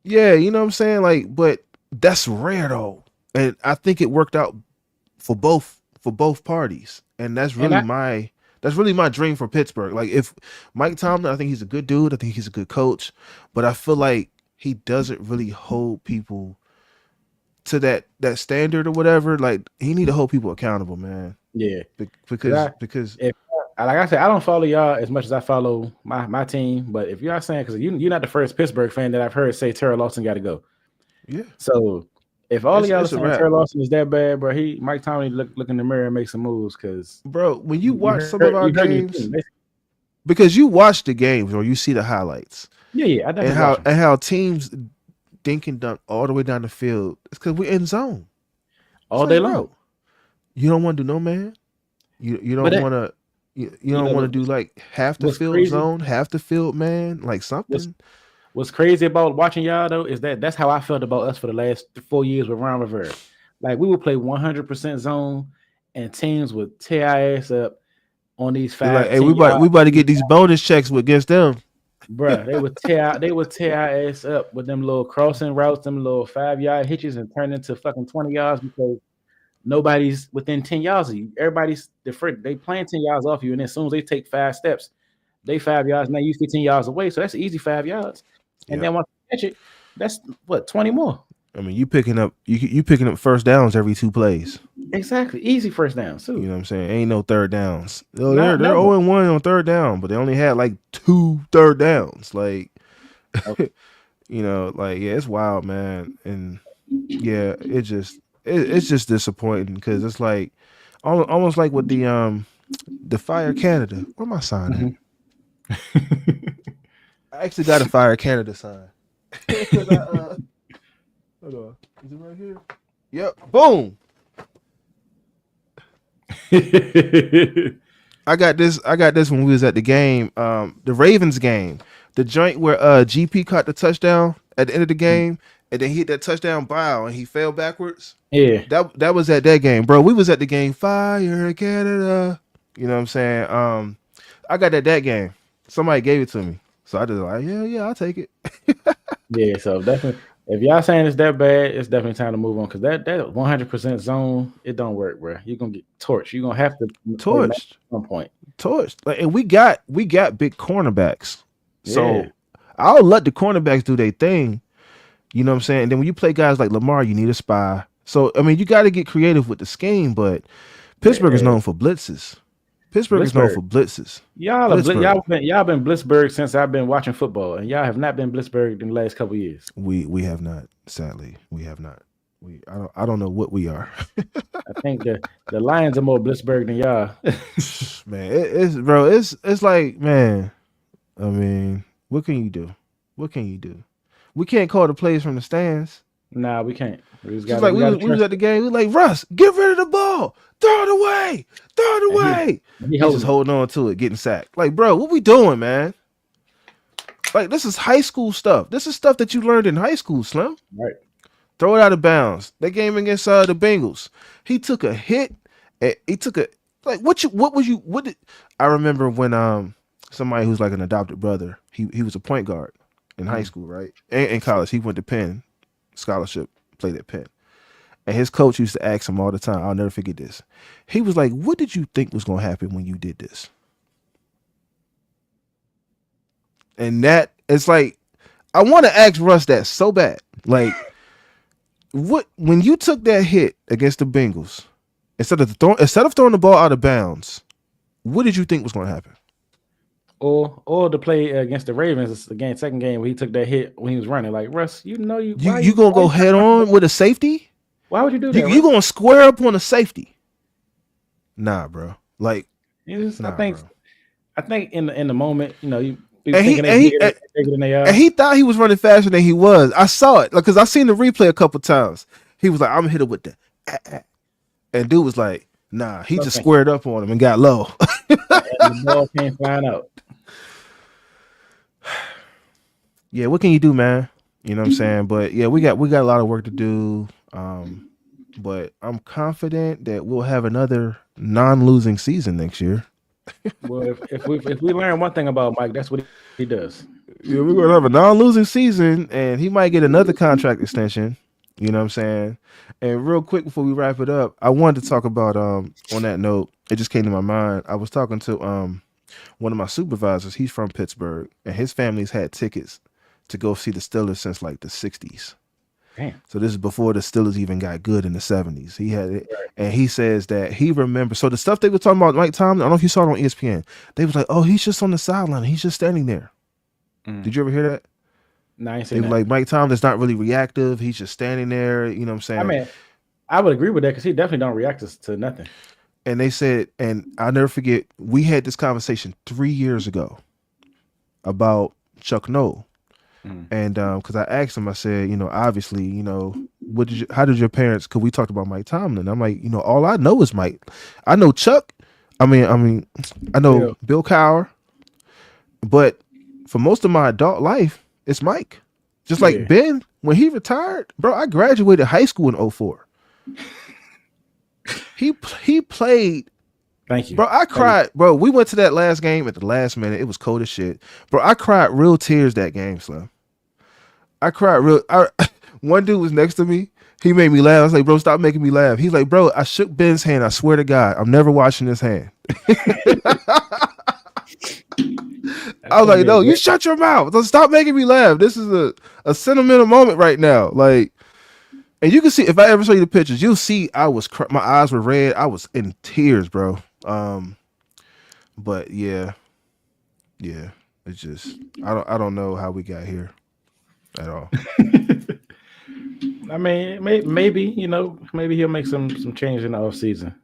S1: Yeah, you know what I'm saying? Like, but that's rare though. And I think it worked out for both parties. And
S2: And I
S1: that's really my dream for Pittsburgh. Like if Mike Tomlin, I think he's a good dude. I think he's a good coach, but I feel like he doesn't really hold people to that standard or whatever. Like he need to hold people accountable, man.
S2: yeah.
S1: Because
S2: If like I said, I don't follow y'all as much as I follow my team. But if y'all saying because you're not the first Pittsburgh fan that I've heard say Terrell Lawson got to go.
S1: yeah,
S2: So if all of y'all are
S1: it's a
S2: saying
S1: wrap.
S2: Terrell Lawson is that bad, bro, Mike Tomlin look in the mirror and make some moves because
S1: Bro, when you watch some of our
S2: you heard your
S1: games,
S2: team.
S1: because you watch the games or you see the highlights
S2: Yeah, I definitely watch them
S1: and how teams dink and dunk all the way down the field, it's because we're in zone. It's
S2: all
S1: like,
S2: day long.
S1: bro, you don't want to do no man. You
S2: But
S1: don't want to you don't want to do like half the
S2: what's
S1: field
S2: crazy?
S1: zone, half the field man, like
S2: What's
S1: something.
S2: what's crazy about watching y'all though is that that's how I felt about us for the last 4 years with Ron Rivera. Like we would play 100% zone, and teams would tear our ass up on these
S1: They're like,
S2: five,
S1: hey,
S2: 10 yard.
S1: we about to get these bonus checks against them.
S2: Bruh, they would tear our ass up with them little crossing routes, them little 5 yard hitches, and turn into fucking 20 yards because nobody's within 10 yards of you. Everybody's different. They playing 10 yards off you, and as soon as they take 5 steps, they 5 yards, now you 15 yards away. So that's easy 5 yards. And
S1: Yeah.
S2: then once you catch it, that's what 20 more.
S1: I mean, you picking up first downs every 2 plays.
S2: Exactly. Easy first down, too.
S1: You know what I'm saying? Ain't no third downs. They're
S2: Not never.
S1: 0-1 on third down, but they only had like 2 third downs. Like,
S2: Okay.
S1: you know, like yeah, it's wild, man. And yeah, it's just disappointing because it's like almost like with the Fire Canada. Where my sign at? I actually got a Fire Canada sign. 'Cause hold on. Is it right here? Yep. Boom. I got this when we was at the game, the Ravens game. The joint where GP caught the touchdown at the end of the game and then he hit that touchdown bow and he fell backwards.
S2: Yeah.
S1: That was at that game, bro. We was at the game Fire Canada. You know what I'm saying? I got that game. Somebody gave it to me. So I just like, yeah, I'll take it.
S2: Yeah, so definitely, if y'all saying it's that bad, it's definitely time to move on because that 100% zone, it don't work, bro. You're gonna get torched. You're gonna have to play man
S1: Torched.
S2: at some point.
S1: Torched. Like, and we got big cornerbacks. So
S2: Yeah,
S1: I'll let the cornerbacks do their thing. You know what I'm saying? And then when you play guys like Lamar, you need a spy. So I mean, you got to get creative with the scheme. But Pittsburgh is
S2: yeah.
S1: known for blitzes. Pittsburgh is known
S2: Blitzburg.
S1: for blitzes.
S2: Y'all are
S1: Blitzburg.
S2: y'all been Blitzburg since I've been watching football, and y'all have not been Blitzburg in the last couple of years.
S1: We have not. Sadly, we have not. I don't know what we are.
S2: I think the Lions are more Blitzburg than y'all.
S1: Man, it's bro. It's like, man. I mean, what can you do? What can you do? We can't call the plays from the stands.
S2: Nah, we can't. We just
S1: Just
S2: got
S1: like
S2: we
S1: we
S2: got to
S1: was
S2: trust.
S1: at the game. We like, Russ, get rid of the ball. Throw it away. Throw it
S2: And
S1: away.
S2: he
S1: He's just holding on to it, getting sacked. Like, bro, what we doing, man? Like, this is high school stuff. This is stuff that you learned in high school, Slim.
S2: right.
S1: Throw it out of bounds. That game against the Bengals. He took a hit. And he took a like what did I remember when somebody who's like an adopted brother, he was a point guard in high school, right? And in college. He went to Penn, scholarship, played at Penn. And his coach used to ask him all the time, I'll never forget this. He was like, what did you think was gonna happen when you did this? And that it's like I want to ask Russ that so bad. Like, what when you took that hit against the Bengals, instead of throwing the ball out of bounds, what did you think was going to happen?
S2: Or the play against the Ravens again, second game where he took that hit when he was running. Like Russ,
S1: You gonna go head on with a safety?
S2: Why would you do that?
S1: You gonna square up on a safety? Nah, bro. Like,
S2: I
S1: bro.
S2: think in the moment, you be
S1: And
S2: thinking they're bigger than they are.
S1: And he thought he was running faster than he was. I saw it because I seen the replay a couple times. He was like, I'm hit it with the and dude was like, nah, he just squared up on him and got low.
S2: And the ball came flying out.
S1: Yeah, what can you do, man? You know what I'm saying? But yeah, we got a lot of work to do. But I'm confident that we'll have another non-losing season next year.
S2: Well, if we learn one thing about Mike, that's what he does.
S1: Yeah, we're gonna have a non-losing season, and he might get another contract extension. You know what I'm saying? And real quick before we wrap it up, I wanted to talk about on that note, it just came to my mind. I was talking to one of my supervisors. He's from Pittsburgh, and his family's had tickets to go see the Steelers since like the 60s.
S2: Damn.
S1: So this is before the Steelers even got good in the 70s. He had it, and he says that he remembers. So the stuff they were talking about Mike Tomlin, I don't know if you saw it on ESPN. They was like, "Oh, he's just on the sideline. He's just standing there." Did you ever hear that?
S2: No, I ain't
S1: They
S2: seen
S1: were
S2: that.
S1: like, Mike Tomlin's not really reactive. He's just standing there. You know what I'm saying?
S2: I mean, I would agree with that because he definitely don't react to nothing.
S1: And they said, and I'll never forget, we had this conversation 3 years ago about Chuck Noll. And because I asked him, I said, obviously, how did your parents, because we talked about Mike Tomlin. I'm like, all I know is Mike. I know Chuck. I know Bill Cowher. But for most of my adult life, It's Mike. Just like
S2: Yeah.
S1: Ben, when he retired, bro, I graduated high school in '04. He played,
S2: Thank you.
S1: bro. I
S2: Thank you.
S1: cried, bro. We went to that last game at the last minute. It was cold as shit, bro. I cried real tears that game, Slim. I cried real. One dude was next to me. He made me laugh. I was like, bro, stop making me laugh. He's like, bro, I shook Ben's hand. I swear to God, I'm never washing his hand.
S2: That's
S1: I was
S2: gonna
S1: like,
S2: be a
S1: no, you
S2: great.
S1: shut your mouth. Don't stop making me laugh. This is a sentimental moment right now. Like, and you can see if I ever show you the pictures, you'll see I was my eyes were red. I was in tears, bro. But yeah, yeah. It's just I don't know how we got here at all.
S2: I mean, maybe maybe he'll make some change in the offseason.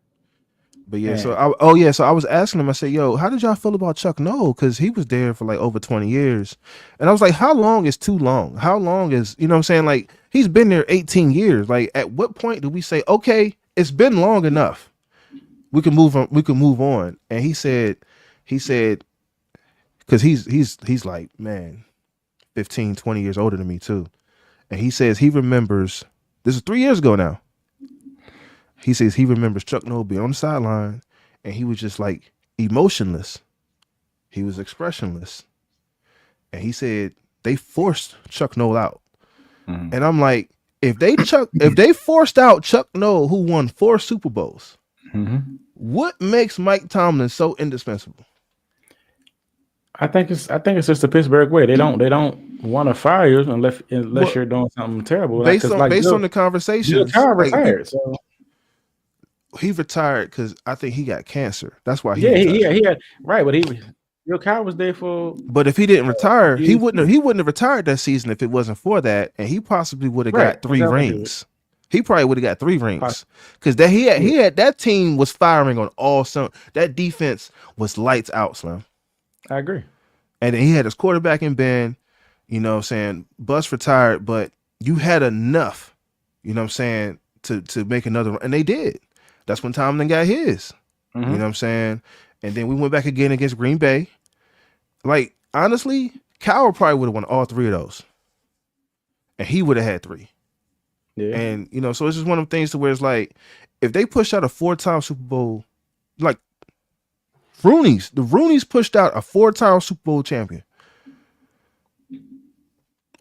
S1: But yeah, so
S2: And
S1: so I was asking him. I said, "Yo, how did y'all feel about Chuck Noll? Because he was there for like over 20 years." And I was like, "How long is too long? How long is what I'm saying? Like he's been there 18 years. Like at what point do we say, okay, it's been long enough? We can move on. We can move on." And he said, because he's like, man, 15, 20 years older than me too. And he says he remembers. This is 3 years ago now. He says he remembers Chuck Noll being on the sideline, and he was just like emotionless. He was expressionless, and he said they forced Chuck Noll out.
S2: Mhm.
S1: And I'm like, if they forced out Chuck Noll, who won 4 Super Bowls,
S2: Mhm.
S1: what makes Mike Tomlin so indispensable?
S2: I think it's just the Pittsburgh way. They don't want to fire you unless
S1: Well,
S2: you're doing something terrible. Like because like
S1: based on the
S2: Bill
S1: conversations,
S2: Carr
S1: like
S2: retired, so
S1: he retired because I think he got cancer. That's why he
S2: yeah,
S1: retired.
S2: he had right, but Bill Carr was there for
S1: But if he didn't
S2: a
S1: retire,
S2: few years too.
S1: he wouldn't have retired that season if it wasn't for that, and he possibly would have
S2: Right,
S1: got 3
S2: I think he would.
S1: rings. He probably would have got 3
S2: Poss-
S1: rings because that
S2: Yeah,
S1: he had that team was firing on all some that defense was lights out, Slim.
S2: I agree.
S1: And then he had his quarterback in Ben, what I'm saying, Bus retired, but you had enough, what I'm saying, to make another, and they did. That's when Tomlin got his,
S2: Hmm.
S1: what I'm saying, and then we went back again against Green Bay. Like honestly, Cowher probably would have won all 3 of those, and he would have had 3.
S2: Yeah,
S1: And so it's just one of them things to where it's like, if they push out a 4-time Super Bowl, like the Rooney's pushed out a 4-time Super Bowl champion.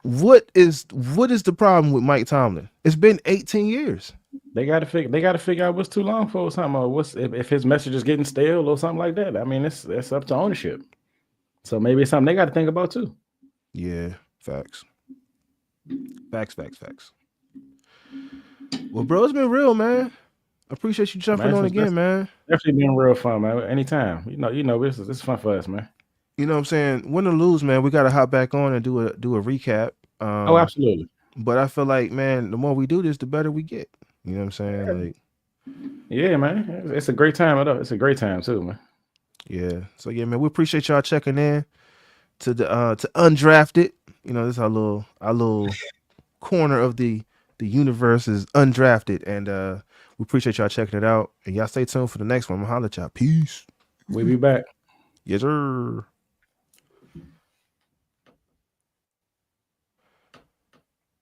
S1: What is the problem with Mike Tomlin? It's been 18 years.
S2: they got to figure out what's too long for or something, or what's if his message is getting stale or something like that. I mean, it's up to ownership. So maybe it's something they got to think about too.
S1: Yeah, facts. Facts. Well, bro, it's been real, man. I appreciate you jumping
S2: Man,
S1: on
S2: that's
S1: again, man.
S2: definitely been real fun, man. Anytime, this is fun for us, man.
S1: You know what I'm saying? Win or lose, man, we gotta hop back on and do a recap.
S2: Oh, absolutely.
S1: But I feel like, man, the more we do this, the better we get. You know what I'm saying? Like,
S2: Yeah, man. It's a great time. It's a great time too, man.
S1: yeah. So yeah, man, we appreciate y'all checking in to the to undrafted. This is our little corner of the universe is undrafted, and we appreciate y'all checking it out. And y'all stay tuned for the next one. I'm gonna holler at y'all. Peace.
S2: We'll be back.
S1: Yes, sir.